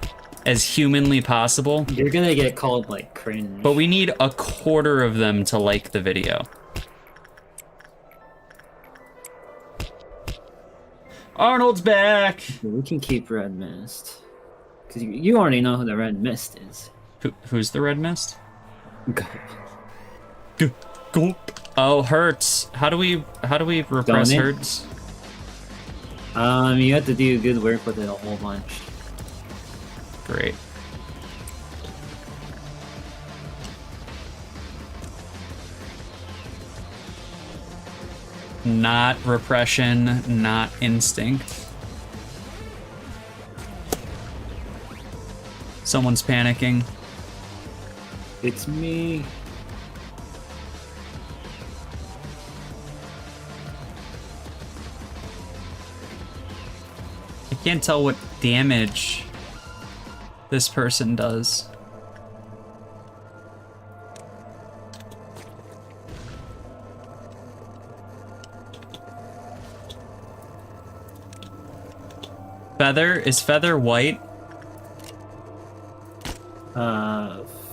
[SPEAKER 1] as humanly possible.
[SPEAKER 2] You're gonna get called like cringe.
[SPEAKER 1] But we need a quarter of them to like the video. Arnold's back!
[SPEAKER 2] We can keep Red Mist. Because you already know who the Red Mist is.
[SPEAKER 1] Who's the Red Mist?
[SPEAKER 2] Gulp.
[SPEAKER 1] Gulp. Oh, Hurts. How do we repress Hurts?
[SPEAKER 2] You have to do good work with it a whole bunch.
[SPEAKER 1] Great. Not repression, not instinct. Someone's panicking.
[SPEAKER 2] It's me.
[SPEAKER 1] can't tell what damage this person does. Feather? Is Feather white?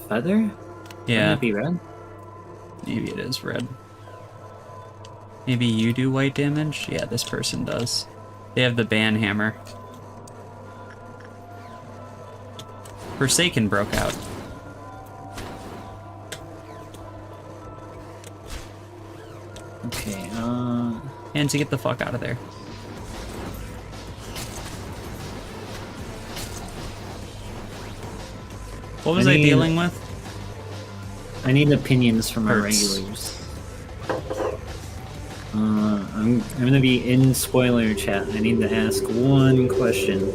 [SPEAKER 2] Feather?
[SPEAKER 1] Yeah.
[SPEAKER 2] Wouldn't it be red?
[SPEAKER 1] Maybe it is red. Maybe you do white damage? Yeah, this person does. They have the ban hammer. Forsaken broke out.
[SPEAKER 2] Okay,
[SPEAKER 1] And to get the fuck out of there. What was I dealing with?
[SPEAKER 2] I need opinions from our
[SPEAKER 1] Hurts.
[SPEAKER 2] regulars. I'm gonna be in spoiler chat. I need to ask one question.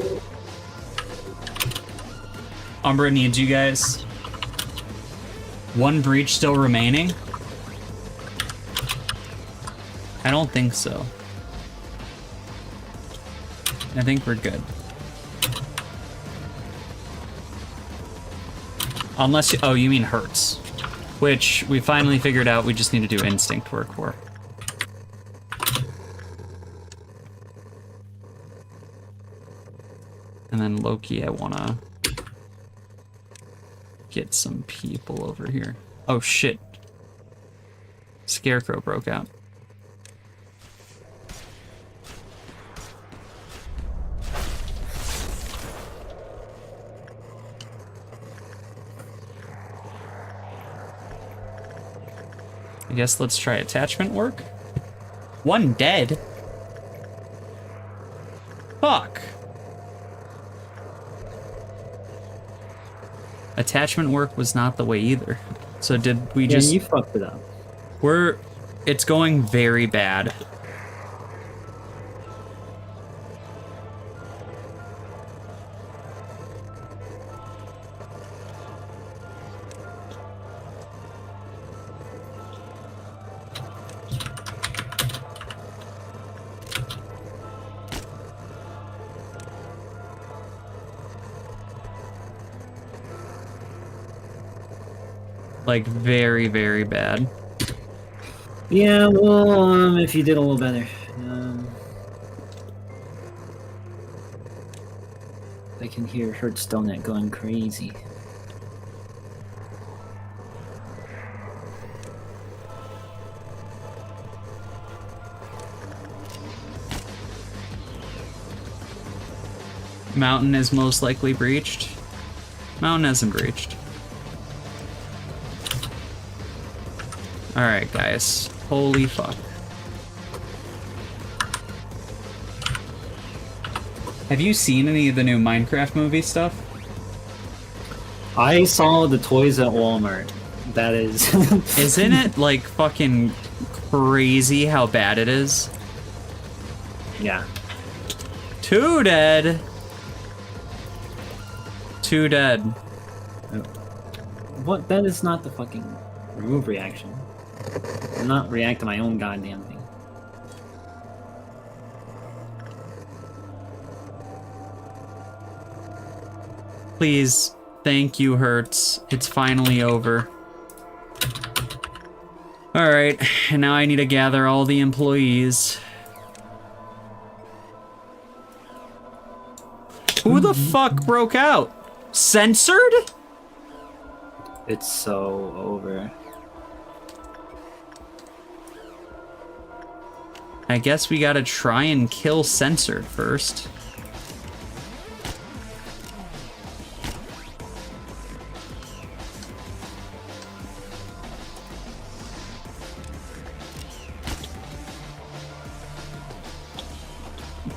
[SPEAKER 1] Umbra needs you guys. One breach still remaining? I don't think so. I think we're good. Unless, oh, you mean hurts. Which we finally figured out we just need to do instinct work for. And then Loki, I wanna get some people over here. Oh shit. Scarecrow broke out. I guess let's try attachment work. One dead? Fuck. Attachment work was not the way either. So did we just...
[SPEAKER 2] Yeah, you fucked it up.
[SPEAKER 1] It's going very bad. Like, very, very bad.
[SPEAKER 2] Yeah, well, if you did a little better. I can hear Hertzdonet going crazy.
[SPEAKER 1] Mountain is most likely breached. Mountain hasn't breached. Alright, guys. Holy fuck. Have you seen any of the new Minecraft movie stuff?
[SPEAKER 2] I saw the toys at Walmart. That is...
[SPEAKER 1] Isn't it, like, fucking crazy how bad it is?
[SPEAKER 2] Yeah.
[SPEAKER 1] 2 dead! 2 dead.
[SPEAKER 2] What? That is not the fucking remove reaction. I'm not react to my own goddamn thing.
[SPEAKER 1] Please, thank you, Hertz. It's finally over. Alright, and now I need to gather all the employees. Who the fuck broke out? Censored?
[SPEAKER 2] It's so over.
[SPEAKER 1] I guess we gotta try and kill Censored first.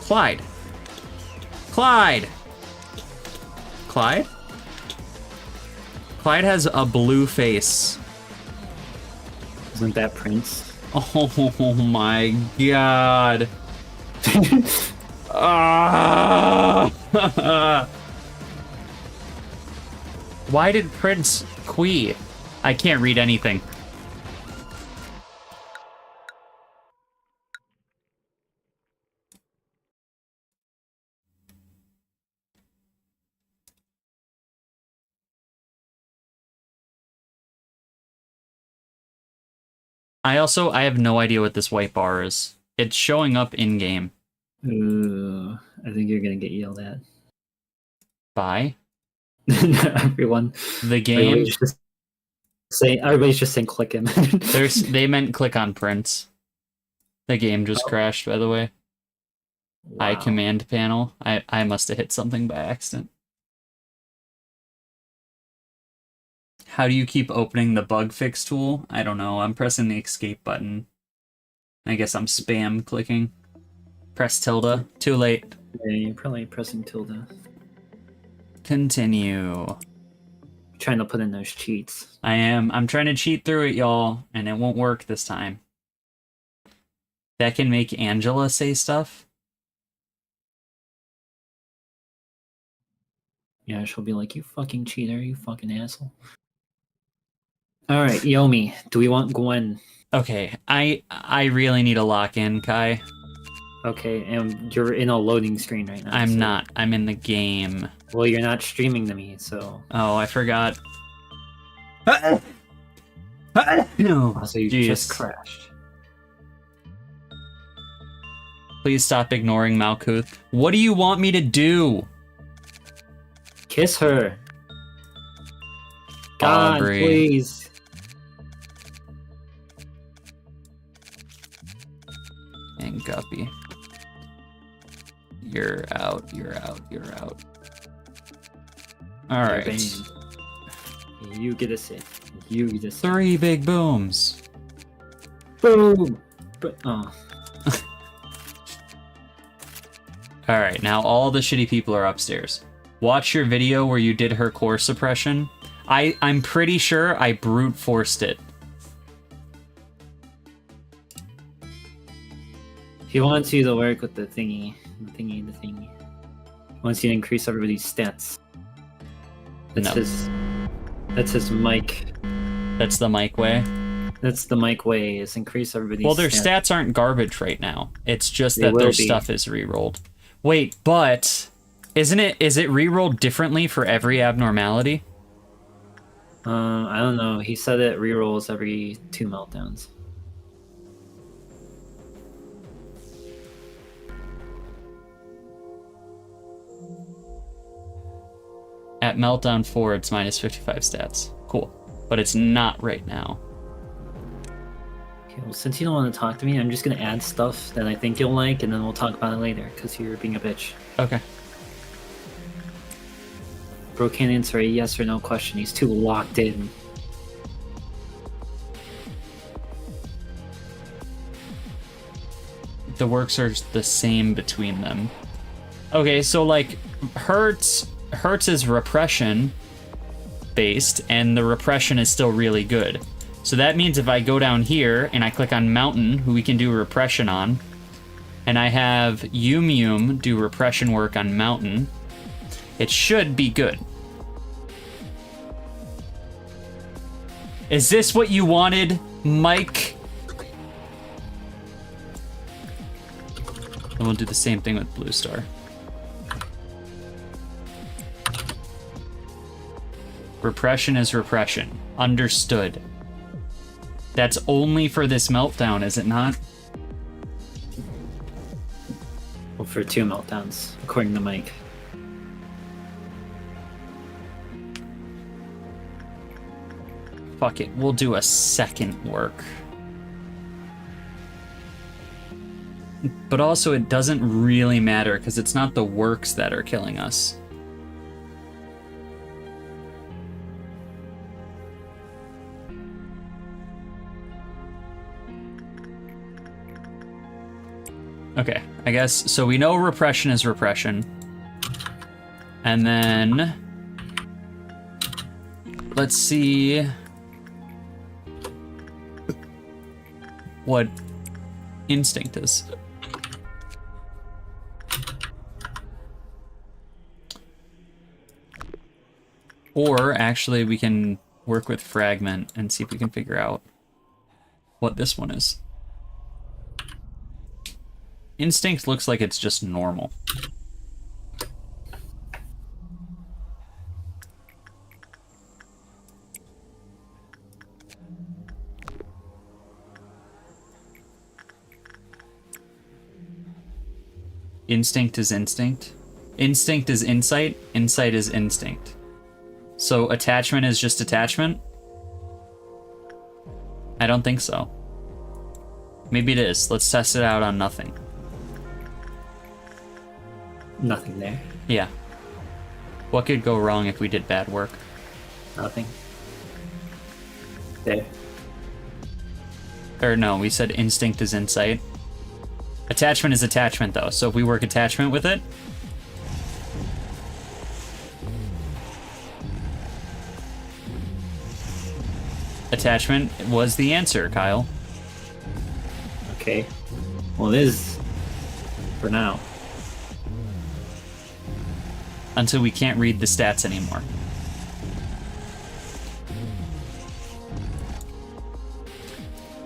[SPEAKER 1] Clyde. Clyde! Clyde? Clyde has a blue face.
[SPEAKER 2] Isn't that Prince?
[SPEAKER 1] Oh my god. Ah! Why did Prince quit? I can't read anything. I have no idea what this white bar is. It's showing up in game.
[SPEAKER 2] Ooh, I think you're gonna get yelled at.
[SPEAKER 1] By
[SPEAKER 2] Everyone.
[SPEAKER 1] the game.
[SPEAKER 2] Everybody's just saying click him.
[SPEAKER 1] They meant click on Prince. The game just crashed, by the way.
[SPEAKER 2] Wow.
[SPEAKER 1] I command panel. I must have hit something by accident. How do you keep opening the bug fix tool? I don't know. I'm pressing the escape button. I guess I'm spam clicking. Press tilde. Too late.
[SPEAKER 2] Yeah, you're probably pressing tilde.
[SPEAKER 1] Continue.
[SPEAKER 2] Trying to put in those cheats.
[SPEAKER 1] I am. I'm trying to cheat through it, y'all, and it won't work this time. That can make Angela say stuff.
[SPEAKER 2] Yeah, she'll be like, you fucking cheater, you fucking asshole. Alright, Yomi, do we want Gwen?
[SPEAKER 1] Okay, I really need a lock-in, Kai.
[SPEAKER 2] Okay, and you're in a loading screen right now.
[SPEAKER 1] I'm not. I'm in the game.
[SPEAKER 2] Well, you're not streaming to me, so...
[SPEAKER 1] Oh, I forgot. No.
[SPEAKER 2] So you just crashed.
[SPEAKER 1] Please stop ignoring Malkuth. What do you want me to do?
[SPEAKER 2] Kiss her. God,
[SPEAKER 1] Aubrey.
[SPEAKER 2] please.
[SPEAKER 1] And Guppy. You're out, you're out, you're out. Alright.
[SPEAKER 2] You get a sit. You get a sit.
[SPEAKER 1] 3 big booms.
[SPEAKER 2] Boom! Oh.
[SPEAKER 1] Alright, now all the shitty people are upstairs. Watch your video where you did her core suppression. I'm pretty sure I brute forced it.
[SPEAKER 2] He wants you to work with the thingy. The thingy. He wants you to increase everybody's stats. That's his mic.
[SPEAKER 1] That's the mic way.
[SPEAKER 2] That's the mic way, is increase everybody's
[SPEAKER 1] Well, their stats aren't garbage right now. It's just
[SPEAKER 2] They
[SPEAKER 1] that
[SPEAKER 2] will
[SPEAKER 1] their
[SPEAKER 2] be.
[SPEAKER 1] stuff is re-rolled. Wait, but is it re-rolled differently for every abnormality?
[SPEAKER 2] I don't know. He said it rerolls every 2 meltdowns.
[SPEAKER 1] At meltdown 4, it's minus 55 stats. Cool. But it's not right now.
[SPEAKER 2] Okay, well, since you don't want to talk to me, I'm just gonna add stuff that I think you'll like, and then we'll talk about it later, because you're being a bitch.
[SPEAKER 1] Okay.
[SPEAKER 2] Bro can't answer a yes or no question. He's too locked in.
[SPEAKER 1] The works are the same between them. Okay, so like Hertz is repression based, and the repression is still really good. So that means if I go down here and I click on Mountain, who we can do repression on, and I have Yum do repression work on Mountain, it should be good. Is this what you wanted, Mike? And we'll do the same thing with Blue Star. Repression is repression. Understood. That's only for this meltdown, is it not?
[SPEAKER 2] Well, for 2 meltdowns, according to Mike.
[SPEAKER 1] Fuck it, we'll do a second work. But also, it doesn't really matter, because it's not the works that are killing us. Okay, I guess, so we know repression is repression. And then... let's see... what instinct is. Or, actually, we can work with Fragment and see if we can figure out what this one is. Instinct looks like it's just normal. Instinct is instinct. Instinct is insight. Insight is instinct. So attachment is just attachment? I don't think so. Maybe it is. Let's test it out on nothing.
[SPEAKER 2] Nothing there.
[SPEAKER 1] Yeah. What could go wrong if we did bad work?
[SPEAKER 2] Nothing. There.
[SPEAKER 1] Or no, we said instinct is insight. Attachment is attachment, though. So if we work attachment with it... Attachment was the answer, Kyle.
[SPEAKER 2] Okay. Well, it is for now.
[SPEAKER 1] Until we can't read the stats anymore.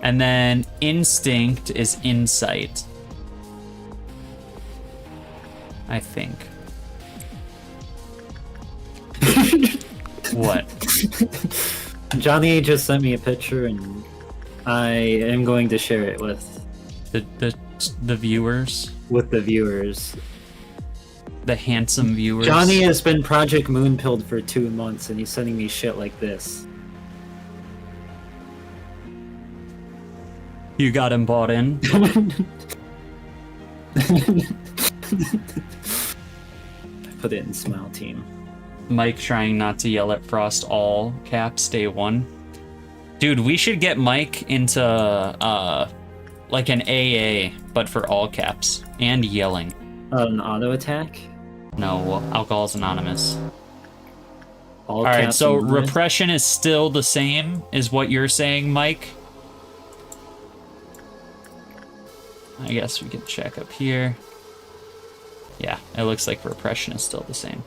[SPEAKER 1] And then instinct is insight. I think. What?
[SPEAKER 2] Johnny just sent me a picture, and I am going to share it with
[SPEAKER 1] The viewers,
[SPEAKER 2] the viewers.
[SPEAKER 1] the handsome viewers.
[SPEAKER 2] Johnny has been Project Moonpilled for 2 months, and he's sending me shit like this.
[SPEAKER 1] You got him bought in.
[SPEAKER 2] Put it in Smile Team.
[SPEAKER 1] Mike trying not to yell at Frost all caps day one. Dude, we should get Mike into like an AA, but for all caps and yelling.
[SPEAKER 2] An auto attack?
[SPEAKER 1] No, Alcohol's Anonymous.
[SPEAKER 2] All
[SPEAKER 1] Alright,
[SPEAKER 2] caps
[SPEAKER 1] so
[SPEAKER 2] and words?
[SPEAKER 1] repression is still the same, is what you're saying, Mike? I guess we can check up here. Yeah, it looks like repression is still the same.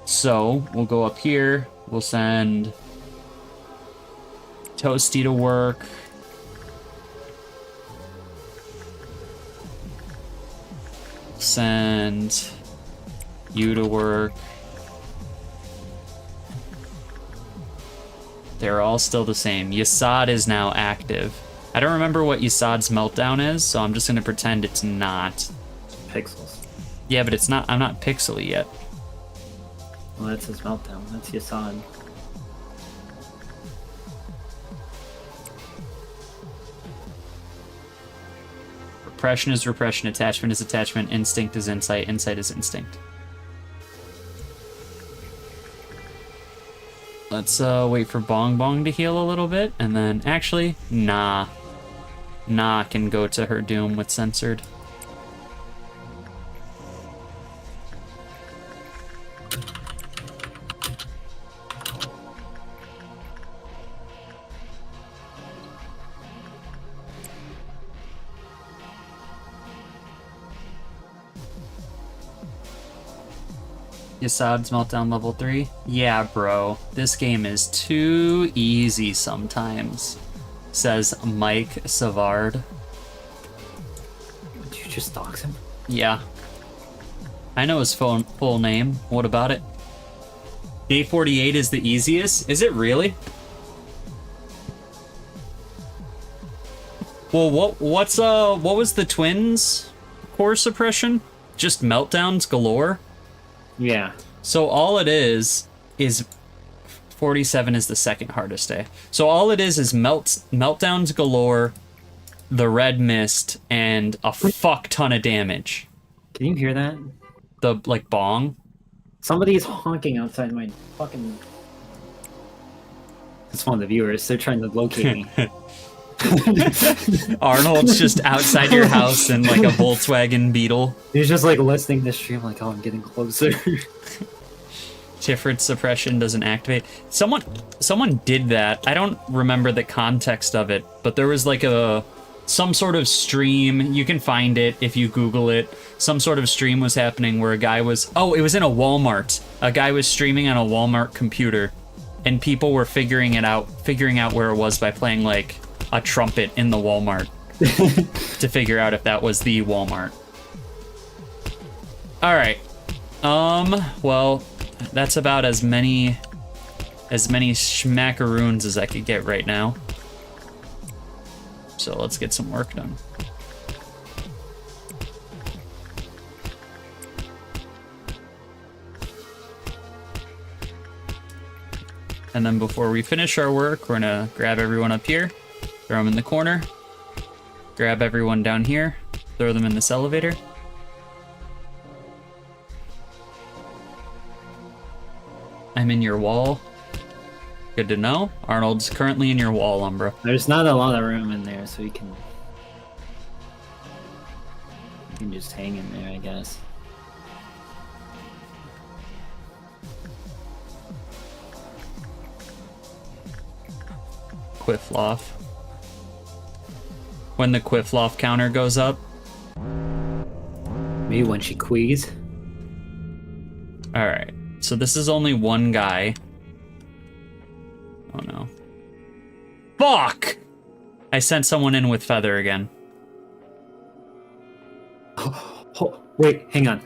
[SPEAKER 1] So, we'll go up here. We'll send Toasty to work. Send you to work. They're all still the same. Yasad is now active. I don't remember what Yasad's meltdown is, so I'm just gonna pretend it's not.
[SPEAKER 2] Pixels.
[SPEAKER 1] Yeah, but it's not. I'm not pixely yet.
[SPEAKER 2] Well, that's his meltdown. That's Yasad.
[SPEAKER 1] Repression is repression. Attachment is attachment. Instinct is insight. Insight is instinct. Let's wait for Bong Bong to heal a little bit, and then actually, nah. Nah can go to her doom with censored. Yasad's meltdown level 3? Yeah, bro. This game is too easy sometimes, says Mike Savard.
[SPEAKER 2] Did you just dox him?
[SPEAKER 1] Yeah. I know his full name. What about it? Day 48 is the easiest? Is it really? Well, what was the twins' core suppression? Just meltdowns galore?
[SPEAKER 2] Yeah.
[SPEAKER 1] So all it is 47 is the second hardest day. So all it is meltdowns galore, the red mist, and a fuck ton of damage.
[SPEAKER 2] Can you hear that?
[SPEAKER 1] The like bong.
[SPEAKER 2] Somebody's honking outside my fucking... It's one of the viewers. They're trying to locate me.
[SPEAKER 1] Arnold's just outside your house in like a Volkswagen Beetle.
[SPEAKER 2] He's just like listening to the stream like, oh, I'm getting closer.
[SPEAKER 1] Tifrid's suppression doesn't activate. Someone did that. I don't remember the context of it, but there was like some sort of stream. You can find it if you Google it. Some sort of stream was happening where a guy was... Oh, it was in a Walmart. A guy was streaming on a Walmart computer, and people were figuring out where it was by playing like a trumpet in the Walmart to figure out if that was the Walmart. All right. Well, that's about as many schmackaroons as I could get right now. So let's get some work done. And then before we finish our work, we're gonna grab everyone up here, throw them in the corner, grab everyone down here, throw them in this elevator. I'm in your wall. Good to know. Arnold's currently in your wall, Umbra.
[SPEAKER 2] There's not a lot of room in there, so you can just hang in there, I guess.
[SPEAKER 1] Quiffloff. When the Quiffloff counter goes up.
[SPEAKER 2] Maybe when she quees.
[SPEAKER 1] Alright, so this is only one guy. Oh no. Fuck! I sent someone in with Feather again.
[SPEAKER 2] Oh, wait, hang on.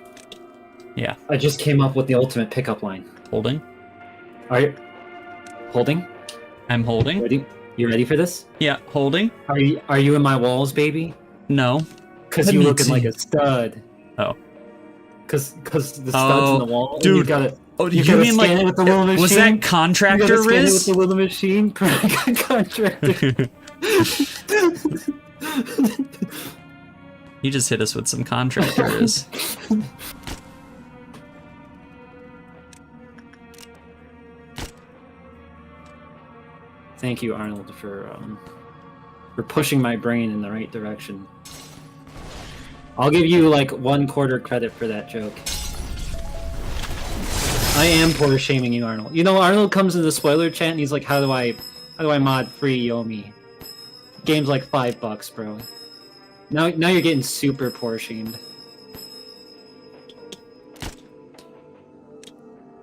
[SPEAKER 1] Yeah.
[SPEAKER 2] I just came up with the ultimate pickup line.
[SPEAKER 1] Holding?
[SPEAKER 2] Are you holding?
[SPEAKER 1] I'm holding.
[SPEAKER 2] Ready? You ready for this?
[SPEAKER 1] Yeah, holding.
[SPEAKER 2] Are you in my walls, baby?
[SPEAKER 1] No.
[SPEAKER 2] Because you looking like a stud.
[SPEAKER 1] Oh.
[SPEAKER 2] Because the stud's in the wall.
[SPEAKER 1] Dude.
[SPEAKER 2] You gotta,
[SPEAKER 1] Oh,
[SPEAKER 2] you
[SPEAKER 1] you
[SPEAKER 2] gotta
[SPEAKER 1] mean
[SPEAKER 2] scan
[SPEAKER 1] like
[SPEAKER 2] it with the little machine.
[SPEAKER 1] was that
[SPEAKER 2] You
[SPEAKER 1] contractor
[SPEAKER 2] gotta scan it with
[SPEAKER 1] Riz?
[SPEAKER 2] the little machine. Contractor.
[SPEAKER 1] You just hit us with some contractor Riz.
[SPEAKER 2] Thank you, Arnold, for pushing my brain in the right direction. I'll give you like 1/4 credit for that joke. I am poor shaming you, Arnold. You know, Arnold comes in the spoiler chat and he's like, "How do I mod free Yomi?" Game's like $5, bro. Now you're getting super poor shamed.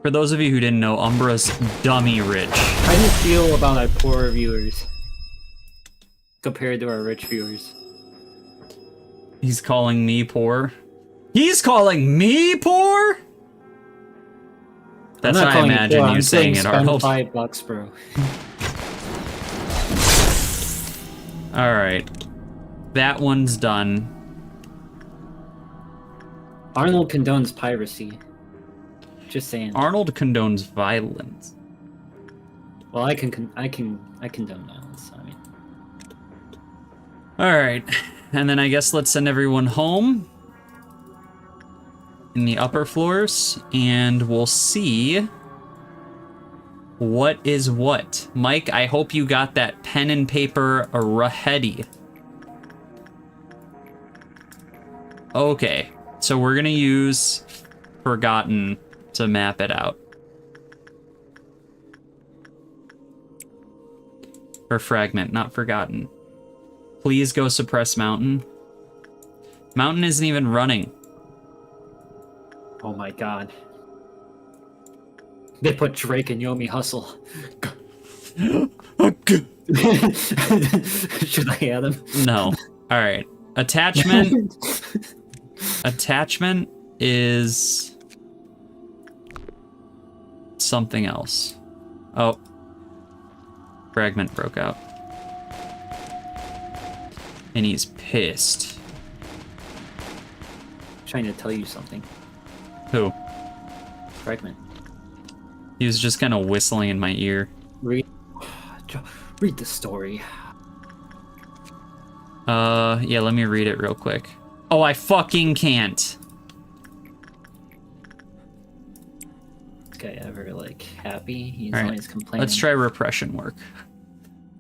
[SPEAKER 1] For those of you who didn't know, Umbra's dummy rich.
[SPEAKER 2] How do you feel about our poor viewers compared to our rich viewers?
[SPEAKER 1] He's calling me poor. He's calling me poor? That's how I imagine you saying it, Arnold.
[SPEAKER 2] $5, bro.
[SPEAKER 1] Alright. That one's done.
[SPEAKER 2] Arnold condones piracy. Just saying.
[SPEAKER 1] Arnold condones violence.
[SPEAKER 2] Well, I condone violence. I mean,
[SPEAKER 1] all right, and then I guess let's send everyone home in the upper floors, and we'll see what is what. Mike, I hope you got that pen and paper ready. Okay, so we're gonna use Forgotten to map it out. Or Fragment, not Forgotten. Please go suppress Mountain. Mountain isn't even running.
[SPEAKER 2] oh my god. They put Drake and Yomi Hustle. Should I add them?
[SPEAKER 1] No. Alright. Attachment. Attachment is something else. Oh. Fragment broke out. And he's pissed.
[SPEAKER 2] Trying to tell you something.
[SPEAKER 1] Who?
[SPEAKER 2] Fragment.
[SPEAKER 1] He was just kind of whistling in my ear.
[SPEAKER 2] Read the story.
[SPEAKER 1] Yeah, let me read it real quick. Oh, I fucking can't.
[SPEAKER 2] This guy ever, like, happy? He's
[SPEAKER 1] All right,
[SPEAKER 2] always complaining.
[SPEAKER 1] let's try repression work.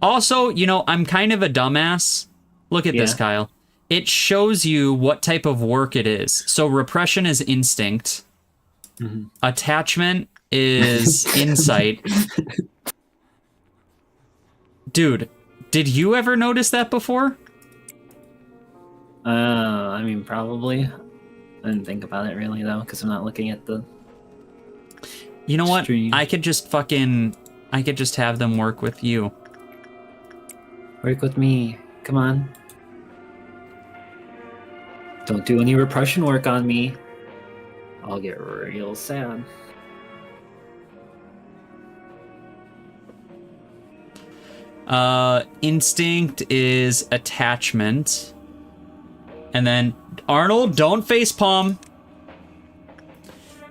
[SPEAKER 1] Also, you know, I'm kind of a dumbass. Look at this,
[SPEAKER 2] Yeah.
[SPEAKER 1] Kyle. It shows you what type of work it is. So repression is instinct.
[SPEAKER 2] Mhm.
[SPEAKER 1] Attachment is insight. Dude, did you ever notice that before?
[SPEAKER 2] I mean, probably. I didn't think about it really, though, because I'm not looking at the...
[SPEAKER 1] You know what?
[SPEAKER 2] Stream.
[SPEAKER 1] I could just have them work with you.
[SPEAKER 2] Work with me. Come on. Don't do any repression work on me. I'll get real sad.
[SPEAKER 1] Instinct is attachment. And then, Arnold, don't facepalm.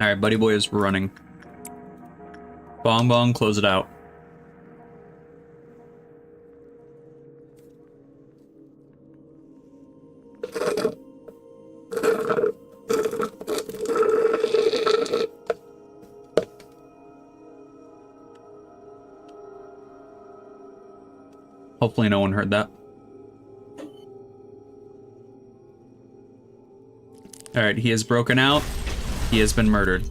[SPEAKER 1] Alright, Buddy Boy is running. Bong Bong, close it out. Hopefully no one heard that. Alright, he has broken out. He has been murdered.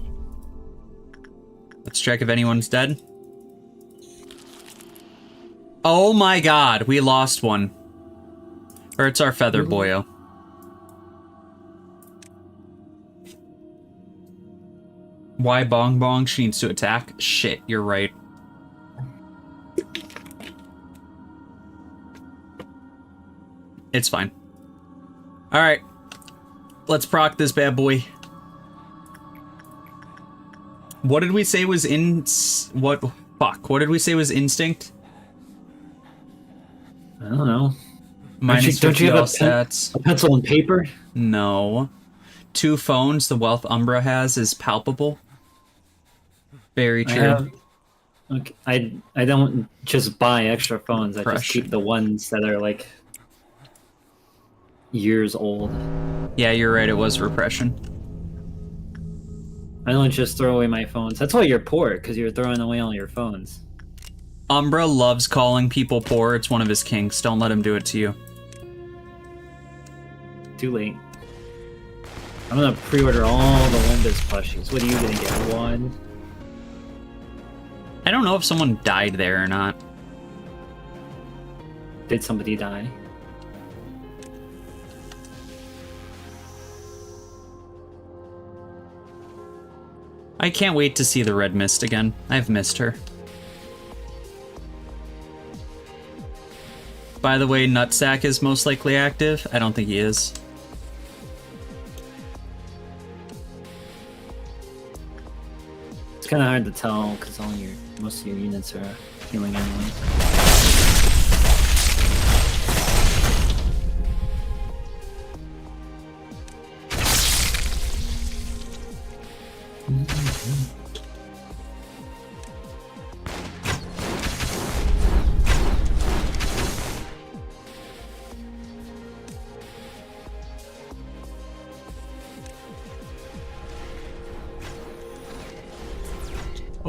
[SPEAKER 1] Let's check if anyone's dead. Oh my god, we lost one. Or it's our feather boyo. Why Bong Bong? She needs to attack? Shit, you're right. It's fine. Alright. Let's proc this bad boy. What did we say was what? Fuck. What did we say was instinct?
[SPEAKER 2] I don't know.
[SPEAKER 1] Minus
[SPEAKER 2] don't you have
[SPEAKER 1] stats.
[SPEAKER 2] A pencil and paper?
[SPEAKER 1] No. 2 phones. The wealth Umbra has is palpable. Very true.
[SPEAKER 2] I don't just buy extra phones. I
[SPEAKER 1] Crush.
[SPEAKER 2] just keep the ones that are like years old.
[SPEAKER 1] Yeah, you're right. It was repression.
[SPEAKER 2] I don't just throw away my phones. That's why you're poor, because you're throwing away all your phones.
[SPEAKER 1] Umbra loves calling people poor. It's one of his kinks. Don't let him do it to you.
[SPEAKER 2] Too late. I'm gonna pre-order all the Limbus plushies. What are you gonna get? One?
[SPEAKER 1] I don't know if someone died there or not.
[SPEAKER 2] Did somebody die?
[SPEAKER 1] I can't wait to see the red mist again. I've missed her. By the way, Nutsack is most likely active. I don't think he is.
[SPEAKER 2] It's kind of hard to tell because most of your units are healing anyway.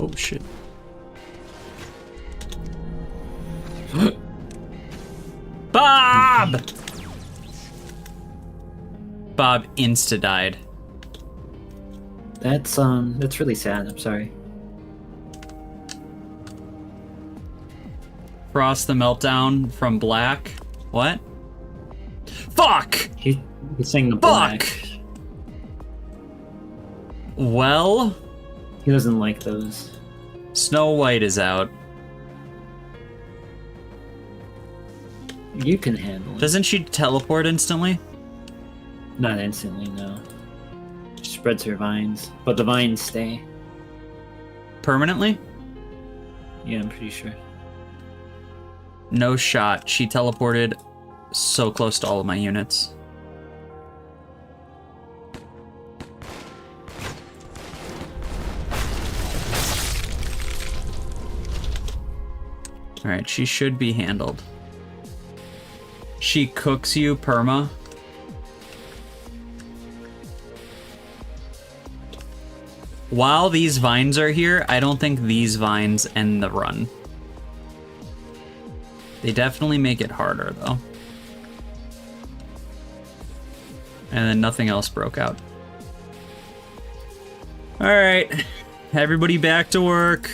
[SPEAKER 1] Oh shit. Bob! Bob insta-died.
[SPEAKER 2] That's really sad. I'm sorry.
[SPEAKER 1] Frost the Meltdown from Black. What? Fuck!
[SPEAKER 2] He's saying the
[SPEAKER 1] Fuck!
[SPEAKER 2] black.
[SPEAKER 1] Well,
[SPEAKER 2] He doesn't like those.
[SPEAKER 1] Snow White is out.
[SPEAKER 2] You can handle it.
[SPEAKER 1] Doesn't she teleport instantly?
[SPEAKER 2] Not instantly, no. She spreads her vines, but the vines stay.
[SPEAKER 1] Permanently?
[SPEAKER 2] Yeah, I'm pretty sure.
[SPEAKER 1] No shot. She teleported so close to all of my units. Alright, she should be handled. She cooks you perma. While these vines are here, I don't think these vines end the run. They definitely make it harder, though. And then nothing else broke out. Alright. Everybody back to work.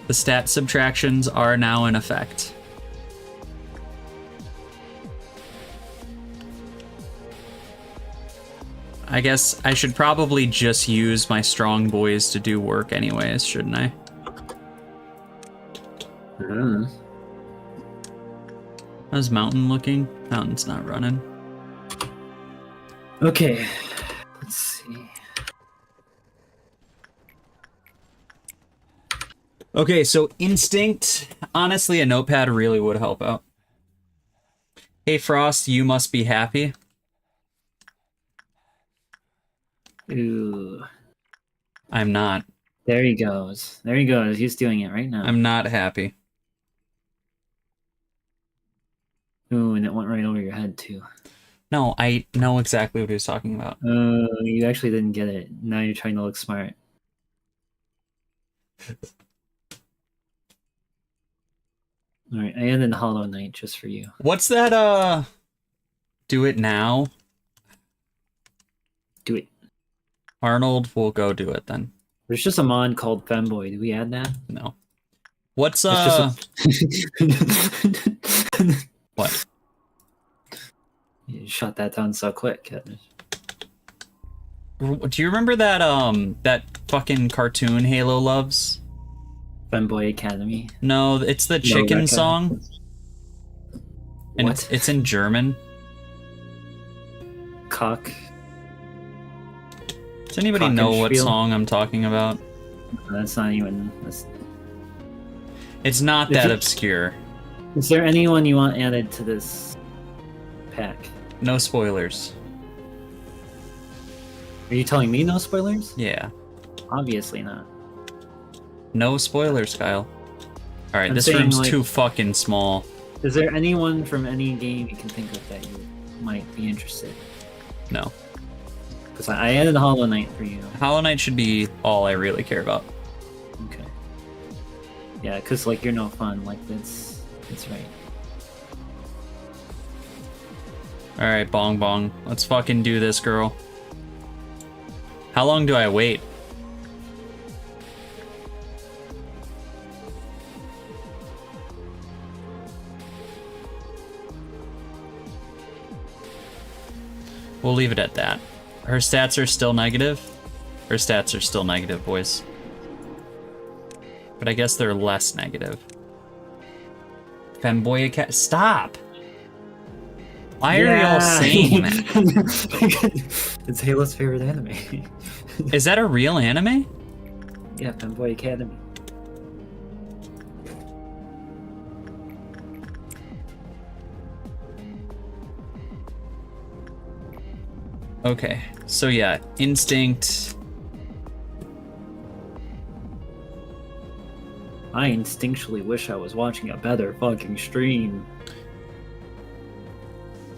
[SPEAKER 1] The stat subtractions are now in effect. I guess I should probably just use my strong boys to do work anyways, shouldn't I? How's Mountain looking? Mountain's not running.
[SPEAKER 2] Okay. Let's see.
[SPEAKER 1] Okay, so Instinct. Honestly, a notepad really would help out. Hey, Frost, you must be happy.
[SPEAKER 2] Ooh.
[SPEAKER 1] I'm not.
[SPEAKER 2] There he goes. There he goes. He's doing it right now.
[SPEAKER 1] I'm not happy.
[SPEAKER 2] Ooh, and it went right over your head too.
[SPEAKER 1] No, I know exactly what he was talking about.
[SPEAKER 2] You actually didn't get it. Now you're trying to look smart. Alright, I ended Hollow Knight just for you.
[SPEAKER 1] What's that, do it now?
[SPEAKER 2] Do it.
[SPEAKER 1] Arnold will go do it then.
[SPEAKER 2] There's just a mod called Femboy. Do we add that?
[SPEAKER 1] No. What's,
[SPEAKER 2] It's just
[SPEAKER 1] what?
[SPEAKER 2] You shot that down so quick.
[SPEAKER 1] Do you remember that, that fucking cartoon Halo loves?
[SPEAKER 2] Femboy Academy.
[SPEAKER 1] No, it's the chicken
[SPEAKER 2] that
[SPEAKER 1] song. And
[SPEAKER 2] What?
[SPEAKER 1] it's in German.
[SPEAKER 2] Cock.
[SPEAKER 1] Does anybody know what
[SPEAKER 2] Glockenspiel?
[SPEAKER 1] song I'm talking about?
[SPEAKER 2] That's not even... That's...
[SPEAKER 1] It's not
[SPEAKER 2] Is
[SPEAKER 1] that
[SPEAKER 2] it-
[SPEAKER 1] obscure.
[SPEAKER 2] Is there anyone you want added to this pack?
[SPEAKER 1] No spoilers.
[SPEAKER 2] Are you telling me no spoilers?
[SPEAKER 1] Yeah.
[SPEAKER 2] Obviously not.
[SPEAKER 1] No spoilers, Kyle. Alright,
[SPEAKER 2] I'm
[SPEAKER 1] this
[SPEAKER 2] saying,
[SPEAKER 1] room's
[SPEAKER 2] like-
[SPEAKER 1] too fucking small.
[SPEAKER 2] Is there anyone from any game you can think of that you might be interested?
[SPEAKER 1] No.
[SPEAKER 2] Because I added Hollow Knight for you.
[SPEAKER 1] Hollow Knight should be all I really care about.
[SPEAKER 2] Okay. Yeah, because like you're no fun. Like that's right.
[SPEAKER 1] Alright, bong bong. Let's fucking do this, girl. How long do I wait? We'll leave it at that. Her stats are still negative. Her stats are still negative, boys. But I guess they're less negative. Femboy cat. Stop! Why are y'all saying that?
[SPEAKER 2] It's Halo's favorite anime.
[SPEAKER 1] Is that a real anime?
[SPEAKER 2] Yeah, Femboy Academy.
[SPEAKER 1] Okay, so yeah, Instinct.
[SPEAKER 2] I instinctually wish I was watching a better fucking stream.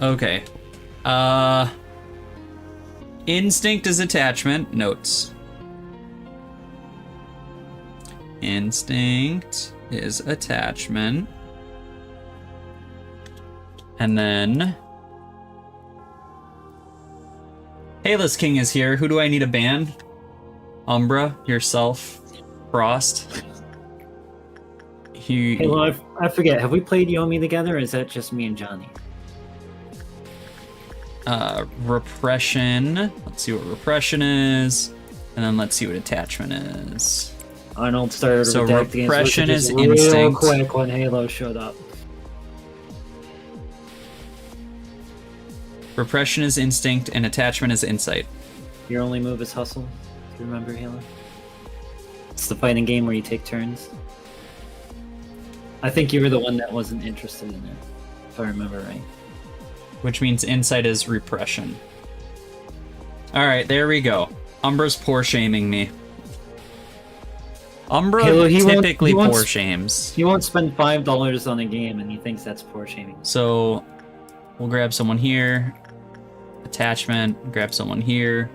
[SPEAKER 1] Okay. Instinct is attachment. Notes. Instinct is attachment. And then... Hayless King is here. Who do I need to ban? Umbra, yourself, Frost.
[SPEAKER 2] Halo, I forget. Have we played Yomi together, or is that just me and Johnny?
[SPEAKER 1] Repression. Let's see what repression is. And then let's see what attachment is.
[SPEAKER 2] Arnold started
[SPEAKER 1] So
[SPEAKER 2] redacting
[SPEAKER 1] repression
[SPEAKER 2] his
[SPEAKER 1] is
[SPEAKER 2] messages real
[SPEAKER 1] instinct.
[SPEAKER 2] quick when Halo showed up.
[SPEAKER 1] Repression is instinct, and attachment is insight.
[SPEAKER 2] Your only move is hustle. Do you remember Halo? It's the fighting game where you take turns. I think you were the one that wasn't interested in it, if I remember right.
[SPEAKER 1] Which means insight is repression. Alright, there we go. Umbra's poor shaming me. Umbra
[SPEAKER 2] Halo, he won't-
[SPEAKER 1] typically
[SPEAKER 2] he won't
[SPEAKER 1] poor
[SPEAKER 2] s-
[SPEAKER 1] shames.
[SPEAKER 2] He won't spend $5 on a game and he thinks that's poor shaming.
[SPEAKER 1] So we'll grab someone here. Attachment, grab someone here.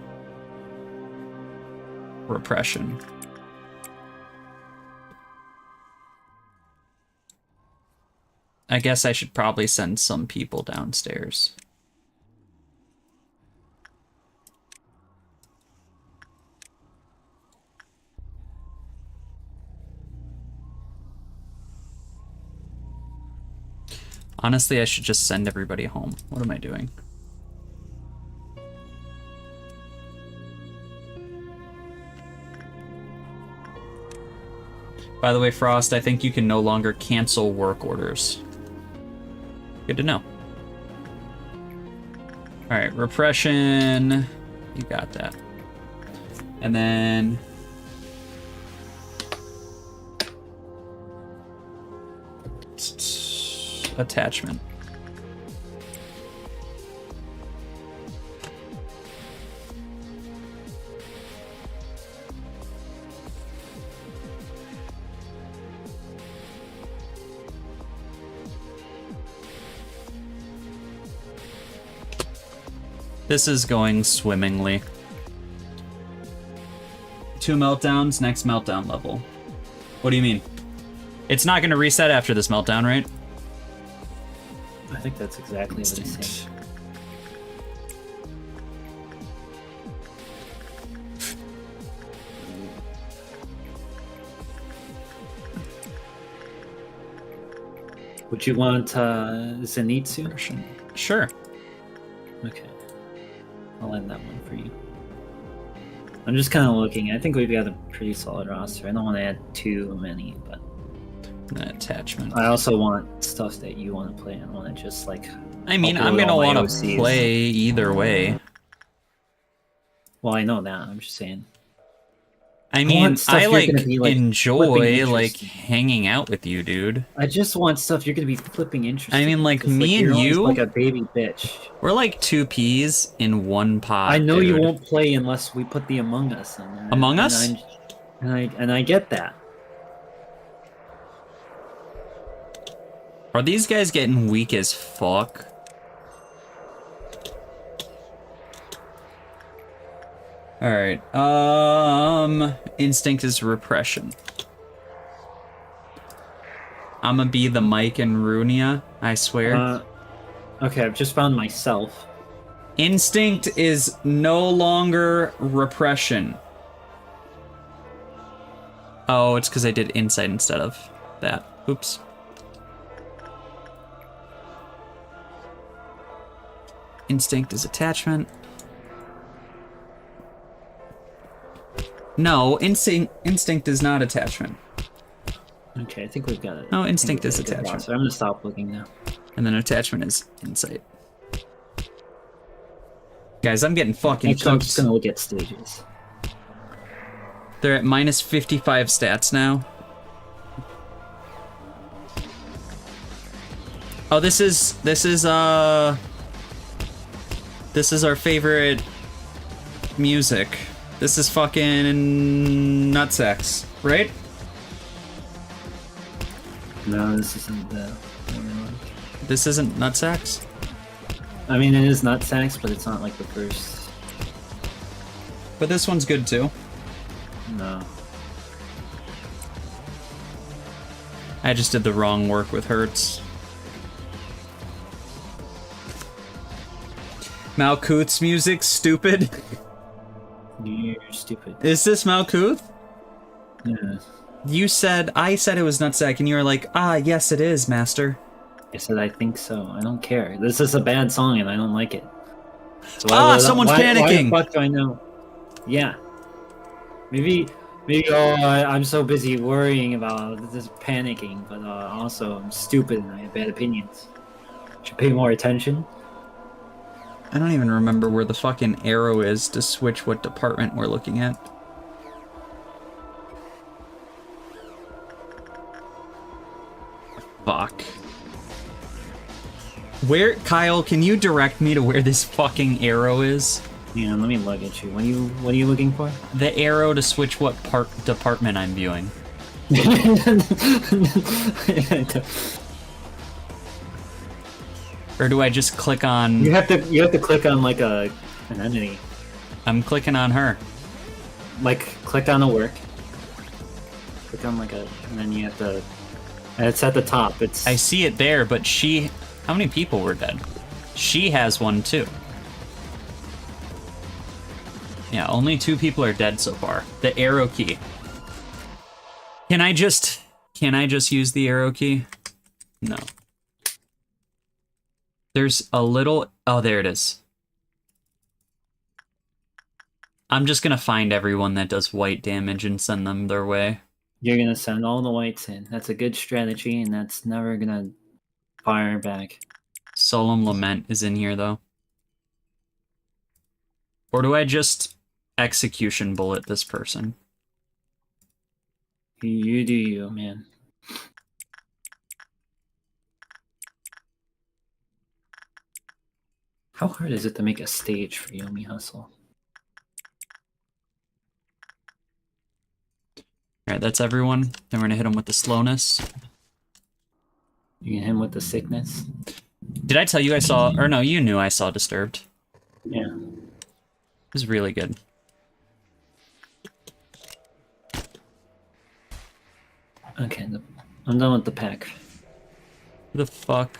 [SPEAKER 1] Repression. I guess I should probably send some people downstairs. Honestly, I should just send everybody home. What am I doing? By the way, Frost, I think you can no longer cancel work orders. Good to know. Alright, repression. You got that. And then... attachment. This is going swimmingly. 2 meltdowns, next meltdown level. What do you mean? It's not going to reset after this meltdown, right?
[SPEAKER 2] I think that's exactly what he said. Would you want Zenitsu?
[SPEAKER 1] Sure.
[SPEAKER 2] Okay. I'll end that one for you. I'm just kind of looking. I think we've got a pretty solid roster. I don't want to add too many, but...
[SPEAKER 1] An attachment.
[SPEAKER 2] I also want stuff that you want to play. I don't want to just, like...
[SPEAKER 1] I mean, I'm going to want to play either way.
[SPEAKER 2] Well, I know that. I'm just saying.
[SPEAKER 1] I mean, I like enjoy like hanging out with you, dude.
[SPEAKER 2] I just want stuff you're gonna be flipping interested.
[SPEAKER 1] I mean, like me and you,
[SPEAKER 2] like a baby bitch.
[SPEAKER 1] We're like 2 peas in one pot.
[SPEAKER 2] I know
[SPEAKER 1] dude.
[SPEAKER 2] You won't play unless we put the Among Us in there.
[SPEAKER 1] Among Us?
[SPEAKER 2] And I get that.
[SPEAKER 1] Are these guys getting weak as fuck? Alright, instinct is repression. I'ma be the Mike and Runia, I swear.
[SPEAKER 2] Okay, I've just found myself.
[SPEAKER 1] Instinct is no longer repression. Oh, it's because I did insight instead of that. Oops. Instinct is attachment. No, instinct is not attachment.
[SPEAKER 2] Okay, I think we've got it.
[SPEAKER 1] No, instinct is attachment.
[SPEAKER 2] So I'm gonna stop looking now.
[SPEAKER 1] And then attachment is insight. Guys, I'm getting fucking cooked.
[SPEAKER 2] I'm just gonna look at stages.
[SPEAKER 1] They're at minus 55 stats now. Oh, this is our favorite music. This is fucking nutsex, right?
[SPEAKER 2] No, this isn't the...
[SPEAKER 1] This isn't nutsex?
[SPEAKER 2] I mean, it is nutsex, but it's not like the first...
[SPEAKER 1] But this one's good too.
[SPEAKER 2] No.
[SPEAKER 1] I just did the wrong work with Hertz. Malkuth's music, stupid.
[SPEAKER 2] You're stupid.
[SPEAKER 1] Is this Malkuth?
[SPEAKER 2] Yeah.
[SPEAKER 1] I said it was nutsack, and you were like, ah, yes it is, master.
[SPEAKER 2] I said I think so. I don't care. This is a bad song, and I don't like it.
[SPEAKER 1] So someone's panicking!
[SPEAKER 2] Why the fuck do I know? Yeah. Maybe, I'm so busy worrying about this panicking, but also I'm stupid and I have bad opinions. Should pay more attention.
[SPEAKER 1] I don't even remember where the fucking arrow is to switch what department we're looking at. Fuck. Where, Kyle, can you direct me to where this fucking arrow is?
[SPEAKER 2] Yeah, let me look at you. What are you looking for?
[SPEAKER 1] The arrow to switch what department I'm viewing. Or do I just click on...
[SPEAKER 2] You have to click on like an entity.
[SPEAKER 1] I'm clicking on her.
[SPEAKER 2] Like, click on a work. Click on like a... And then you have to... And it's at the top. It's...
[SPEAKER 1] I see it there, but she... How many people were dead? She has one too. Yeah, only 2 people are dead so far. The arrow key. Can I just use the arrow key? No. There's a little... Oh, there it is. I'm just gonna find everyone that does white damage and send them their way.
[SPEAKER 2] You're gonna send all the whites in. That's a good strategy, and that's never gonna fire back.
[SPEAKER 1] Solemn Lament is in here, though. Or do I just execution bullet this person?
[SPEAKER 2] You do you, man. How hard is it to make a stage for Yomi Hustle?
[SPEAKER 1] Alright, that's everyone. Then we're gonna hit him with the slowness.
[SPEAKER 2] You can hit him with the sickness.
[SPEAKER 1] Did I tell you I saw... Or no, you knew I saw Disturbed.
[SPEAKER 2] Yeah.
[SPEAKER 1] It was really good.
[SPEAKER 2] Okay, I'm done with the pack.
[SPEAKER 1] Who the fuck?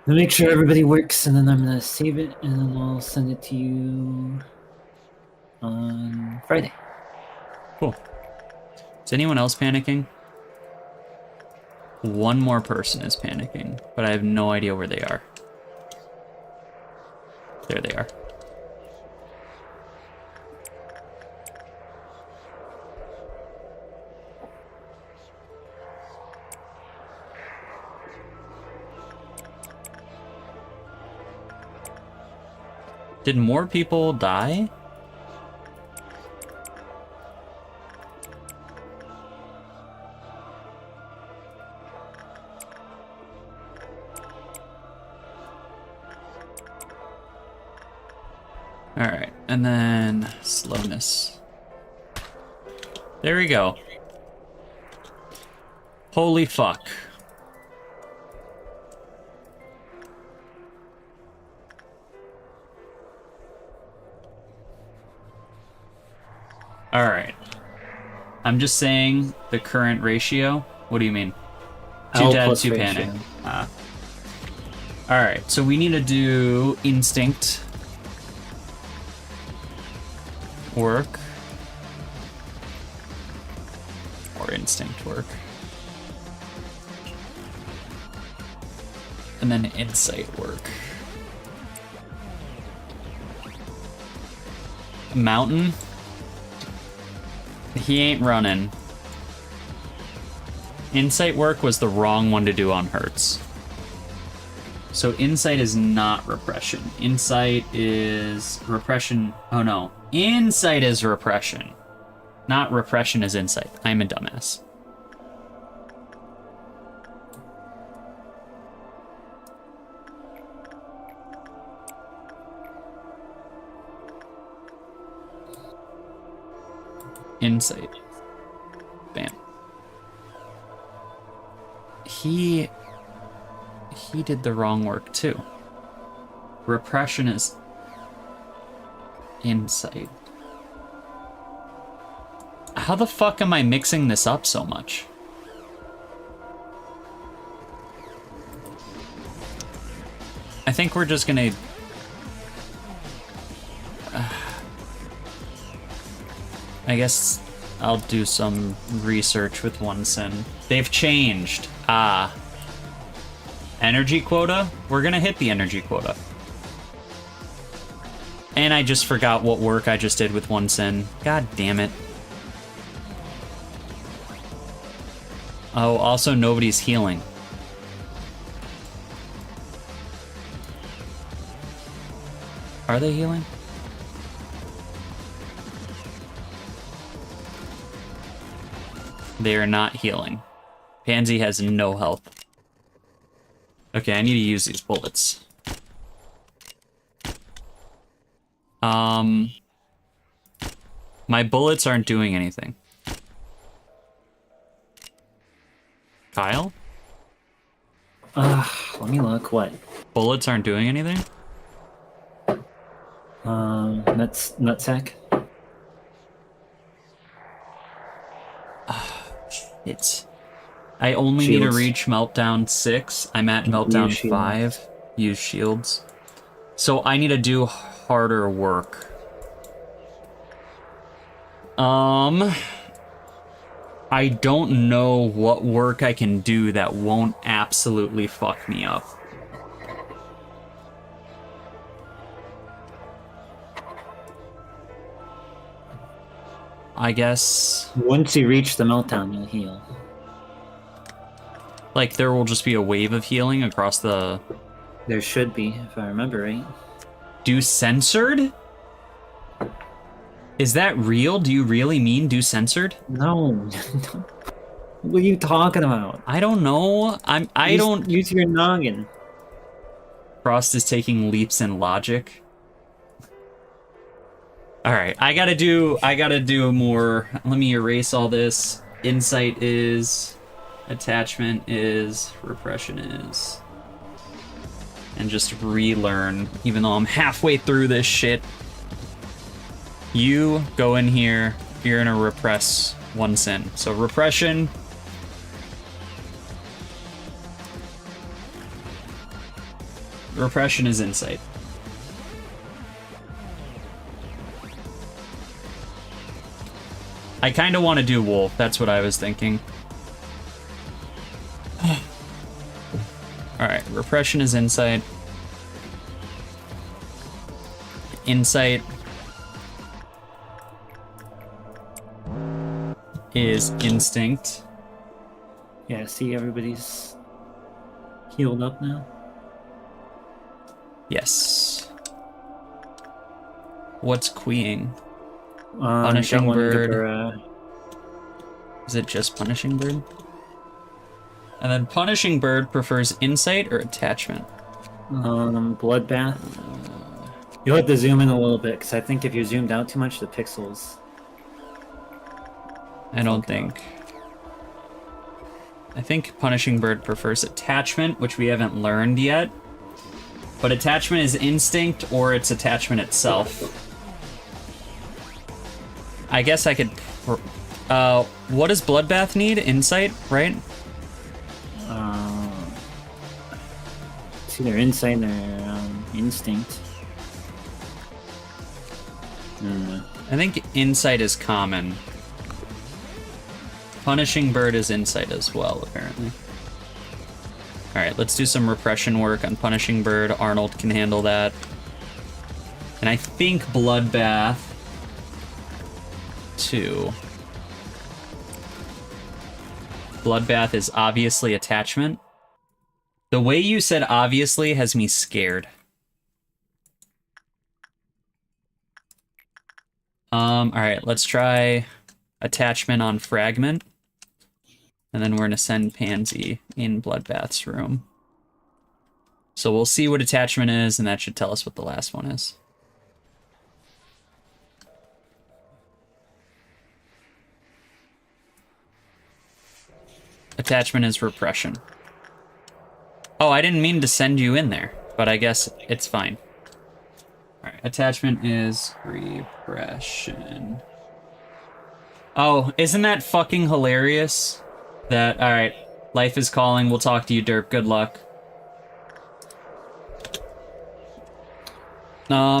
[SPEAKER 2] I'll make sure everybody works, and then I'm gonna save it, and then I'll send it to you on Friday.
[SPEAKER 1] Cool. Is anyone else panicking? One more person is panicking, but I have no idea where they are. There they are. Did more people die? Alright, and then slowness. There we go. Holy fuck. Alright. I'm just saying the current ratio. What do you mean? Two
[SPEAKER 2] L
[SPEAKER 1] dead,
[SPEAKER 2] plus
[SPEAKER 1] two
[SPEAKER 2] ratio.
[SPEAKER 1] panic. Alright, so we need to do instinct work. Or instinct work. And then insight work. Mountain. He ain't running. Insight work was the wrong one to do on Hertz. So insight is not repression. Insight is repression. Oh no. Insight is repression. Not repression is insight. I'm a dumbass. Insight. Bam. He did the wrong work too. Repression is insight. How the fuck am I mixing this up so much? I think we're just gonna... I guess I'll do some research with one sin. They've changed. Ah. Energy quota? We're gonna hit the energy quota. And I just forgot what work I just did with one sin. God damn it. Oh, also nobody's healing. Are they healing? They are not healing. Pansy has no health. Okay, I need to use these bullets. My bullets aren't doing anything. Kyle?
[SPEAKER 2] Let me look. What?
[SPEAKER 1] Bullets aren't doing anything?
[SPEAKER 2] Nutsack.
[SPEAKER 1] I only need to
[SPEAKER 2] Shields.
[SPEAKER 1] reach Meltdown 6. I'm at Meltdown
[SPEAKER 2] Use shields.
[SPEAKER 1] 5. Use shields. So I need to do harder work. I don't know what work I can do that won't absolutely fuck me up. I guess...
[SPEAKER 2] Once you reach the meltdown, you'll heal.
[SPEAKER 1] Like, there will just be a wave of healing across the...
[SPEAKER 2] There should be, if I remember right.
[SPEAKER 1] Do censored? Is that real? Do you really mean do censored?
[SPEAKER 2] No. What are you talking about?
[SPEAKER 1] I don't know. I don't...
[SPEAKER 2] Use your noggin.
[SPEAKER 1] Frost is taking leaps in logic. Alright, I gotta do more. Let me erase all this. Insight is... Attachment is... Repression is... and just relearn, even though I'm halfway through this shit. You go in here, you're gonna repress one sin. So repression. Repression is insight. I kind of want to do wolf. That's what I was thinking. Alright, repression is insight. Insight is instinct.
[SPEAKER 2] Yeah, see, everybody's healed up now.
[SPEAKER 1] Yes. What's queeing?
[SPEAKER 2] Punishing
[SPEAKER 1] bird. Is it just punishing bird? And then punishing bird prefers insight or attachment?
[SPEAKER 2] Bloodbath. You'll have to zoom in a little bit, because I think if you zoomed out too much, the pixels...
[SPEAKER 1] I don't think. I think punishing bird prefers attachment, which we haven't learned yet. But attachment is instinct, or it's attachment itself. I guess I could... what does bloodbath need? Insight, right?
[SPEAKER 2] It's either insight or instinct.
[SPEAKER 1] I think insight is common. Punishing bird is insight as well, apparently. Alright, let's do some repression work on punishing bird. Arnold can handle that. And I think bloodbath too. Bloodbath is obviously attachment. The way you said obviously has me scared. Alright, let's try attachment on fragment. And then we're gonna send Pansy in Bloodbath's room. So we'll see what attachment is, and that should tell us what the last one is. Attachment is repression. Oh, I didn't mean to send you in there, but I guess it's fine. Alright, attachment is repression. Oh, isn't that fucking hilarious? That, alright, life is calling, we'll talk to you, Derp, good luck.
[SPEAKER 2] Yeah,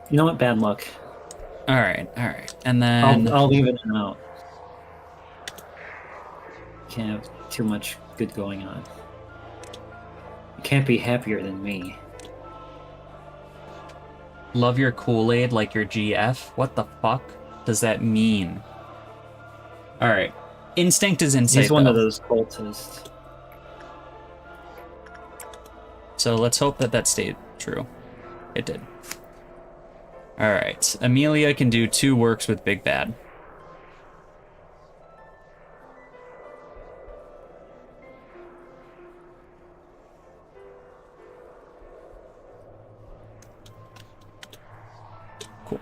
[SPEAKER 2] you know what, bad luck.
[SPEAKER 1] Alright, and then...
[SPEAKER 2] I'll leave it out. Can't have too much good going on. You can't be happier than me.
[SPEAKER 1] Love your Kool-Aid like your GF? What the fuck does that mean? Alright. Instinct is insight,
[SPEAKER 2] He's one
[SPEAKER 1] though.
[SPEAKER 2] of those cultists.
[SPEAKER 1] So let's hope that that stayed true. It did. Alright. Amelia can do 2 works with Big Bad. Cool.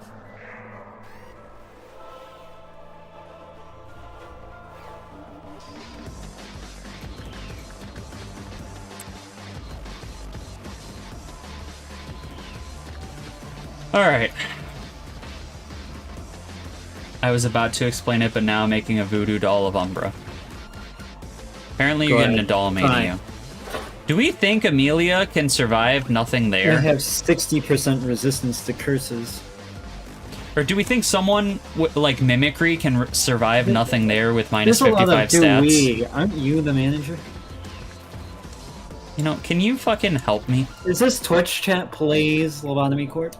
[SPEAKER 1] Alright. I was about to explain it, but now I'm making a voodoo doll of Umbra. Apparently you're getting a doll mania. Do we think Amelia can survive nothing there?
[SPEAKER 2] I have 60% resistance to curses.
[SPEAKER 1] Or do we think someone like Mimicry can survive nothing there with minus
[SPEAKER 2] There's a lot
[SPEAKER 1] 55
[SPEAKER 2] of do
[SPEAKER 1] stats?
[SPEAKER 2] we. Aren't you the manager?
[SPEAKER 1] You know, can you fucking help me?
[SPEAKER 2] Is this Twitch chat plays Lobotomy Corp?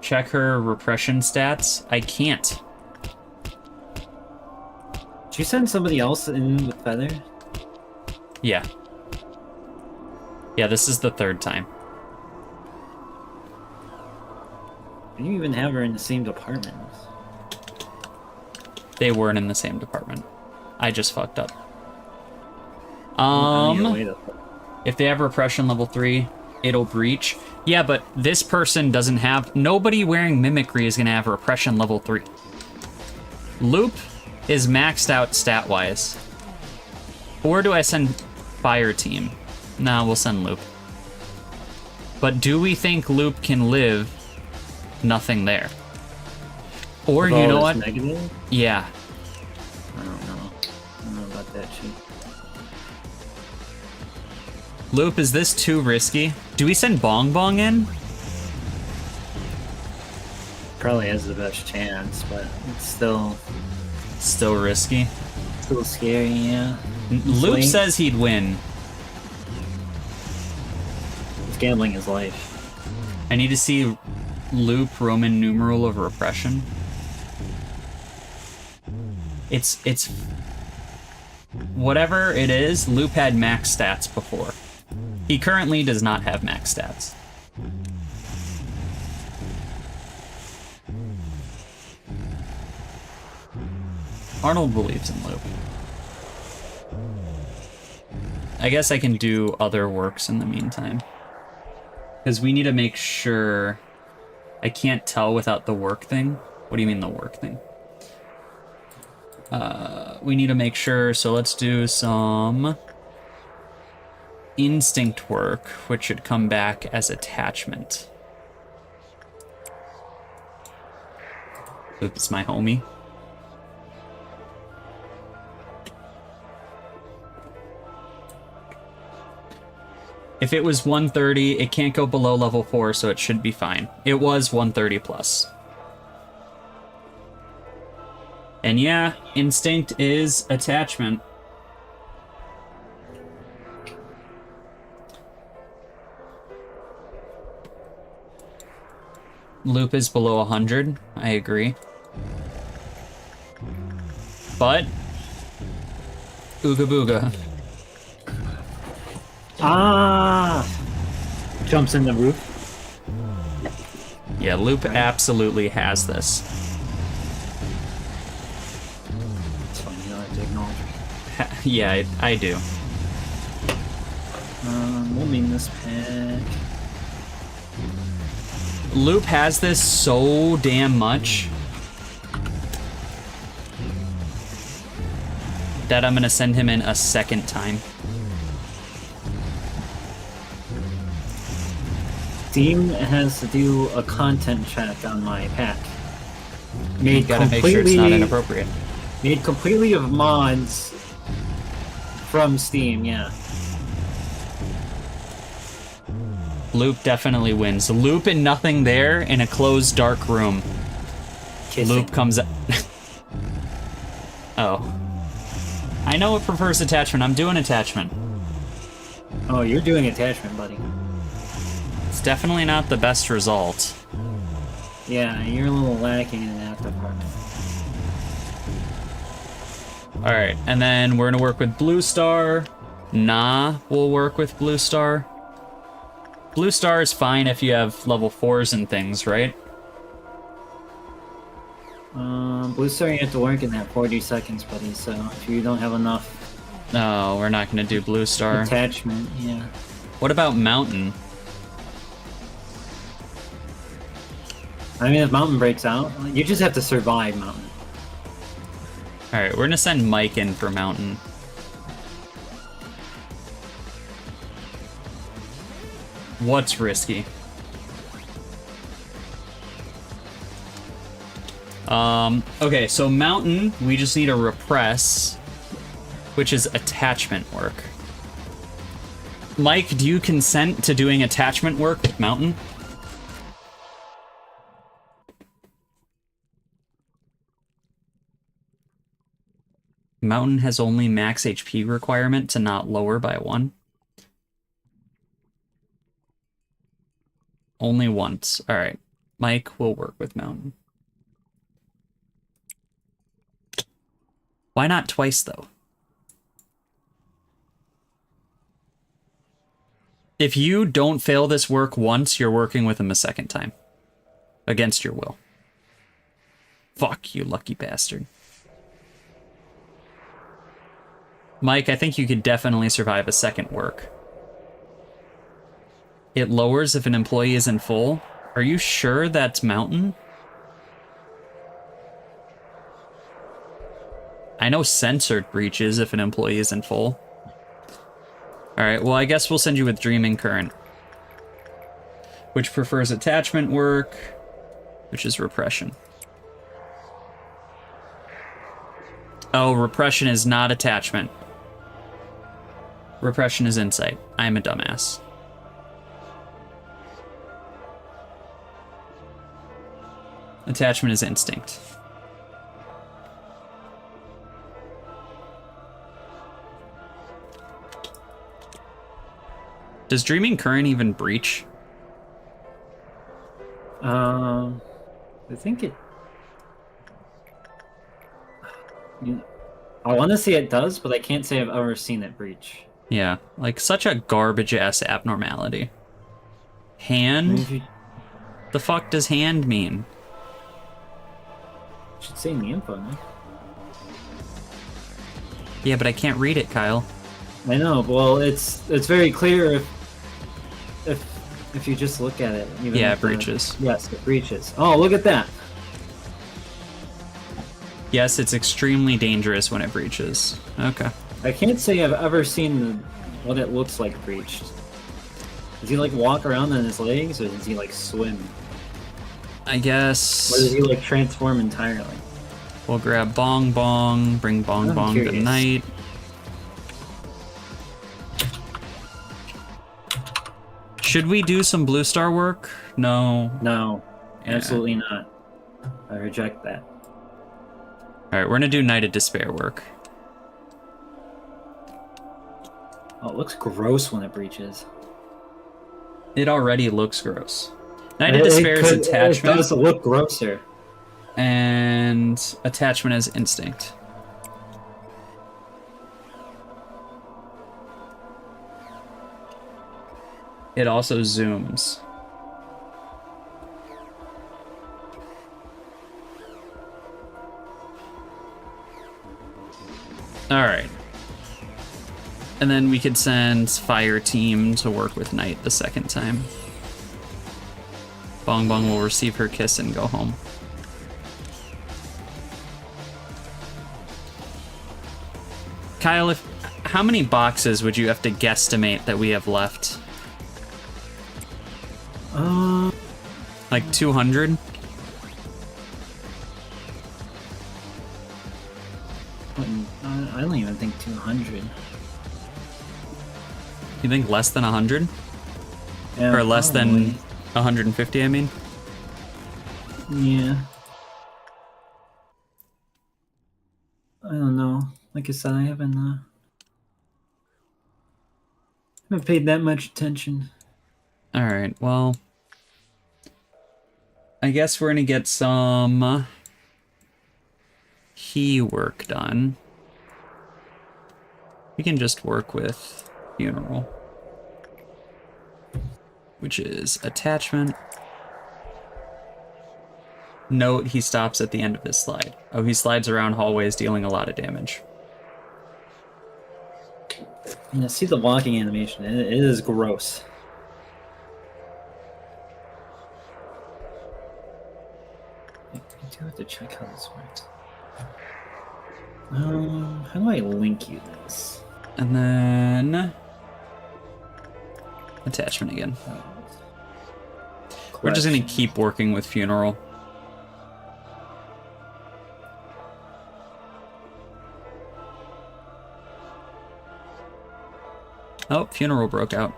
[SPEAKER 1] Check her repression stats? I can't.
[SPEAKER 2] Did you send somebody else in with Feather?
[SPEAKER 1] Yeah. Yeah, this is the 3rd time.
[SPEAKER 2] Do you even have her in the same department?
[SPEAKER 1] They weren't in the same department. I just fucked up. If they have repression level 3, it'll breach. Yeah, but this person doesn't have... Nobody wearing Mimicry is going to have repression level 3. Loop is maxed out stat-wise. Or do I send Fire Team? Nah, we'll send Loop. But do we think Loop can live nothing there? Or
[SPEAKER 2] With
[SPEAKER 1] you
[SPEAKER 2] all
[SPEAKER 1] know
[SPEAKER 2] this
[SPEAKER 1] what?
[SPEAKER 2] Negative?
[SPEAKER 1] Yeah.
[SPEAKER 2] I don't know about that shit.
[SPEAKER 1] Loop, is this too risky? Do we send Bong Bong in?
[SPEAKER 2] Probably has the best chance, but it's still
[SPEAKER 1] Risky.
[SPEAKER 2] still scary, yeah.
[SPEAKER 1] Loop
[SPEAKER 2] Swing.
[SPEAKER 1] says he'd win.
[SPEAKER 2] He's gambling his life.
[SPEAKER 1] I need to see Loop Roman numeral of repression. It's whatever it is, Loop had max stats before. He currently does not have max stats. Arnold believes in Loop. I guess I can do other works in the meantime. Because we need to make sure... I can't tell without the work thing. What do you mean the work thing? We need to make sure, so let's do some instinct work, which should come back as attachment. Oops, my homie. If it was 130, it can't go below level 4, so it should be fine. It was 130 plus. And yeah, instinct is attachment. Loop is below 100, I agree. But, ooga booga.
[SPEAKER 2] Ah! Jumps in the roof.
[SPEAKER 1] Yeah, Loop absolutely has this.
[SPEAKER 2] It's funny, you don't have to acknowledge.
[SPEAKER 1] Yeah, I do.
[SPEAKER 2] We'll mean this pack.
[SPEAKER 1] Loop has this so damn much that I'm gonna send him in a second time.
[SPEAKER 2] Steam has to do a content check on my pack.
[SPEAKER 1] You gotta make sure it's not inappropriate.
[SPEAKER 2] Made completely of mods from Steam, yeah.
[SPEAKER 1] Loop definitely wins. Loop and nothing there in a closed dark room.
[SPEAKER 2] Kissing.
[SPEAKER 1] Loop comes up. Oh. I know it prefers attachment. I'm doing attachment.
[SPEAKER 2] Oh, you're doing attachment, buddy.
[SPEAKER 1] It's definitely not the best result.
[SPEAKER 2] Yeah, you're a little lacking in that department.
[SPEAKER 1] Alright, and then we're gonna work with Blue Star. Nah, we'll work with Blue Star. Blue Star is fine if you have level 4s and things, right?
[SPEAKER 2] Blue Star, you have to work in that 40 seconds, buddy, so if you don't have enough
[SPEAKER 1] No, we're not gonna do Blue Star.
[SPEAKER 2] attachment, yeah.
[SPEAKER 1] What about Mountain?
[SPEAKER 2] I mean, if Mountain breaks out, you just have to survive Mountain.
[SPEAKER 1] Alright, we're gonna send Mike in for Mountain. What's risky? Okay, so Mountain, we just need to repress, which is attachment work. Mike, do you consent to doing attachment work with Mountain? Mountain has only max HP requirement to not lower by 1. Only once. Alright. Mike will work with Mountain. Why not twice, though? If you don't fail this work once, you're working with him a second time. Against your will. Fuck you, lucky bastard. Mike, I think you could definitely survive a second work. It lowers if an employee is in full. Are you sure that's Mountain? I know censored breaches if an employee is in full. Alright, well, I guess we'll send you with Dreaming Current. Which prefers attachment work, which is repression. Oh, repression is not attachment. Repression is insight. I'm a dumbass. Attachment is instinct. Does Dreaming Current even breach?
[SPEAKER 2] I think it... I want to say it does, but I can't say I've ever seen it breach.
[SPEAKER 1] Yeah, like such a garbage-ass abnormality. Hand? The fuck does hand mean?
[SPEAKER 2] Should say in the info, no?
[SPEAKER 1] Yeah, but I can't read it, Kyle.
[SPEAKER 2] I know. Well, it's very clear if you just look at it. Even
[SPEAKER 1] Yeah, it breaches.
[SPEAKER 2] Yes, it breaches. Oh, look at that.
[SPEAKER 1] Yes, it's extremely dangerous when it breaches. Okay.
[SPEAKER 2] I can't say I've ever seen what it looks like breached. Does he like walk around on his legs, or does he like swim?
[SPEAKER 1] I guess...
[SPEAKER 2] Or does he like transform entirely?
[SPEAKER 1] We'll grab Bong Bong, bring Bong Bong to night. Should we do some Blue Star work? No.
[SPEAKER 2] No,
[SPEAKER 1] Yeah.
[SPEAKER 2] absolutely not. I reject that.
[SPEAKER 1] Alright, we're gonna do Night of Despair work.
[SPEAKER 2] Oh, it looks gross when it breaches.
[SPEAKER 1] It already looks gross. Night of Despair is attachment.
[SPEAKER 2] It does look grosser.
[SPEAKER 1] And attachment is instinct. It also zooms. Alright. And then we could send Fire Team to work with Night the second time. Bong Bong will receive her kiss and go home. Kyle, how many boxes would you have to guesstimate that we have left? Like 200?
[SPEAKER 2] I don't even think 200.
[SPEAKER 1] You think less than 100?
[SPEAKER 2] Yeah,
[SPEAKER 1] Or less
[SPEAKER 2] probably.
[SPEAKER 1] than 150, I mean?
[SPEAKER 2] Yeah. I don't know. Like I said, I haven't paid that much attention.
[SPEAKER 1] Alright, well... I guess we're gonna get some... He work done. We can just work with Funeral. Which is attachment. Note, he stops at the end of his slide. Oh, he slides around hallways dealing a lot of damage.
[SPEAKER 2] Yeah, see the walking animation. It is gross. I do have to check how this works. How do I link you this?
[SPEAKER 1] And then... attachment again. We're just gonna keep working with Funeral. Oh, Funeral broke out.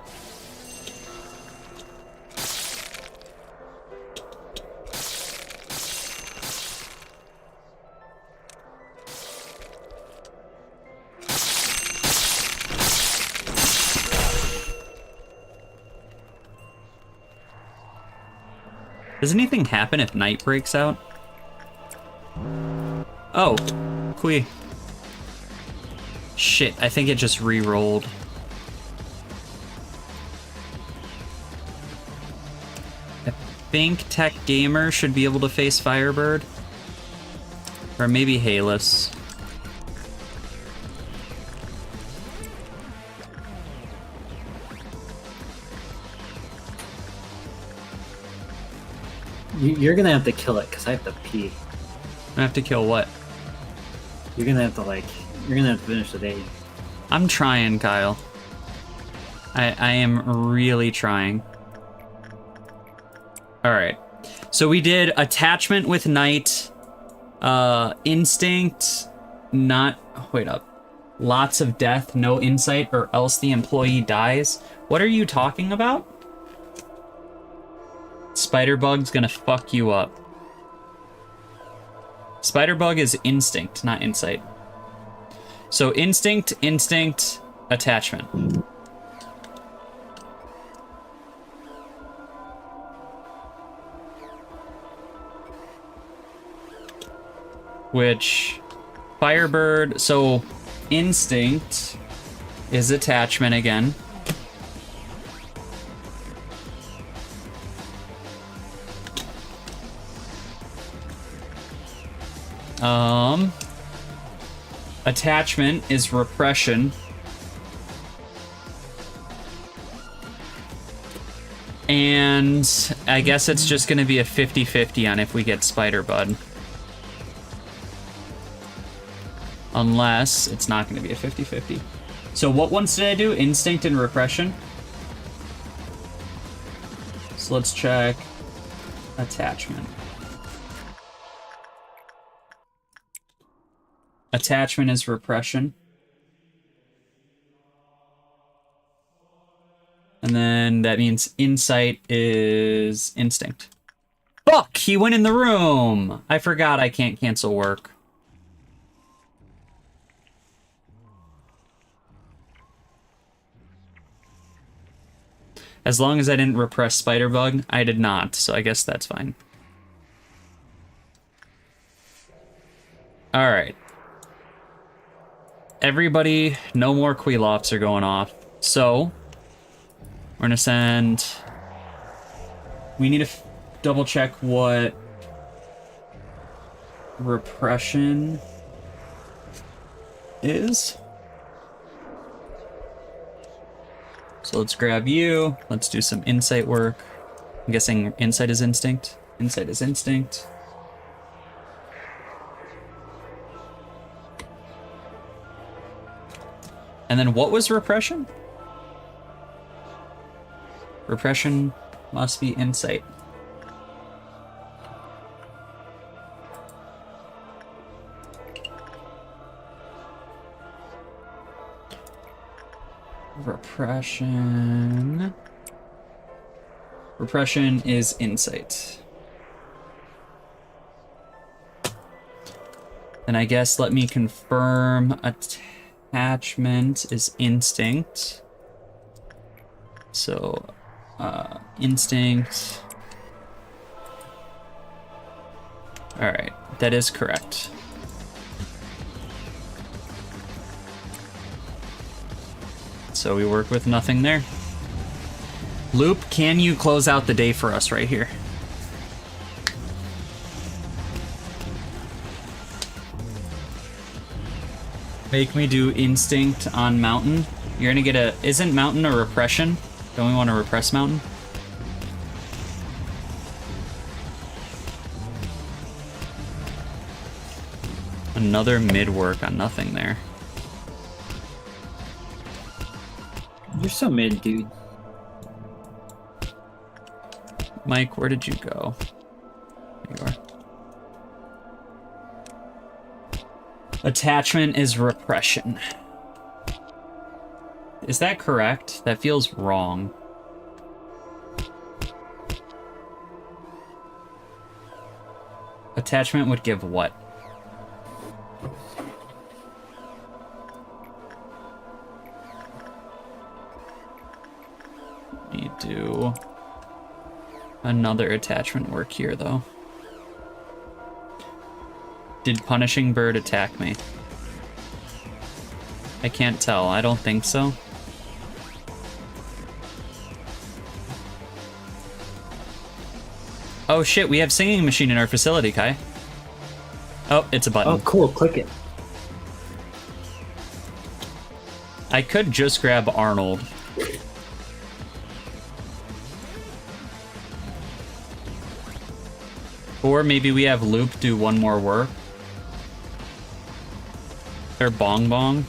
[SPEAKER 1] Does anything happen if night breaks out? Oh, Kui. Shit, I think it just re-rolled. I think Tech Gamer should be able to face Firebird. Or maybe Halus.
[SPEAKER 2] You're gonna have to kill it because I have to pee.
[SPEAKER 1] I have to kill what?
[SPEAKER 2] You're gonna have to finish the day.
[SPEAKER 1] I'm trying, Kyle. I am really trying. Alright. So we did attachment with night, instinct, not... Wait up. Lots of death, no insight, or else the employee dies. What are you talking about? Spiderbug's gonna fuck you up. Spiderbug is instinct, not insight. So instinct, attachment. Which, Firebird, so instinct is attachment again. Attachment is repression. And I guess it's just gonna be a 50-50 on if we get Spider-Bud. Unless it's not gonna be a 50-50. So what ones did I do? Instinct and repression? So let's check attachment. Attachment is repression. And then that means insight is instinct. Fuck! He went in the room! I forgot I can't cancel work. As long as I didn't repress Spiderbug, I did not, so I guess that's fine. Alright. Everybody, no more Queelofts are going off. So, we're gonna send... We need to double check what repression is. So let's grab you. Let's do some insight work. I'm guessing insight is instinct. Insight is instinct. And then what was repression? Repression must be insight. Repression. Repression is insight. Then I guess let me confirm attachment is instinct. So, instinct. Alright, that is correct. So we work with nothing there. Loop, can you close out the day for us right here? Make me do instinct on mountain. You're gonna get a... Isn't mountain a repression? Don't we want to repress mountain? Another mid work on nothing there.
[SPEAKER 2] You're so mid, dude.
[SPEAKER 1] Mike, where did you go? There you are. Attachment is repression. Is that correct? That feels wrong. Attachment would give what? Need to do another attachment work here, though. Did Punishing Bird attack me? I can't tell. I don't think so. Oh shit, we have Singing Machine in our facility, Kai. Oh, it's a button.
[SPEAKER 2] Oh, cool. Click it.
[SPEAKER 1] I could just grab Arnold. Or maybe we have Loop do one more work. Or Bong Bong.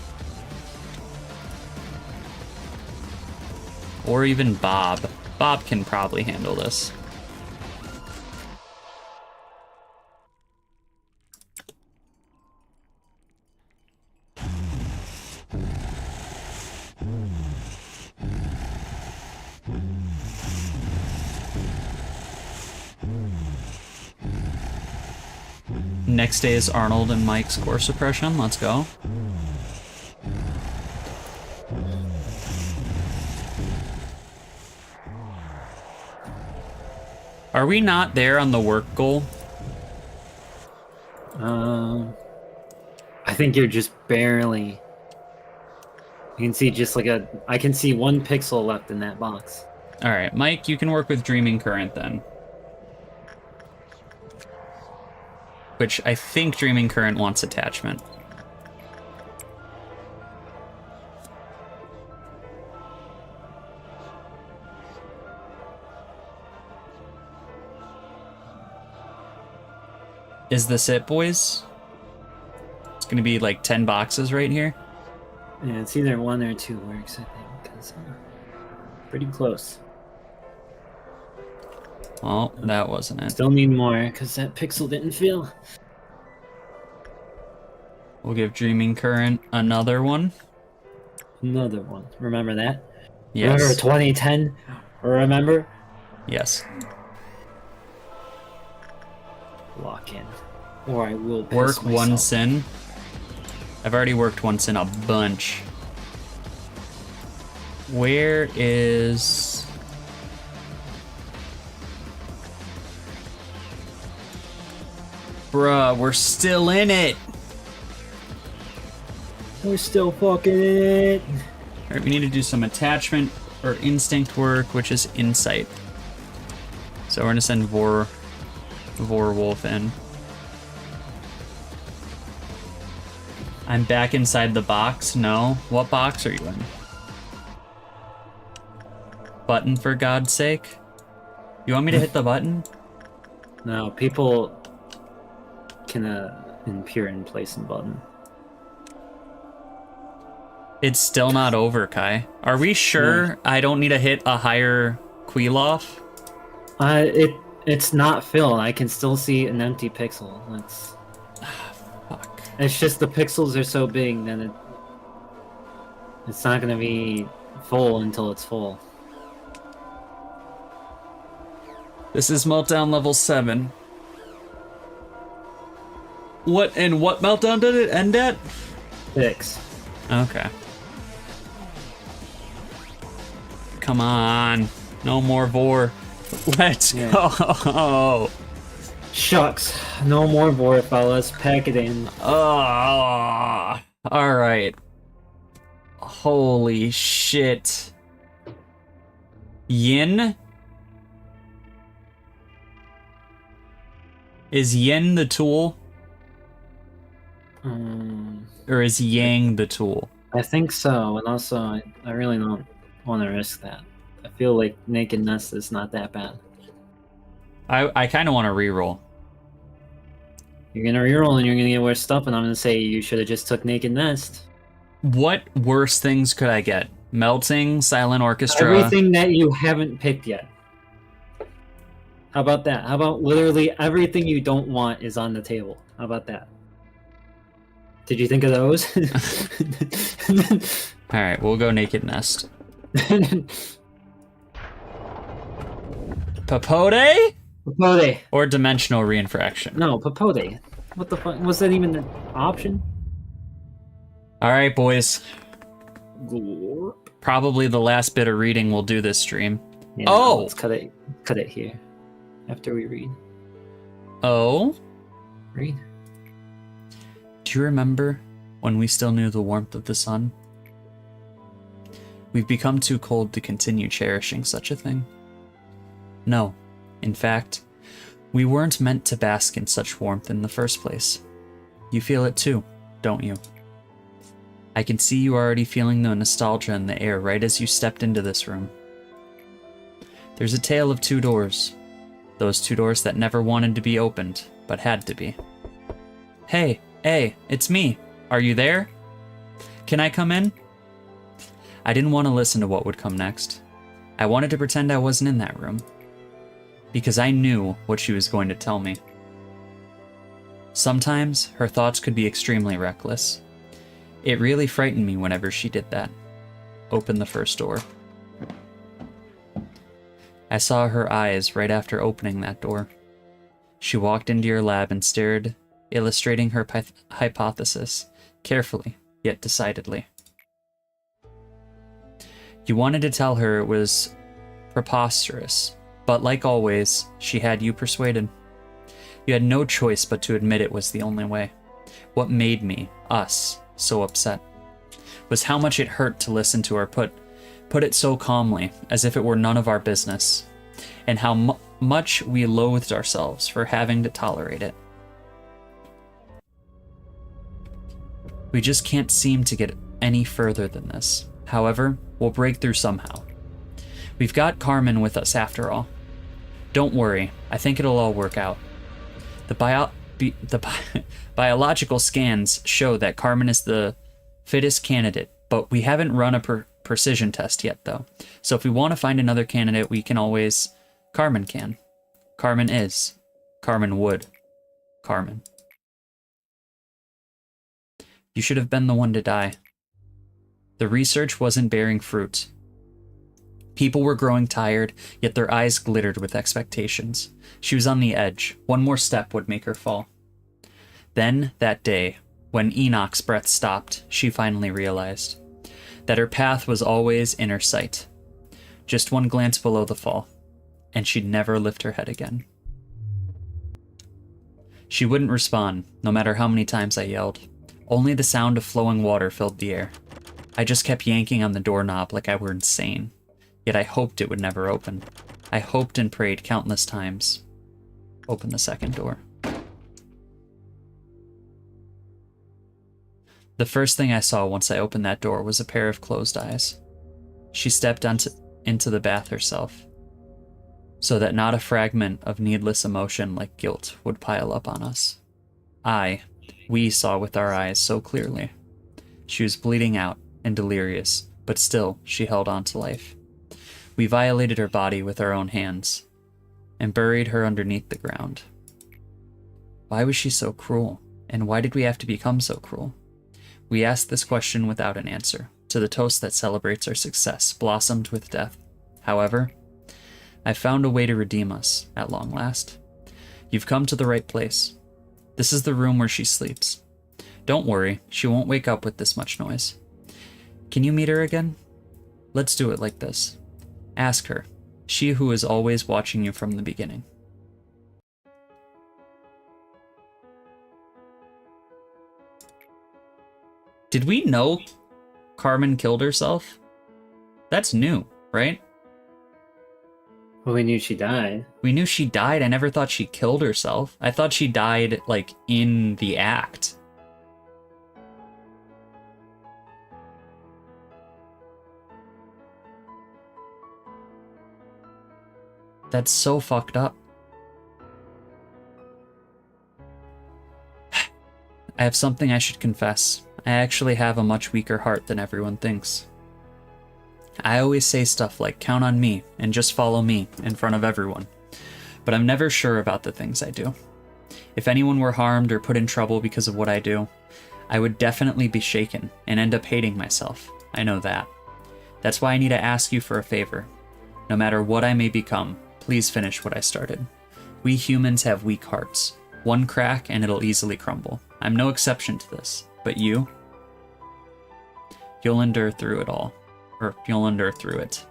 [SPEAKER 1] or even Bob. Bob can probably handle this. Next day is Arnold and Mike's core suppression. Let's go. Are we not there on the work goal?
[SPEAKER 2] I think you're just barely. You can see just like I can see 1 pixel left in that box.
[SPEAKER 1] All right, Mike, you can work with Dreaming Current then. Which I think Dreaming Current wants attachment. Is this it, boys? It's gonna be like 10 boxes right here.
[SPEAKER 2] Yeah, it's either 1 or 2 works, I think. 'Cause, pretty close.
[SPEAKER 1] Oh, that wasn't it.
[SPEAKER 2] Still need more, because that pixel didn't fill.
[SPEAKER 1] We'll give Dreaming Current another one.
[SPEAKER 2] Another one. Remember that?
[SPEAKER 1] Yes.
[SPEAKER 2] Remember 2010? Remember?
[SPEAKER 1] Yes.
[SPEAKER 2] Lock in. Or I will piss
[SPEAKER 1] Work
[SPEAKER 2] myself.
[SPEAKER 1] 1 sin. I've already worked 1 sin a bunch. Where is... Bruh, we're still in it.
[SPEAKER 2] We're still fucking in it.
[SPEAKER 1] All right, we need to do some attachment or instinct work, which is insight. So we're gonna send Vorwolf in. I'm back inside the box. No. What box are you in? Button, for God's sake. You want me to hit the button?
[SPEAKER 2] No, people can impure in place and button.
[SPEAKER 1] It's still not over, Kai. Are we sure I don't need to hit a higher Queeloff?
[SPEAKER 2] It's not filled. I can still see an empty pixel. That's
[SPEAKER 1] Fuck.
[SPEAKER 2] It's just the pixels are so big that it's not gonna be full until it's full.
[SPEAKER 1] This is Meltdown level 7. What Meltdown did it end at?
[SPEAKER 2] 6.
[SPEAKER 1] Okay. Come on. No more Vor. Let's go.
[SPEAKER 2] Shucks. No more Vor, fellas. Pack it in.
[SPEAKER 1] Oh. All right. Holy shit. Yin? Is Yin the tool? Or is Yang the tool?
[SPEAKER 2] I think so, and also I really don't want to risk that. I feel like Naked Nest is not that bad.
[SPEAKER 1] I kind of want to reroll.
[SPEAKER 2] You're gonna reroll and you're gonna get worse stuff, and I'm gonna say you should have just took Naked Nest.
[SPEAKER 1] What worse things could I get? Melting, Silent Orchestra.
[SPEAKER 2] Everything that you haven't picked yet. How about that? How about literally everything you don't want is on the table? How about that? Did you think of those?
[SPEAKER 1] All right, we'll go Naked Nest. Papote?
[SPEAKER 2] Papote.
[SPEAKER 1] Or Dimensional Reinfraction?
[SPEAKER 2] No, Papote. What the fuck? Was that even an option?
[SPEAKER 1] All right, boys.
[SPEAKER 2] Glorp.
[SPEAKER 1] Probably the last bit of reading we'll do this stream.
[SPEAKER 2] Yeah,
[SPEAKER 1] Oh!
[SPEAKER 2] Let's cut it here. After we read.
[SPEAKER 1] Oh?
[SPEAKER 2] Read.
[SPEAKER 1] Do you remember when we still knew the warmth of the sun? We've become too cold to continue cherishing such a thing. No, in fact, we weren't meant to bask in such warmth in the first place. You feel it too, don't you? I can see you already feeling the nostalgia in the air right as you stepped into this room. There's a tale of 2 doors. Those 2 doors that never wanted to be opened, but had to be. Hey, it's me. Are you there? Can I come in? I didn't want to listen to what would come next. I wanted to pretend I wasn't in that room, because I knew what she was going to tell me. Sometimes her thoughts could be extremely reckless. It really frightened me whenever she did that. Open the first door. I saw her eyes right after opening that door. She walked into your lab and stared, illustrating her hypothesis, carefully, yet decidedly. You wanted to tell her it was preposterous, but like always, she had you persuaded. You had no choice but to admit it was the only way. What made me, us, so upset was how much it hurt to listen to her put it so calmly, as if it were none of our business, and how much we loathed ourselves for having to tolerate it. We just can't seem to get any further than this. However, we'll break through somehow. We've got Carmen with us after all. Don't worry, I think it'll all work out. The biological scans show that Carmen is the fittest candidate, but we haven't run a precision test yet, though. So if we want to find another candidate, we can always... Carmen can. Carmen is. Carmen would. Carmen. You should have been the one to die. The research wasn't bearing fruit. People were growing tired, yet their eyes glittered with expectations. She was on the edge. One more step would make her fall. Then, that day, when Enoch's breath stopped, she finally realized that her path was always in her sight. Just one glance below the fall, and she'd never lift her head again. She wouldn't respond, no matter how many times I yelled. Only the sound of flowing water filled the air. I just kept yanking on the doorknob like I were insane. Yet I hoped it would never open. I hoped and prayed countless times. Open the second door. The first thing I saw once I opened that door was a pair of closed eyes. She stepped into the bath herself, so that not a fragment of needless emotion like guilt would pile up on us. We saw with our eyes so clearly. She was bleeding out and delirious, but still she held on to life. We violated her body with our own hands and buried her underneath the ground. Why was she so cruel? And why did we have to become so cruel? We asked this question without an answer, to the toast that celebrates our success, blossomed with death. However, I found a way to redeem us, at long last. You've come to the right place. This is the room where she sleeps. Don't worry, she won't wake up with this much noise. Can you meet her again? Let's do it like this. Ask her, she who is always watching you from the beginning. Did we know Carmen killed herself? That's new, right?
[SPEAKER 2] Well, we knew she died.
[SPEAKER 1] We knew she died. I never thought she killed herself. I thought she died, like, in the act. That's so fucked up. I have something I should confess. I actually have a much weaker heart than everyone thinks. I always say stuff like, count on me, and just follow me, in front of everyone. But I'm never sure about the things I do. If anyone were harmed or put in trouble because of what I do, I would definitely be shaken, and end up hating myself. I know that. That's why I need to ask you for a favor. No matter what I may become, please finish what I started. We humans have weak hearts. One crack and it'll easily crumble. I'm no exception to this. But you'll endure through it all. Or you'll endure through it.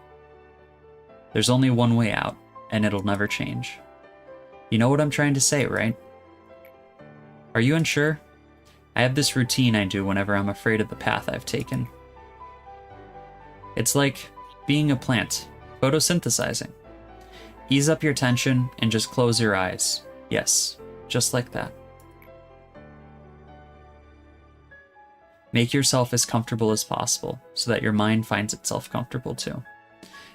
[SPEAKER 1] There's only one way out, and it'll never change. You know what I'm trying to say, right? Are you unsure? I have this routine I do whenever I'm afraid of the path I've taken. It's like being a plant, photosynthesizing. Ease up your tension and just close your eyes. Yes, just like that. Make yourself as comfortable as possible so that your mind finds itself comfortable too.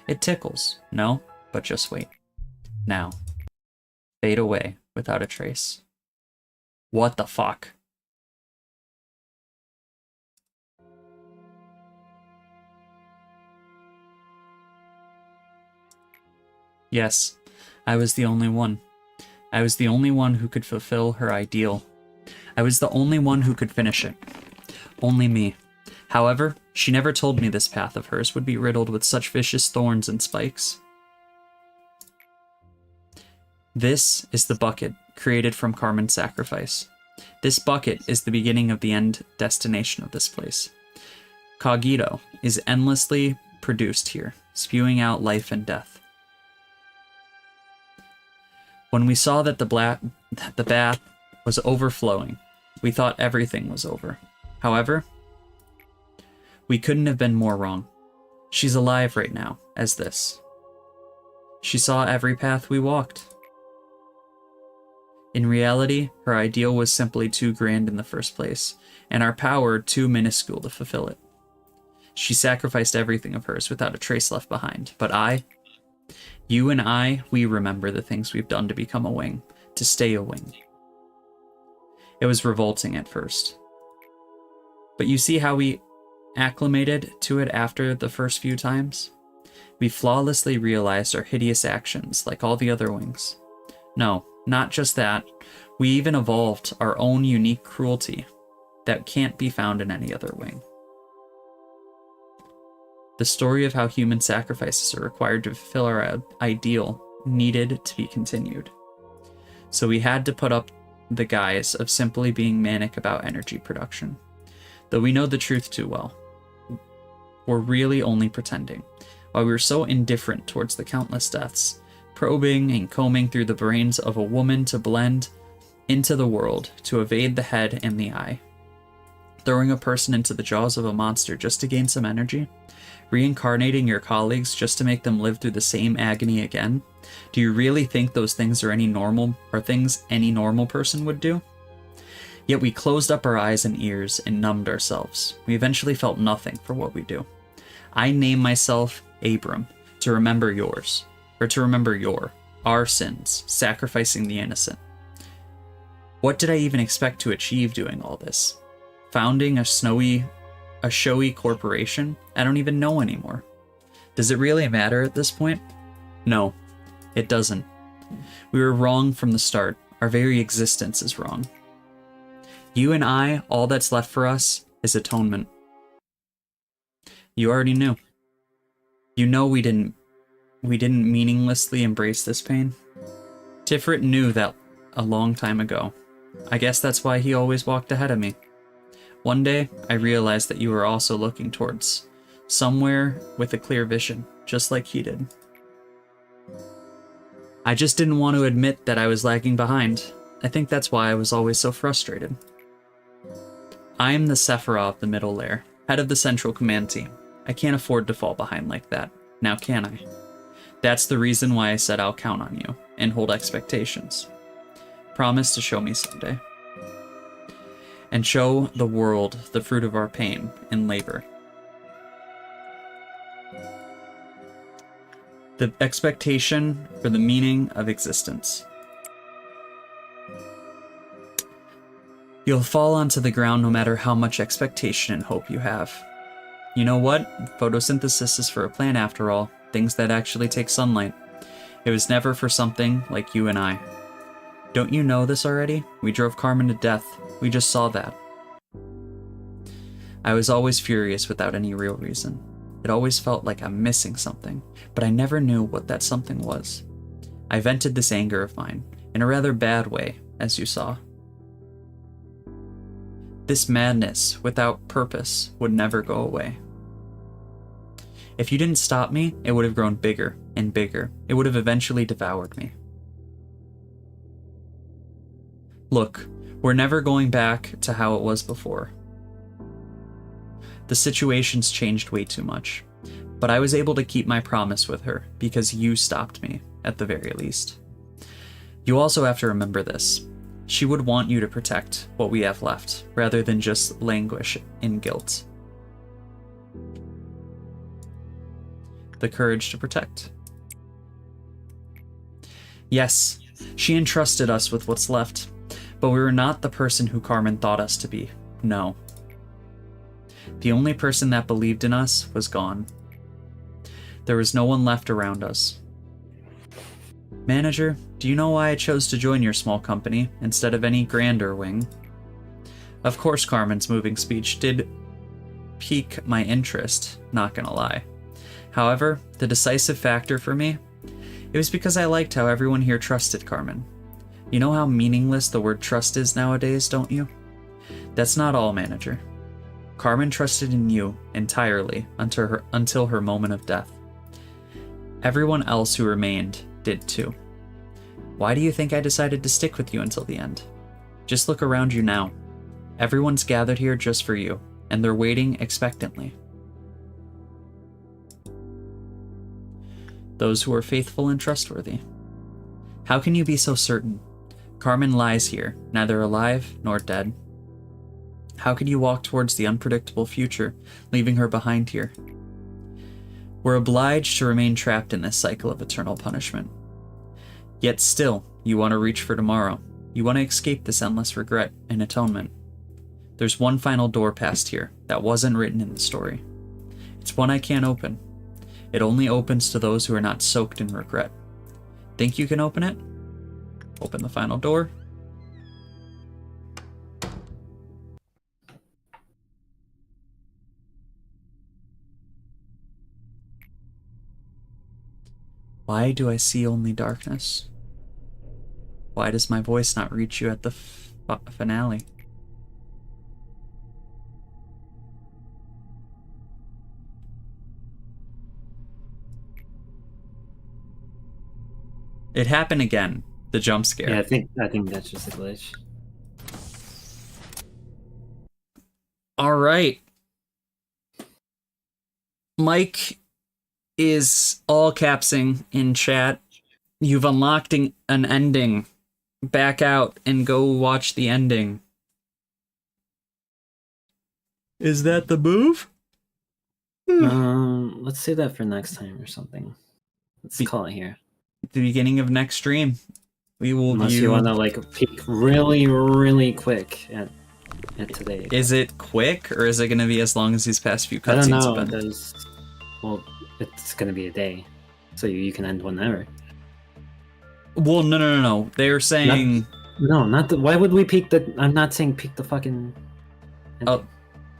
[SPEAKER 1] It tickles, no? But just wait. Now. Fade away without a trace. What the fuck? Yes, I was the only one. I was the only one who could fulfill her ideal. I was the only one who could finish it. Only me. However, she never told me this path of hers would be riddled with such vicious thorns and spikes. This is the bucket created from Carmen's sacrifice. This bucket is the beginning of the end destination of this place. Cogito is endlessly produced here, spewing out life and death. When we saw that the bath was overflowing, we thought everything was over. However, we couldn't have been more wrong. She's alive right now, as this. She saw every path we walked. In reality, her ideal was simply too grand in the first place, and our power too minuscule to fulfill it. She sacrificed everything of hers without a trace left behind. But you and I, we remember the things we've done to become a wing, to stay a wing. It was revolting at first. But you see how we acclimated to it after the first few times? We flawlessly realized our hideous actions like all the other wings. No, not just that. We even evolved our own unique cruelty that can't be found in any other wing. The story of how human sacrifices are required to fulfill our ideal needed to be continued. So we had to put up the guise of simply being manic about energy production. Though we know the truth too well. We're really only pretending. While we were so indifferent towards the countless deaths, probing and combing through the brains of a woman to blend into the world, to evade the head and the eye. Throwing a person into the jaws of a monster just to gain some energy? Reincarnating your colleagues just to make them live through the same agony again? Do you really think those things are things any normal person would do? Yet we closed up our eyes and ears and numbed ourselves. We eventually felt nothing for what we do. I name myself Abram to remember yours, or to remember our sins, sacrificing the innocent. What did I even expect to achieve doing all this? Founding a showy corporation? I don't even know anymore. Does it really matter at this point? No, it doesn't. We were wrong from the start. Our very existence is wrong. You and I, all that's left for us is atonement. You already knew. You know we didn't meaninglessly embrace this pain. Tiferet knew that a long time ago. I guess that's why he always walked ahead of me. One day, I realized that you were also looking towards somewhere with a clear vision, just like he did. I just didn't want to admit that I was lagging behind. I think that's why I was always so frustrated. I am the Sephiroth of the middle layer, head of the central command team. I can't afford to fall behind like that. Now can I? That's the reason why I said I'll count on you, and hold expectations. Promise to show me someday. And show the world the fruit of our pain and labor. The expectation for the meaning of existence. You'll fall onto the ground no matter how much expectation and hope you have. You know what? Photosynthesis is for a plant after all, things that actually take sunlight. It was never for something like you and I. Don't you know this already? We drove Carmen to death. We just saw that. I was always furious without any real reason. It always felt like I'm missing something, but I never knew what that something was. I vented this anger of mine, in a rather bad way, as you saw. This madness, without purpose, would never go away. If you didn't stop me, it would have grown bigger and bigger. It would have eventually devoured me. Look, we're never going back to how it was before. The situation's changed way too much, but I was able to keep my promise with her because you stopped me, at the very least. You also have to remember this. She would want you to protect what we have left, rather than just languish in guilt. The courage to protect. Yes, she entrusted us with what's left, but we were not the person who Carmen thought us to be. No. The only person that believed in us was gone. There was no one left around us. Manager, do you know why I chose to join your small company instead of any grander wing? Of course, Carmen's moving speech did pique my interest, not gonna lie. However, the decisive factor for me, it was because I liked how everyone here trusted Carmen. You know how meaningless the word trust is nowadays, don't you? That's not all, Manager. Carmen trusted in you entirely until her moment of death. Everyone else who remained did too. Why do you think I decided to stick with you until the end? Just look around you now. Everyone's gathered here just for you, and they're waiting expectantly. Those who are faithful and trustworthy. How can you be so certain? Carmen lies here, neither alive nor dead. How could you walk towards the unpredictable future, leaving her behind here? We're obliged to remain trapped in this cycle of eternal punishment. Yet still, you want to reach for tomorrow. You want to escape this endless regret and atonement. There's one final door past here that wasn't written in the story. It's one I can't open. It only opens to those who are not soaked in regret. Think you can open it? Open the final door. Why do I see only darkness? Why does my voice not reach you at the finale? It happened again. The jump scare.
[SPEAKER 2] Yeah, I think that's just a glitch.
[SPEAKER 1] All right. Mike is all capsing in chat. You've unlocked an ending. Back out and go watch the ending. Is that the move?
[SPEAKER 2] Let's save that for next time or something. Let's call it here.
[SPEAKER 1] The beginning of next stream. We will
[SPEAKER 2] Unless
[SPEAKER 1] view...
[SPEAKER 2] you want to like peek really, really quick at today.
[SPEAKER 1] Is it quick, or is it going to be as long as these past few
[SPEAKER 2] I don't
[SPEAKER 1] cutscenes
[SPEAKER 2] know.
[SPEAKER 1] have been?
[SPEAKER 2] Well, it's going to be a day, so you can end whenever.
[SPEAKER 1] Well, no. They're saying...
[SPEAKER 2] Not the... Why would we peek the... I'm not saying peek the fucking... ending.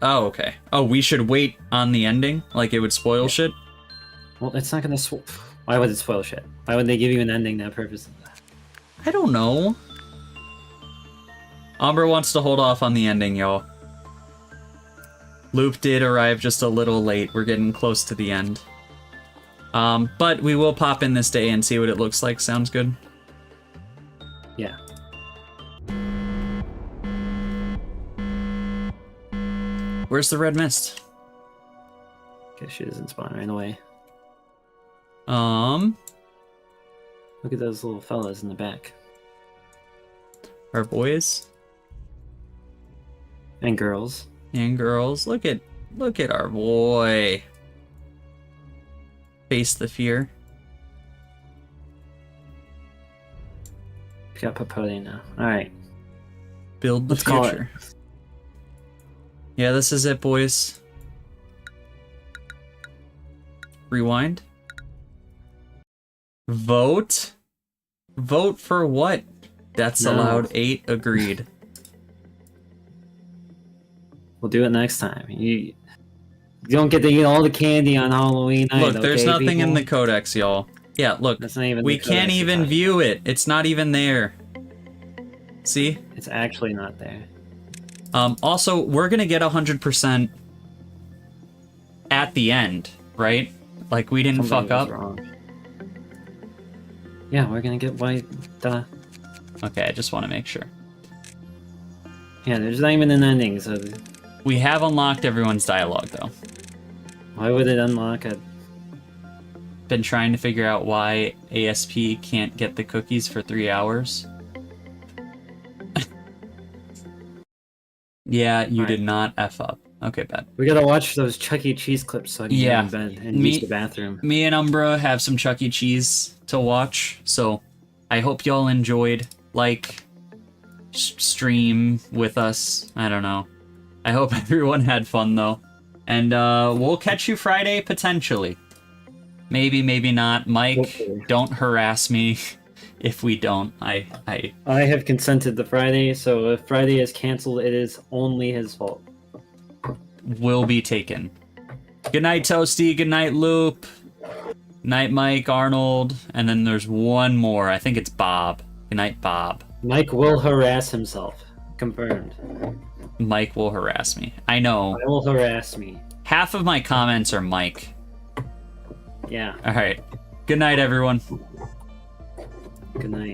[SPEAKER 1] Oh, okay. Oh, we should wait on the ending? Like it would spoil shit?
[SPEAKER 2] Well, it's not going to... Why would it spoil shit? Why would they give you an ending that purpose?
[SPEAKER 1] I don't know. Umbra wants to hold off on the ending, y'all. Loop did arrive just a little late. We're getting close to the end. But we will pop in this day and see what it looks like. Sounds good?
[SPEAKER 2] Yeah.
[SPEAKER 1] Where's the red mist?
[SPEAKER 2] Guess she doesn't spawn right away. Look at those little fellas in the back.
[SPEAKER 1] Our boys
[SPEAKER 2] and girls.
[SPEAKER 1] And girls. Look at our boy. Face the fear.
[SPEAKER 2] We got Papote now. Alright.
[SPEAKER 1] Build the future. Yeah, this is it, boys. Rewind. Vote? Vote for what? Deaths allowed 8 agreed.
[SPEAKER 2] We'll do it next time. You don't get to eat all the candy on Halloween night.
[SPEAKER 1] Look, there's nothing in the codex, y'all. Yeah, look.
[SPEAKER 2] That's not even
[SPEAKER 1] we can't even view it. It's not even there. See?
[SPEAKER 2] It's actually not there.
[SPEAKER 1] Also, we're gonna get 100% at the end, right? Like, we didn't fuck up.
[SPEAKER 2] Wrong. Yeah, we're gonna get white. Duh.
[SPEAKER 1] Okay, I just want to make sure.
[SPEAKER 2] Yeah, there's not even an ending, so...
[SPEAKER 1] We have unlocked everyone's dialogue, though.
[SPEAKER 2] Why would it unlock it?
[SPEAKER 1] Been trying to figure out why ASP can't get the cookies for 3 hours. Yeah, you did not F up. Okay, bad.
[SPEAKER 2] We gotta watch those Chuck E. Cheese clips so I can get in bed and use the bathroom.
[SPEAKER 1] Me and Umbra have some Chuck E. Cheese to watch, so I hope y'all enjoyed, stream with us. I don't know. I hope everyone had fun, though. And we'll catch you Friday, potentially. Maybe, maybe not. Mike, don't harass me. if we don't. I
[SPEAKER 2] have consented to Friday, so if Friday is canceled, it is only his fault.
[SPEAKER 1] will be taken. Good night, Toasty. Good night, Loop. Night, Mike, Arnold, and then there's one more. I think it's Bob. Good night, Bob.
[SPEAKER 2] Mike will harass himself. Confirmed.
[SPEAKER 1] Mike will harass me. I know.
[SPEAKER 2] I will harass me.
[SPEAKER 1] Half of my comments are Mike.
[SPEAKER 2] Yeah.
[SPEAKER 1] All right. Good night, everyone.
[SPEAKER 2] Good night.